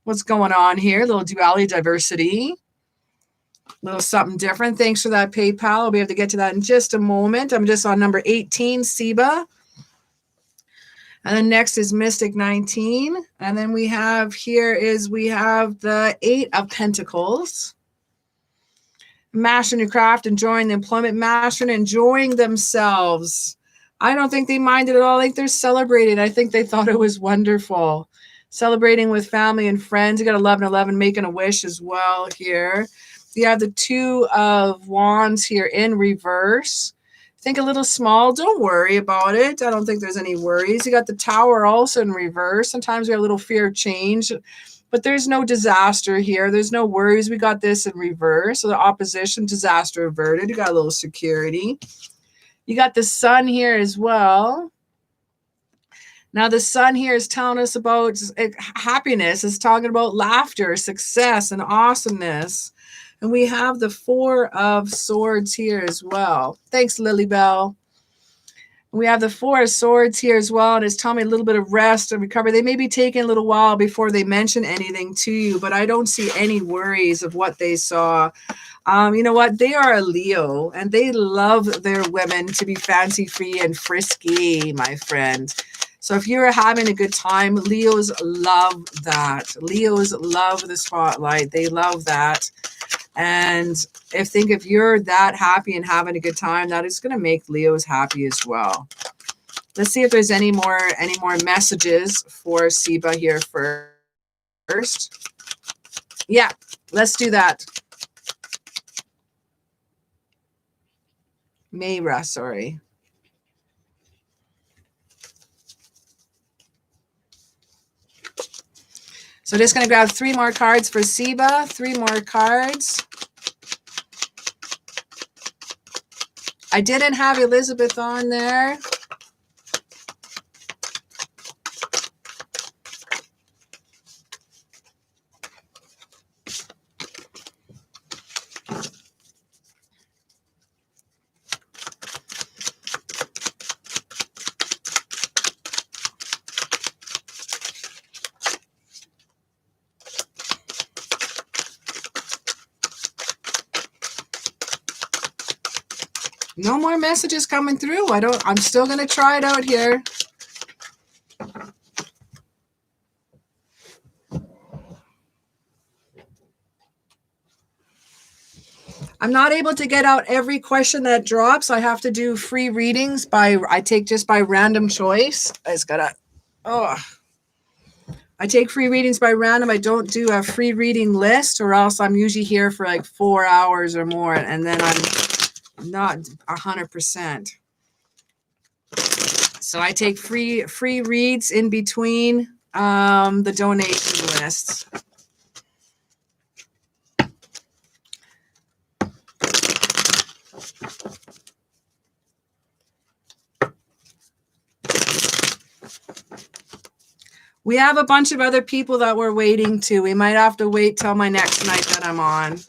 what's going on here? A little duality, diversity. A little something different. Thanks for that, PayPal. I'll be able to get to that in just a moment. I'm just on number 18, Siba. And then next is Mystic 19. And then we have the 8 of Pentacles. Mastering your craft, enjoying the employment, mastering, enjoying themselves. I don't think they minded at all. I think they're celebrating. I think they thought it was wonderful. Celebrating with family and friends. You got 1111 making a wish as well here. You have the Two of Wands here in reverse. Think a little small. Don't worry about it. I don't think there's any worries. You got the Tower also in reverse. Sometimes we have a little fear of change, but there's no disaster here. There's no worries. We got this in reverse. So the opposition, disaster averted. You got a little security. You got the Sun here as well. Now the Sun here is telling us about happiness. It's talking about laughter, success, and awesomeness. And we have the Four of Swords here as well. Thanks, Lilybell. We have the Four of Swords here as well, and it's telling me a little bit of rest and recovery. They may be taking a little while before they mention anything to you, but I don't see any worries of what they saw. You know what? They are a Leo, and they love their women to be fancy-free and frisky, my friend. So if you're having a good time, Leos love that. Leos love the spotlight. They love that. And if you're that happy and having a good time, that is going to make Leos happy as well. Let's see if there's any more messages for Siba here first. Yeah, let's do that. Mayra, sorry. So just going to grab 3 more cards for Siba. 3 more cards. I didn't have Elizabeth on there. No more messages coming through. I'm still going to try it out here. I'm not able to get out every question that drops. I have to do free readings I take just by random choice. I take free readings by random. I don't do a free reading list, or else I'm usually here for like 4 hours or more, and then I'm not 100%. So I take free reads in between the donation lists. We have a bunch of other people that we're waiting to. We might have to wait till my next night that I'm on,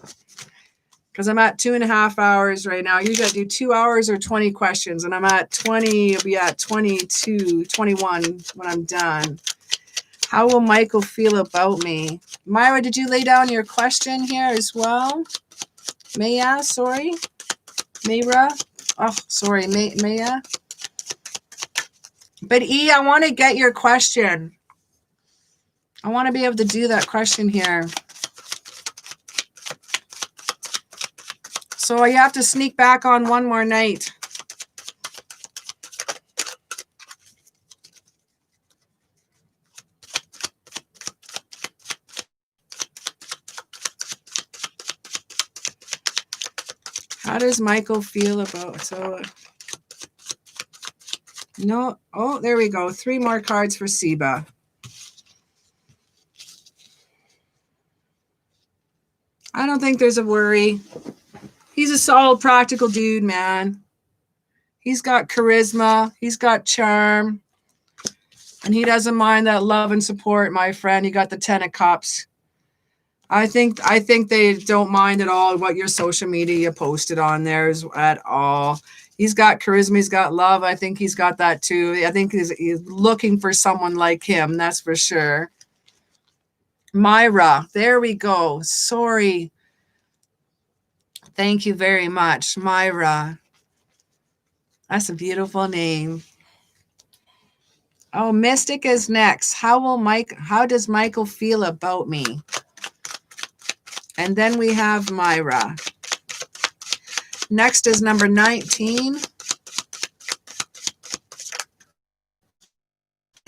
because I'm at 2.5 hours right now. Usually I do 2 hours or 20 questions, and I'm at 20. I'll be at 22, 21 when I'm done. How will Michael feel about me? Myra, did you lay down your question here as well? Maya, sorry. Mayra. Oh, sorry, Maya. But E, I want to get your question. I want to be able to do that question here. So you have to sneak back on one more night. How does Michael feel about no? Oh, there we go. 3 more cards for Siba. I don't think there's a worry. He's a solid, practical dude, man. He's got charisma. He's got charm. And he doesn't mind that love and support, my friend. You got the 10 of Cups. I think they don't mind at all what your social media posted on there at all. He's got charisma. He's got love. I think he's got that too. I think he's looking for someone like him. That's for sure. Myra. There we go. Sorry. Thank you very much, Myra. That's a beautiful name. Oh, Mystic is next. How does Michael feel about me? And then we have Myra. Next is number 19.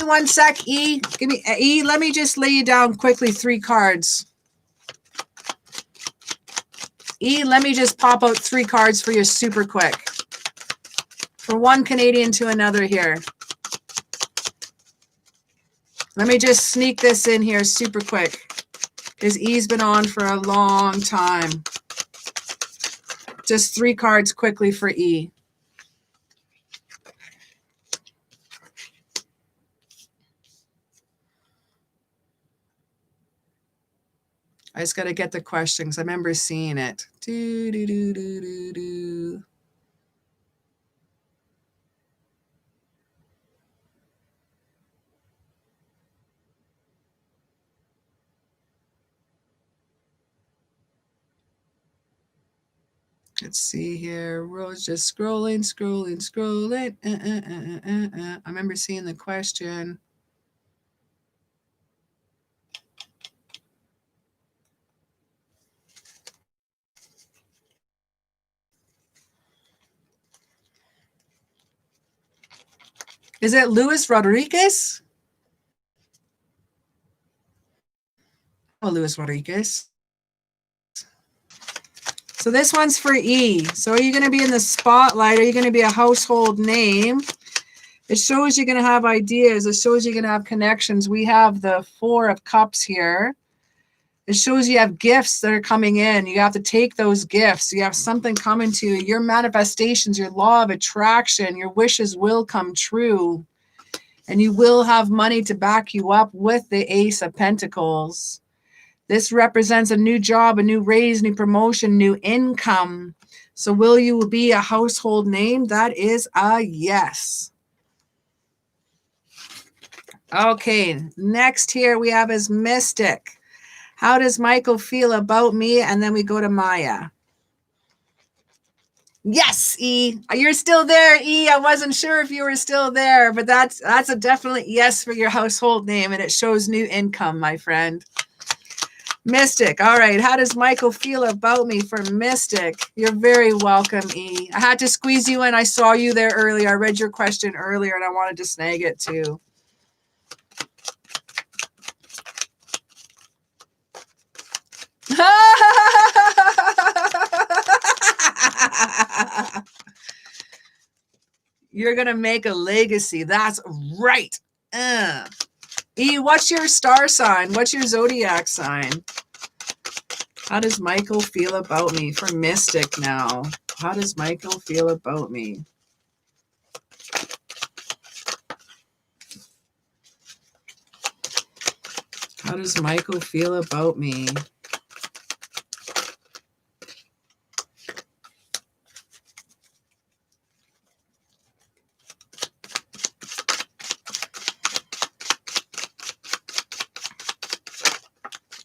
1 sec, E. Give me E. Let me just lay you down quickly 3 cards. E, let me just pop out 3 cards for you super quick. For one Canadian to another here. Let me just sneak this in here super quick, because E's been on for a long time. Just 3 cards quickly for E. I just got to get the question because I remember seeing it. Do, do, do, do, do, do. Let's see here. Rose just scrolling. I remember seeing the question. Is it Luis Rodriguez? Oh, Luis Rodriguez. So this one's for E. So are you going to be in the spotlight? Are you going to be a household name? It shows you're going to have ideas. It shows you're going to have connections. We have the 4 of Cups here. It shows you have gifts that are coming in. You have to take those gifts. You have something coming to you. Your manifestations, your law of attraction, your wishes will come true. And you will have money to back you up with the Ace of Pentacles. This represents a new job, a new raise, new promotion, new income. So will you be a household name? That is a yes. Okay, next here we have is Mystic. How does Michael feel about me? And then we go to Maya. Yes, E. You're still there, E. I wasn't sure if you were still there, but that's a definite yes for your household name, and it shows new income, my friend. Mystic. All right. How does Michael feel about me for Mystic? You're very welcome, E. I had to squeeze you in. I saw you there earlier. I read your question earlier, and I wanted to snag it too. You're going to make a legacy. That's right. E, what's your star sign? What's your zodiac sign? How does Michael feel about me for Mystic now? How does Michael feel about me? How does Michael feel about me?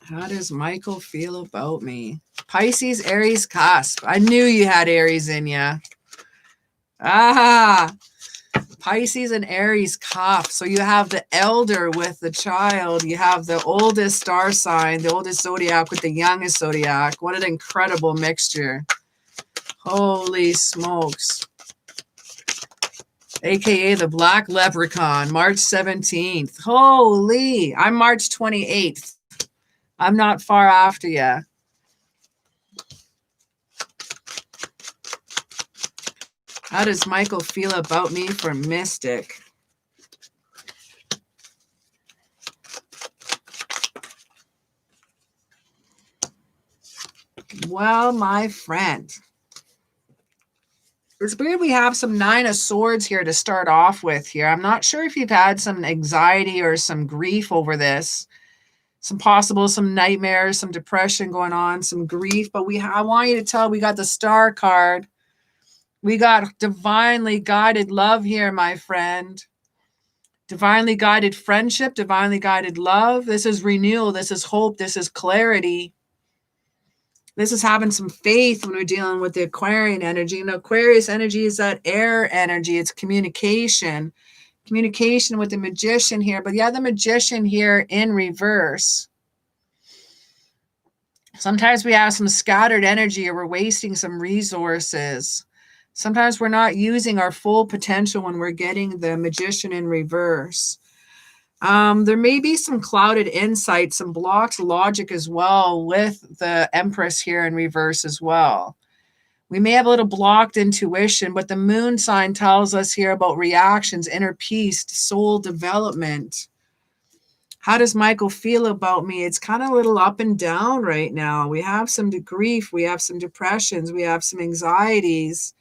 How does Michael feel about me? Pisces, Aries, cusp. I knew you had Aries in you. Ah, Pisces and Aries cusp. So you have the elder with the child. You have the oldest star sign, the oldest zodiac with the youngest zodiac. What an incredible mixture. Holy smokes. AKA the Black Leprechaun, March 17th. Holy, I'm March 28th. I'm not far after you. How does Michael feel about me for Mystic? Well, my friend, it's weird we have some 9 of Swords here to start off with here. I'm not sure if you've had some anxiety or some grief over this. Some nightmares, some depression going on, some grief. But I want you to tell, we got the Star card. We got divinely guided love here, my friend. Divinely guided friendship, divinely guided love. This is renewal. This is hope. This is clarity. This is having some faith when we're dealing with the Aquarian energy. And Aquarius energy is that air energy. It's communication. Communication with the Magician here. But yeah, the Magician here in reverse. Sometimes we have some scattered energy or we're wasting some resources. Sometimes we're not using our full potential when we're getting the Magician in reverse. There may be some clouded insight, some blocked logic as well with the Empress here in reverse as well. We may have a little blocked intuition, but the moon sign tells us here about reactions, inner peace, soul development. How does Michael feel about me? It's kind of a little up and down right now. We have some grief. We have some depressions. We have some anxieties,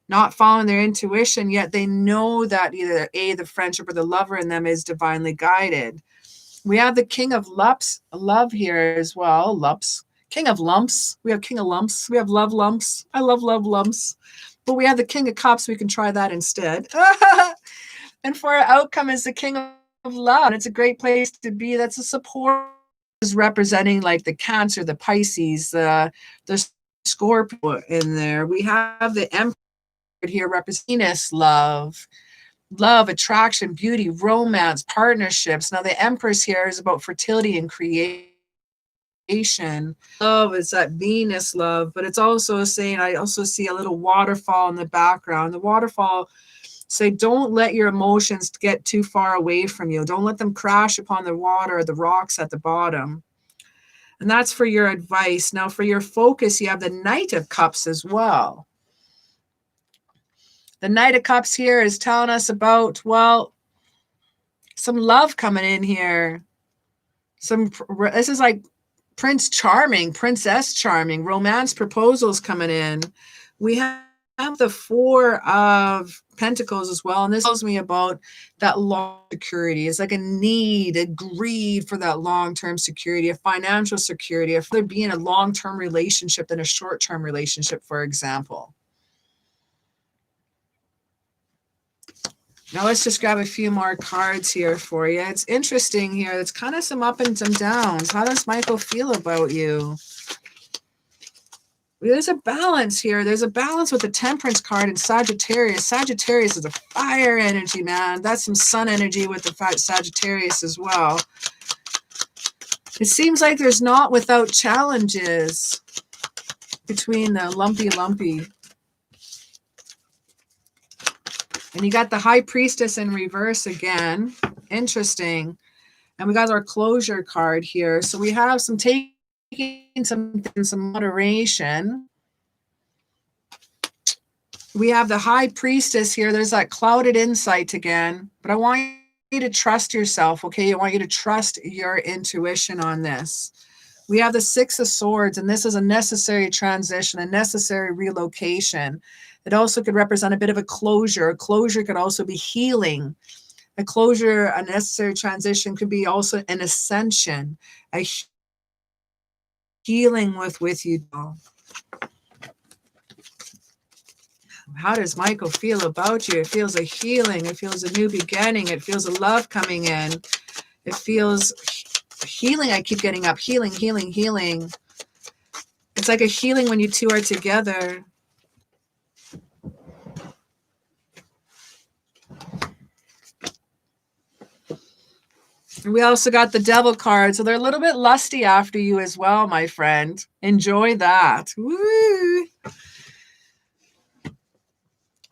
not following their intuition, yet they know that either the friendship or the lover in them is divinely guided. We have the King of love here as well. King of lumps. We have King of lumps. We have love lumps. I love lumps. But we have the King of cups. We can try that instead. And for our outcome is the King of love. And it's a great place to be. That's a support is representing like the Cancer, the Pisces, the Scorpio in there. We have the Emperor here representing Venus, love, attraction, beauty, romance, partnerships. Now the Empress here is about fertility and creation. Love is that Venus love, but it's also saying, I also see a little waterfall in the background. The waterfall say, don't let your emotions get too far away from you. Don't let them crash upon the water or the rocks at the bottom. And that's for your advice. Now for your focus, you have the Knight of Cups as well. The Knight of Cups here is telling us about, well, some love coming in here. This is like Prince Charming, Princess Charming, romance proposals coming in. We have the Four of Pentacles as well. And this tells me about that long security. It's like a need, a greed for that long-term security, a financial security, if there being a long-term relationship than a short-term relationship, for example. Now let's just grab a few more cards here for you. It's interesting here. It's kind of some up and some downs. How does Michael feel about you? There's a balance here. There's a balance with the Temperance card in Sagittarius. Sagittarius is a fire energy, man. That's some sun energy with the Sagittarius as well. It seems like there's not without challenges between the lumpy. And you got the High Priestess in reverse again. Interesting. And we got our closure card here. So we have some taking some moderation. We have the High Priestess here. There's that clouded insight again. But I want you to trust yourself, okay? I want you to trust your intuition on this. We have the Six of Swords, and this is a necessary transition, a necessary relocation. It also could represent a bit of a closure. A closure could also be healing. A closure, a necessary transition could be also an ascension, a healing with you. How does Michael feel about you? It feels a healing. It feels a new beginning. It feels a love coming in. It feels healing. I keep getting up. Healing. It's like a healing when you two are together. We also got the Devil card. So they're a little bit lusty after you as well, my friend. Enjoy that. Woo!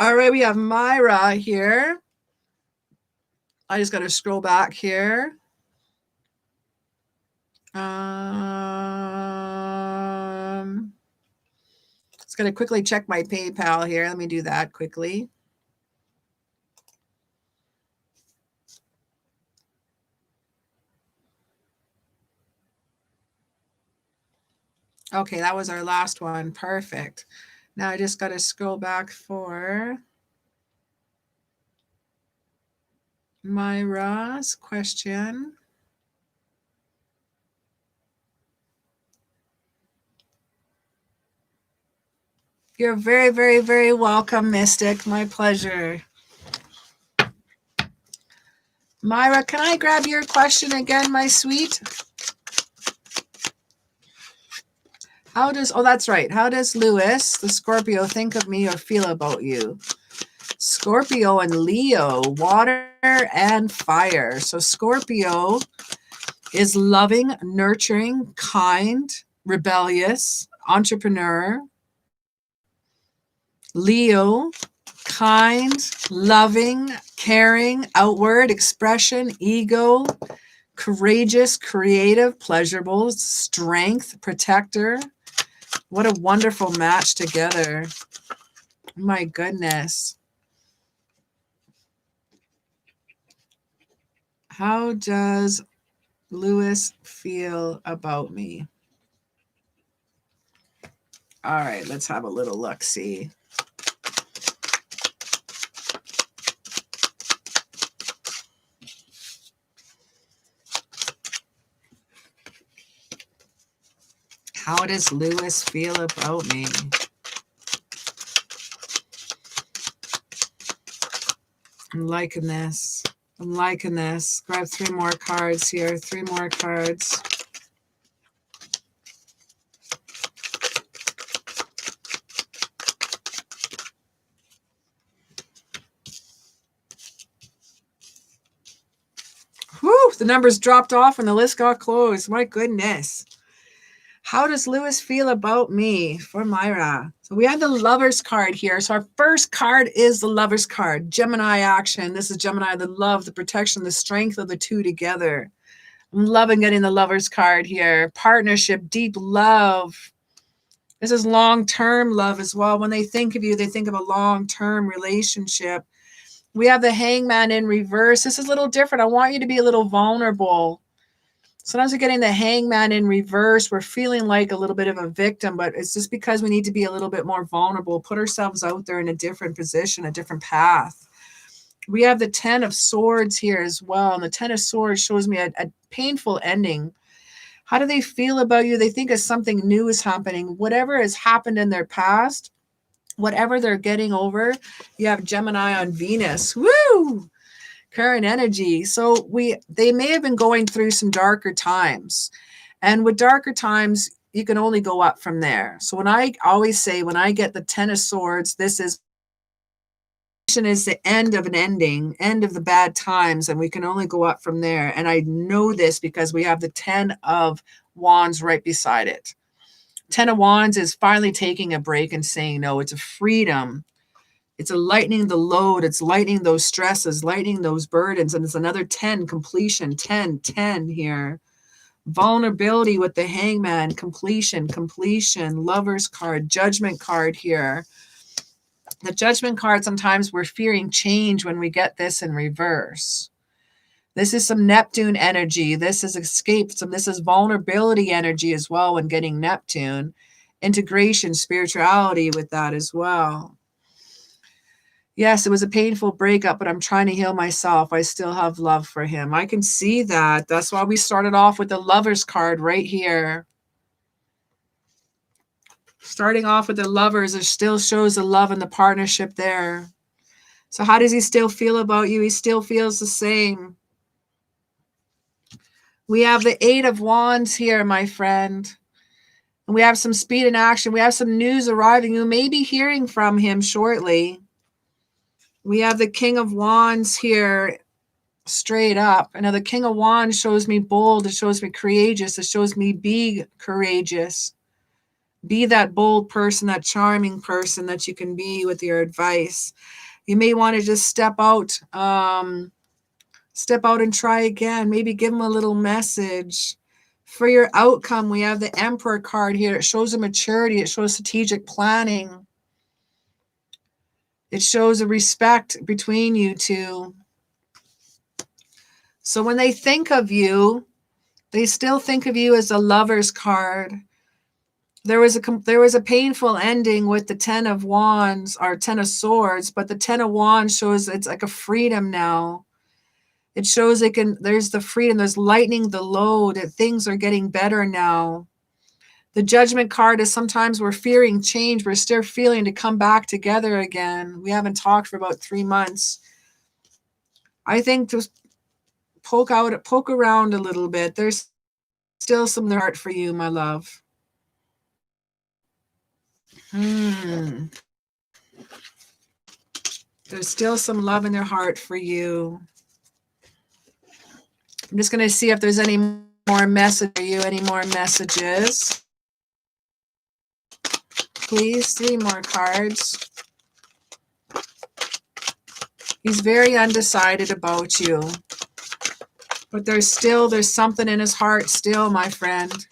All right, we have Myra here. I just got to scroll back here. Just going to quickly check my PayPal here. Let me do that quickly. Okay, that was our last one. Perfect. Now I just got to scroll back for Myra's question. You're very, very, very welcome, Mystic. My pleasure. Myra, can I grab your question again, my sweet? Oh, that's right. How does Lewis, the Scorpio, think of me or feel about you? Scorpio and Leo, water and fire. So Scorpio is loving, nurturing, kind, rebellious, entrepreneur. Leo, kind, loving, caring, outward expression, ego, courageous, creative, pleasurable, strength, protector. What a wonderful match together. My goodness. How does Lewis feel about me? All right, let's have a little look-see. How does Lewis feel about me? I'm liking this. I'm liking this. Grab 3 more cards here. 3 more cards. Whew, the numbers dropped off and the list got closed. My goodness. How does Lewis feel about me for Myra? So we have the Lovers card here. So our first card is the Lovers card. Gemini action. This is Gemini, the love, the protection, the strength of the two together. I'm loving getting the Lovers card here. Partnership, deep love. This is long-term love as well. When they think of you, they think of a long-term relationship. We have the Hangman in reverse. This is a little different. I want you to be a little vulnerable. Sometimes we're getting the Hangman in reverse. We're feeling like a little bit of a victim, but it's just because we need to be a little bit more vulnerable, put ourselves out there in a different position, a different path. We have the 10 of Swords here as well. And the 10 of Swords shows me a painful ending. How do they feel about you? They think of something new is happening. Whatever has happened in their past, whatever they're getting over, you have Gemini on Venus. Woo! Current energy. So they may have been going through some darker times. And with darker times, you can only go up from there. So when I always say, when I get the 10 of Swords, this is the end of an ending, end of the bad times, and we can only go up from there. And I know this because we have the 10 of Wands right beside it. 10 of Wands is finally taking a break and saying no. It's a freedom. It's a lightening the load. It's lightening those stresses, lightening those burdens. And it's another 10, completion, 10, 10 here. Vulnerability with the Hangman, completion, Lovers card, Judgment card here. The Judgment card, sometimes we're fearing change when we get this in reverse. This is some Neptune energy. This is escape. This is vulnerability energy as well when getting Neptune. Integration, spirituality with that as well. Yes, it was a painful breakup, but I'm trying to heal myself. I still have love for him. I can see that. That's why we started off with the Lovers card right here. Starting off with the Lovers, it still shows the love and the partnership there. So how does he still feel about you? He still feels the same. We have the 8 of Wands here, my friend. And we have some speed and action. We have some news arriving. You may be hearing from him shortly. We have the King of Wands here straight up. And now the King of Wands shows me bold. It shows me courageous. It shows me be courageous. Be that bold person, that charming person that you can be with your advice. You may want to just step out and try again. Maybe give him a little message. For your outcome, we have the Emperor card here. It shows a maturity. It shows strategic planning. It shows a respect between you two. So when they think of you, they still think of you as a Lovers card. There was a painful ending with the 10 of Wands or 10 of Swords, but the 10 of Wands shows it's like a freedom now. It shows there's the freedom, there's lightening the load, that things are getting better now. The Judgment card is sometimes we're fearing change. We're still feeling to come back together again. We haven't talked for about 3 months. I think just poke around a little bit. There's still some in their heart for you, my love. There's still some love in their heart for you. I'm just going to see if there's any more message for you, any more messages. Please, 3 more cards. He's very undecided about you. But there's something in his heart still, my friend.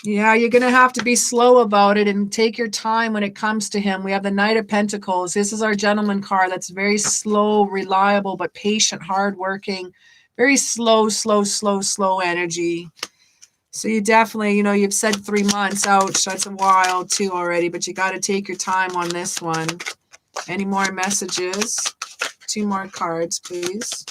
Yeah, you're going to have to be slow about it and take your time when it comes to him. We have the Knight of Pentacles. This is our gentleman card that's very slow, reliable, but patient, hardworking. Very slow energy. So you definitely, you've said 3 months. Ouch, that's a while too already, but you got to take your time on this one. Any more messages? 2 more cards, please.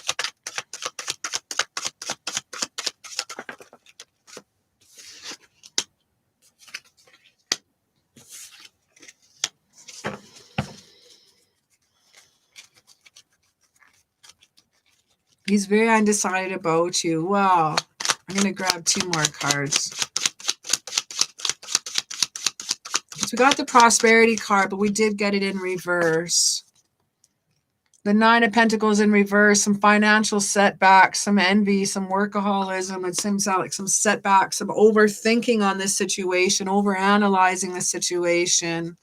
He's very undecided about you. Wow. I'm going to grab 2 more cards. So we got the Prosperity card, but we did get it in reverse. The Nine of Pentacles in reverse, some financial setbacks, some envy, some workaholism. It seems like some setbacks, some overthinking on this situation, overanalyzing the situation.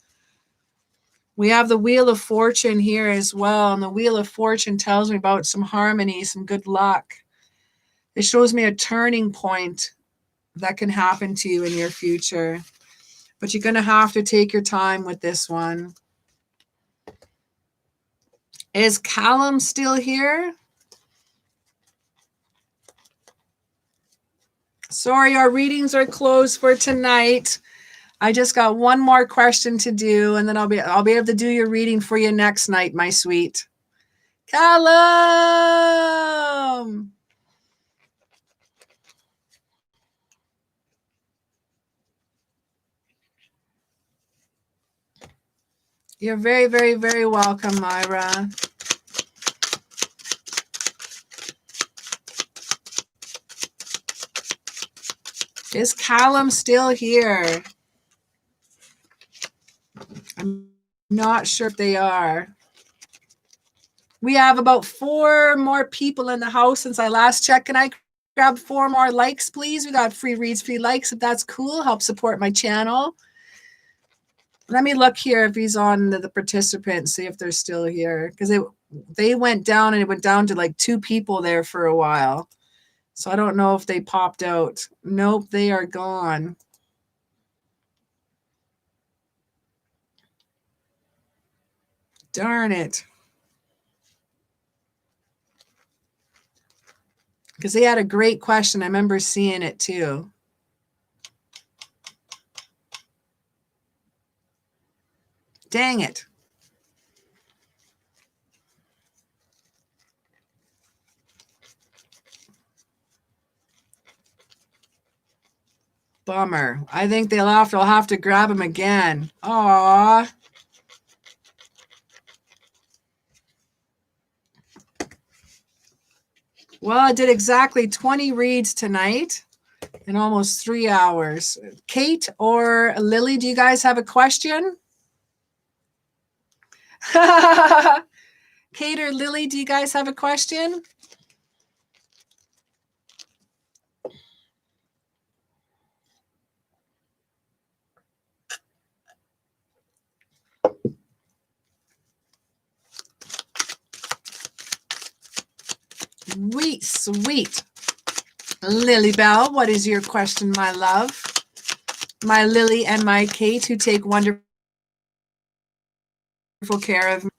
We have the Wheel of Fortune here as well. And the Wheel of Fortune tells me about some harmony, some good luck. It shows me a turning point that can happen to you in your future. But you're going to have to take your time with this one. Is Callum still here? Sorry, our readings are closed for tonight. I just got one more question to do, and then I'll be able to do your reading for you next night, my sweet. Callum! You're very, very, very welcome, Myra. Is Callum still here? I'm not sure if they are. We have about 4 more people in the house since I last checked. Can I grab 4 more likes, please? We got free reads, free likes, if that's cool. Help support my channel. Let me look here if he's on the participants, see if they're still here. Because they went down, and it went down to like 2 people there for a while. So I don't know if they popped out. Nope, they are gone. Darn it. Because they had a great question. I remember seeing it too. Dang it. Bummer. I think I'll have to grab him again. Aww. Well, I did exactly 20 reads tonight in almost 3 hours. Kate or Lily, do you guys have a question? Kate or Lily, do you guys have a question? Sweet, sweet. Lily Bell, what is your question, my love? My Lily and my Kate, who take wonderful care of me.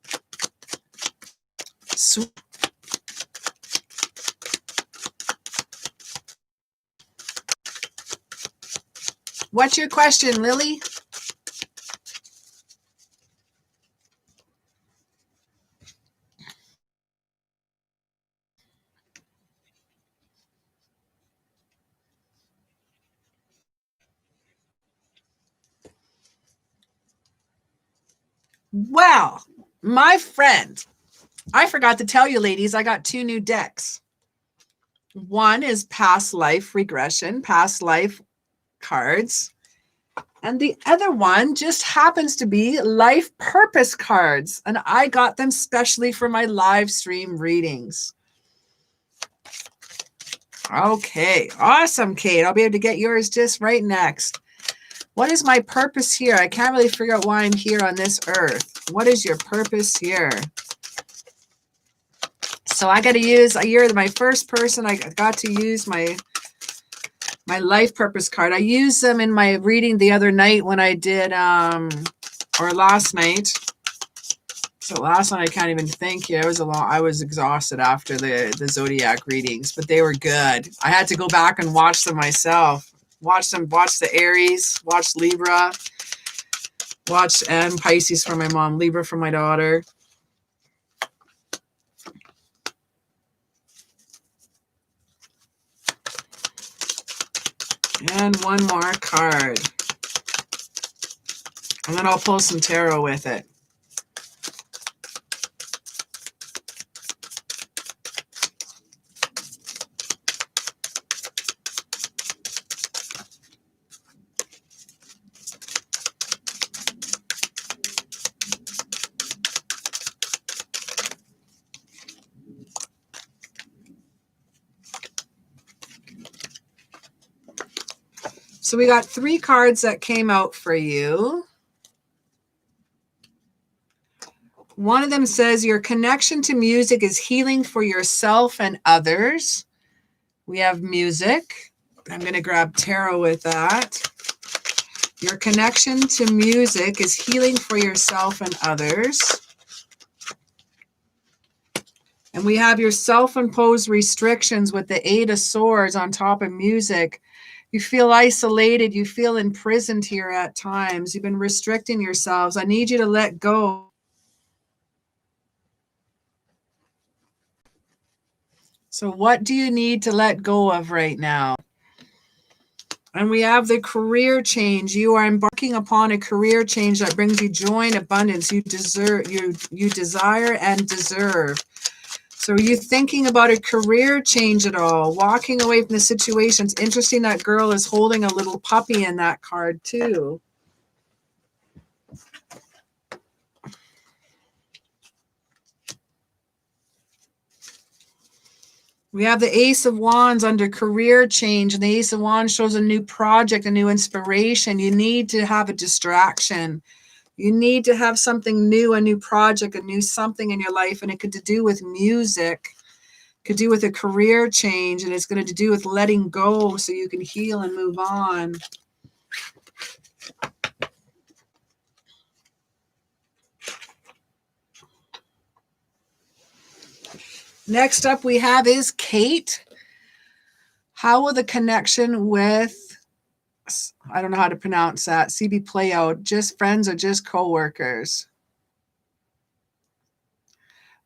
What's your question, Lily? Well, my friend, I forgot to tell you, ladies, I got 2 new decks. One is past life regression, past life cards. And the other one just happens to be life purpose cards. And I got them specially for my live stream readings. Okay, awesome, Kate. I'll be able to get yours just right next. What is my purpose here? I can't really figure out why I'm here on this earth. What is your purpose here? So I got to use, you're my first person. I got to use my life purpose card. I used them in my reading the other night when I did, or last night. So last night I can't even think here. I was exhausted after the zodiac readings, but they were good. I had to go back and watch them myself. Watch the Aries, watch Libra, and Pisces for my mom, Libra for my daughter. And one more card. And then I'll pull some tarot with it. So we got 3 cards that came out for you. One of them says your connection to music is healing for yourself and others. We have music. I'm going to grab tarot with that. Your connection to music is healing for yourself and others. And we have your self-imposed restrictions with the 8 of Swords on top of music. You feel isolated. You feel imprisoned here at times. You've been restricting yourselves. I need you to let go. So what do you need to let go of right now? And we have the career change. You are embarking upon a career change that brings you joy and abundance. You desire and deserve. So are you thinking about a career change at all? Walking away from the situation. It's interesting that girl is holding a little puppy in that card too. We have the Ace of Wands under career change, and the Ace of Wands shows a new project, a new inspiration. You need to have a distraction. You need to have something new, a new project, a new something in your life, and it could do with music, could do with a career change, and it's going to do with letting go so you can heal and move on. Next up we have is Kate. How will the connection with, I don't know how to pronounce that, CB play out? Just friends or just co-workers?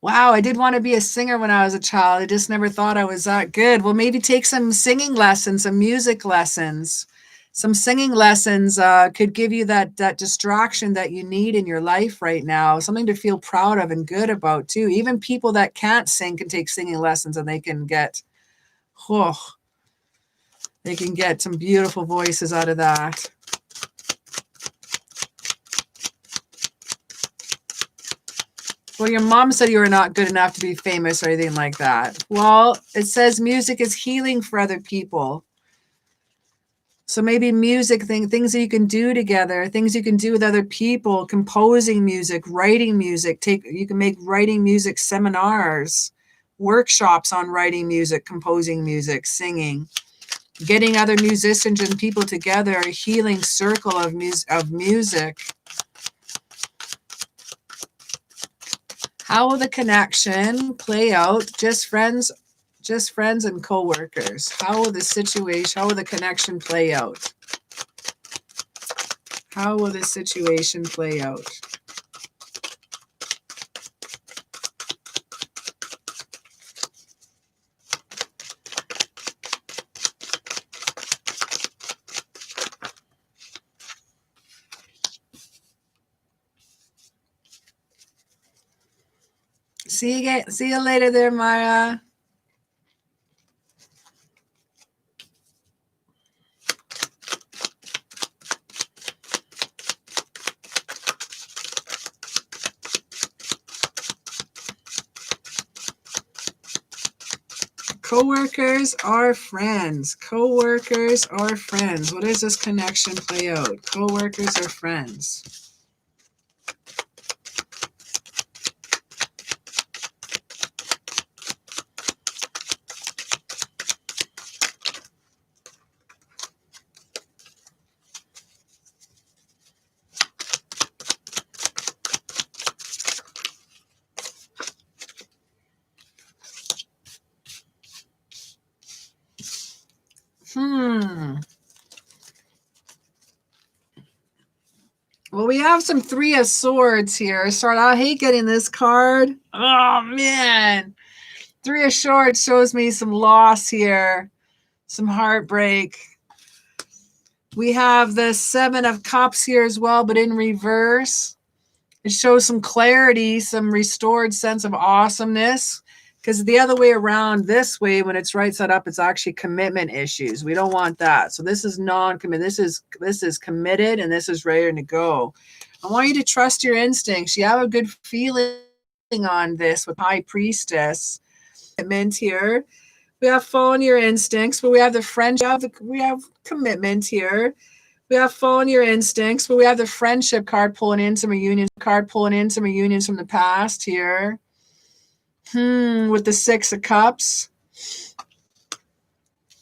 Wow, I did want to be a singer when I was a child. I just never thought I was that good. Well, maybe take some singing lessons, some music lessons. Some singing lessons could give you that distraction that you need in your life right now, something to feel proud of and good about too. Even people that can't sing can take singing lessons, and they can get, they can get some beautiful voices out of that. Well, your mom said you were not good enough to be famous or anything like that. Well, it says music is healing for other people. So maybe music, things that you can do together, things you can do with other people, composing music, writing music. You can make writing music seminars, workshops on writing music, composing music, singing, getting other musicians and people together, a healing circle of music. How will the connection play out? Just friends and co-workers. How will the connection play out? How will the situation play out? See you later there, Maya. Co-workers are friends. Co-workers are friends. What does this connection play out? Co-workers are friends. Well, we have some 3 of Swords here. I hate getting this card. Oh, man. 3 of Swords shows me some loss here, some heartbreak. We have the 7 of Cups here as well, but in reverse. It shows some clarity, some restored sense of awesomeness. Because the other way around, this way, when it's right side up, it's actually commitment issues. We don't want that. So this is non-committed. This is committed, and this is ready to go. I want you to trust your instincts. You have a good feeling on this with High Priestess. Commitment here. We have following your instincts, but we have the friendship. We have commitment here. We have following your instincts, but we have the friendship card pulling in some reunions. Card pulling in some reunions from the past here. With the Six of Cups.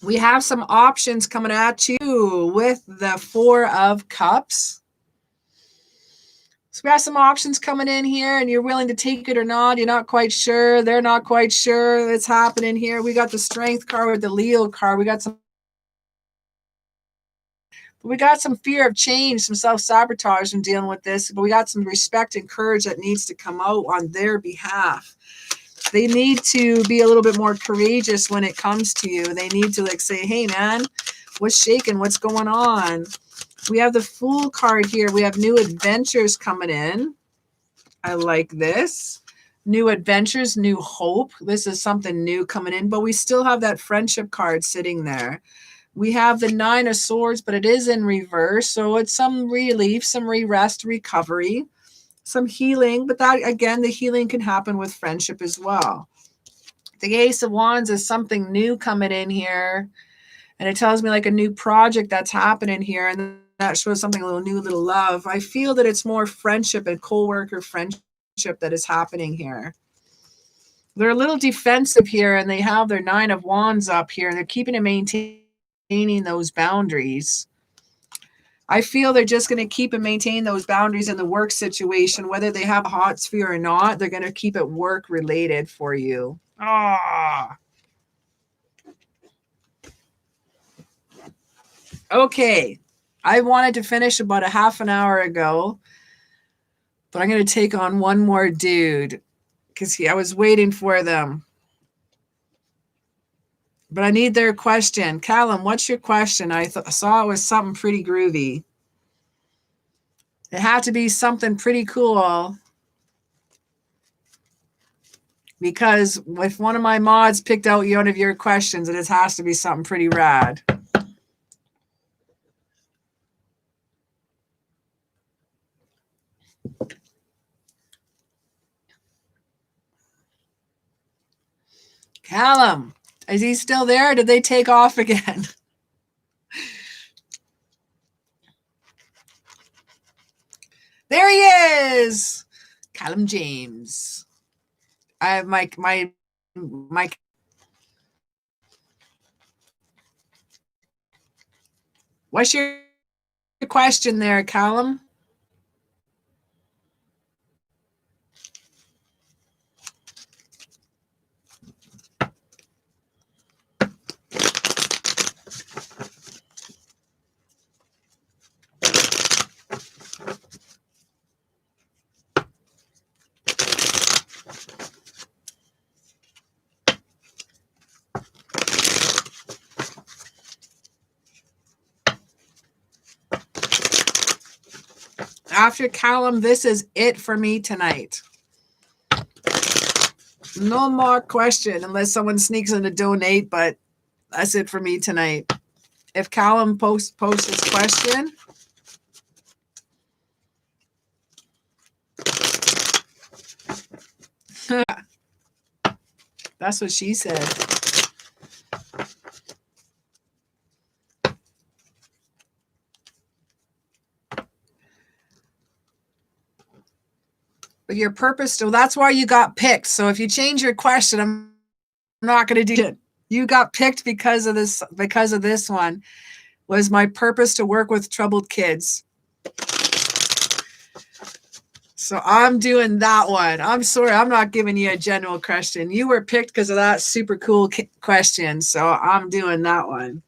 We have some options coming at you with the Four of Cups. So we have some options coming in here, and you're willing to take it or not. You're not quite sure. They're not quite sure it's happening here. We got the Strength card with the Leo card. We got some fear of change, some self-sabotage in dealing with this, but we got some respect and courage that needs to come out on their behalf. They need to be a little bit more courageous when it comes to you. They need to say, hey man, what's shaking? What's going on? We have the Fool card here. We have new adventures coming in. I like this. New adventures, new hope. This is something new coming in, but we still have that friendship card sitting there. We have the Nine of Swords, but it is in reverse. So it's some relief, some rest, recovery, some healing. But that, again, the healing can happen with friendship as well. The Ace of Wands is something new coming in here. And it tells me like a new project that's happening here. And that shows something a little new, little love. I feel that it's more friendship and co-worker friendship that is happening here. They're a little defensive here, and they have their Nine of Wands up here. And they're keeping and maintaining those boundaries. I feel they're just going to keep and maintain those boundaries in the work situation, whether they have a hot sphere or not. They're going to keep it work related for you. Okay. I wanted to finish about a half an hour ago, but I'm going to take on one more dude because I was waiting for them. But I need their question. Callum, what's your question? I saw it was something pretty groovy. It had to be something pretty cool. Because if one of my mods picked out one of your questions, it has to be something pretty rad. Callum, is he still there? Did they take off again? There he is. Callum James. I have my What's your question there, Callum? After Callum, this is it for me tonight. No more question unless someone sneaks in to donate, but that's it for me tonight. If Callum posts his question. That's what she said. But your purpose, so that's why you got picked. So if you change your question, I'm not going to do it. You got picked because of this one. Was my purpose to work with troubled kids. So I'm doing that one. I'm sorry, I'm not giving you a general question. You were picked because of that super cool question. So I'm doing that one.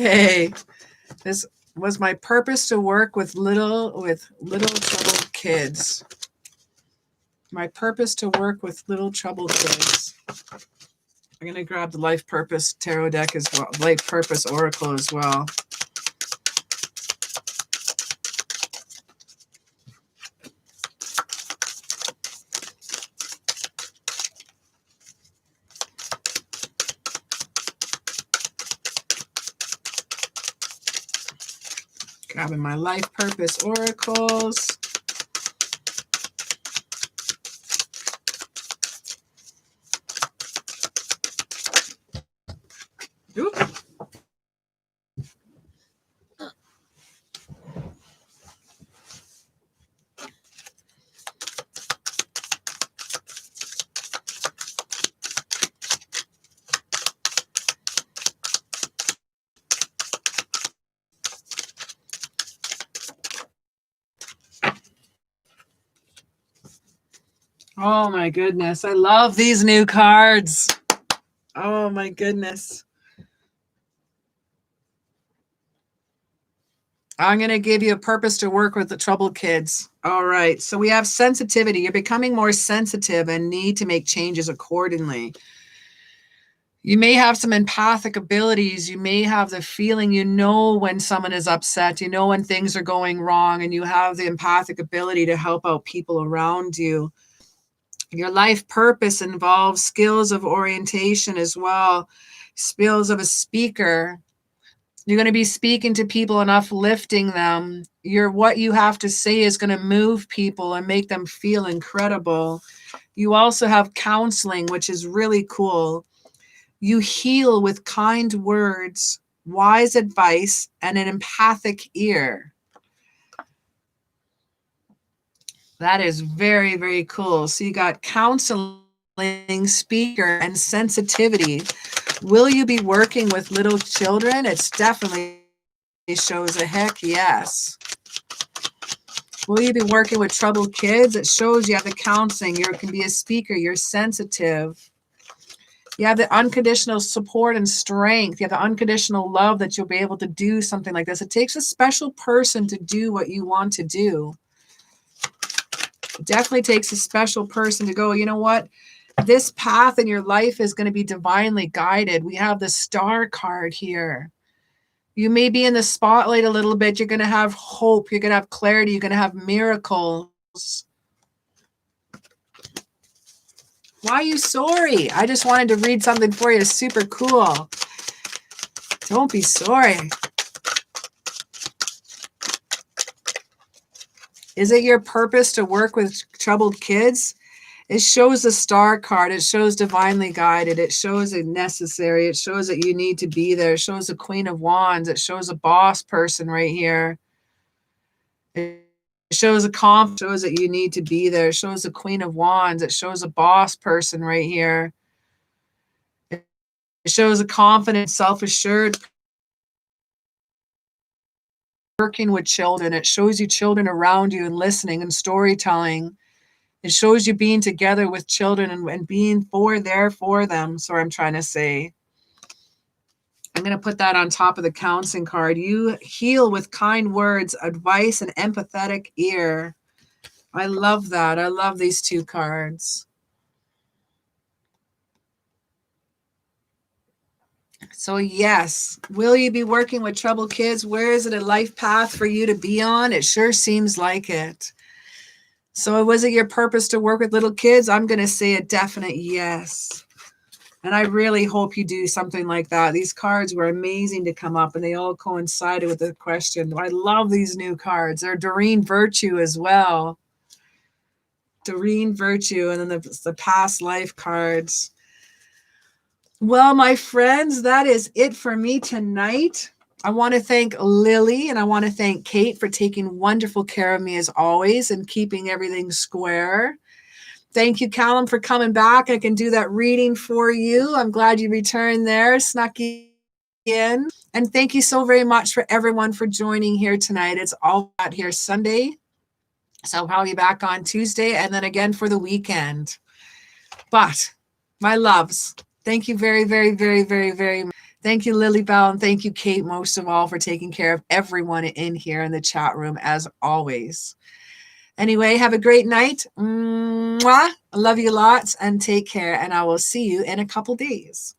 Okay. This was my purpose to work with little troubled kids. My purpose to work with little troubled kids. I'm going to grab the Life Purpose Tarot deck as well. Life Purpose Oracle as well. Grabbing my life purpose oracles. Oop. Oh my goodness. I love these new cards. Oh my goodness. I'm going to give you a purpose to work with the troubled kids. All right. So we have sensitivity. You're becoming more sensitive and need to make changes accordingly. You may have some empathic abilities. You may have the feeling, you know, when someone is upset, you know, when things are going wrong, and you have the empathic ability to help out people around you. Your life purpose involves skills of orientation as well, skills of a speaker. You're going to be speaking to people and uplifting them. What you have to say is going to move people and make them feel incredible. You also have counseling, which is really cool. You heal with kind words, wise advice, and an empathic ear. That is very, very cool. So you got counseling, speaker, and sensitivity. Will you be working with little children? It's definitely shows a heck yes. Will you be working with troubled kids? It shows you have the counseling. You can be a speaker. You're sensitive. You have the unconditional support and strength. You have the unconditional love that you'll be able to do something like this. It takes a special person to do what you want to do. It definitely takes a special person to go, you know what? This path in your life is going to be divinely guided. We have the star card here. You may be in the spotlight a little bit. You're going to have hope. You're going to have clarity. You're going to have miracles. Why are you sorry? I just wanted to read something for you. It's super cool. Don't be sorry. Is it your purpose to work with troubled kids? It shows the star card. It shows divinely guided. It shows it necessary. It shows that you need to be there. It shows the Queen of Wands. It shows a boss person right here. It shows a confidence. It shows that you need to be there. It shows the Queen of Wands. It shows a boss person right here. It shows a confident, self-assured working with children. It shows you children around you and listening and storytelling. It shows you being together with children and being there for them. So I'm trying to say, I'm going to put that on top of the counseling card. You heal with kind words, advice, and empathetic ear. I love that. I love these two cards. So yes, will you be working with troubled kids? Where is it a life path for you to be on? It sure seems like it. So was it your purpose to work with little kids? I'm going to say a definite yes. And I really hope you do something like that. These cards were amazing to come up, and they all coincided with the question. I love these new cards. They're Doreen Virtue as well. Doreen Virtue, and then the past life cards. Well, my friends, that is it for me tonight. I want to thank Lily and I want to thank Kate for taking wonderful care of me as always and keeping everything square. Thank you, Callum, for coming back. I can do that reading for you. I'm glad you returned there, snuck in. And thank you so very much for everyone for joining here tonight. It's all out here Sunday. So I'll probably be back on Tuesday and then again for the weekend. But my loves, thank you very, very, very, very, very much. Thank you, Lily Bell, and thank you, Kate, most of all, for taking care of everyone in here in the chat room, as always. Anyway, have a great night. Mwah. I love you lots, and take care, and I will see you in a couple days.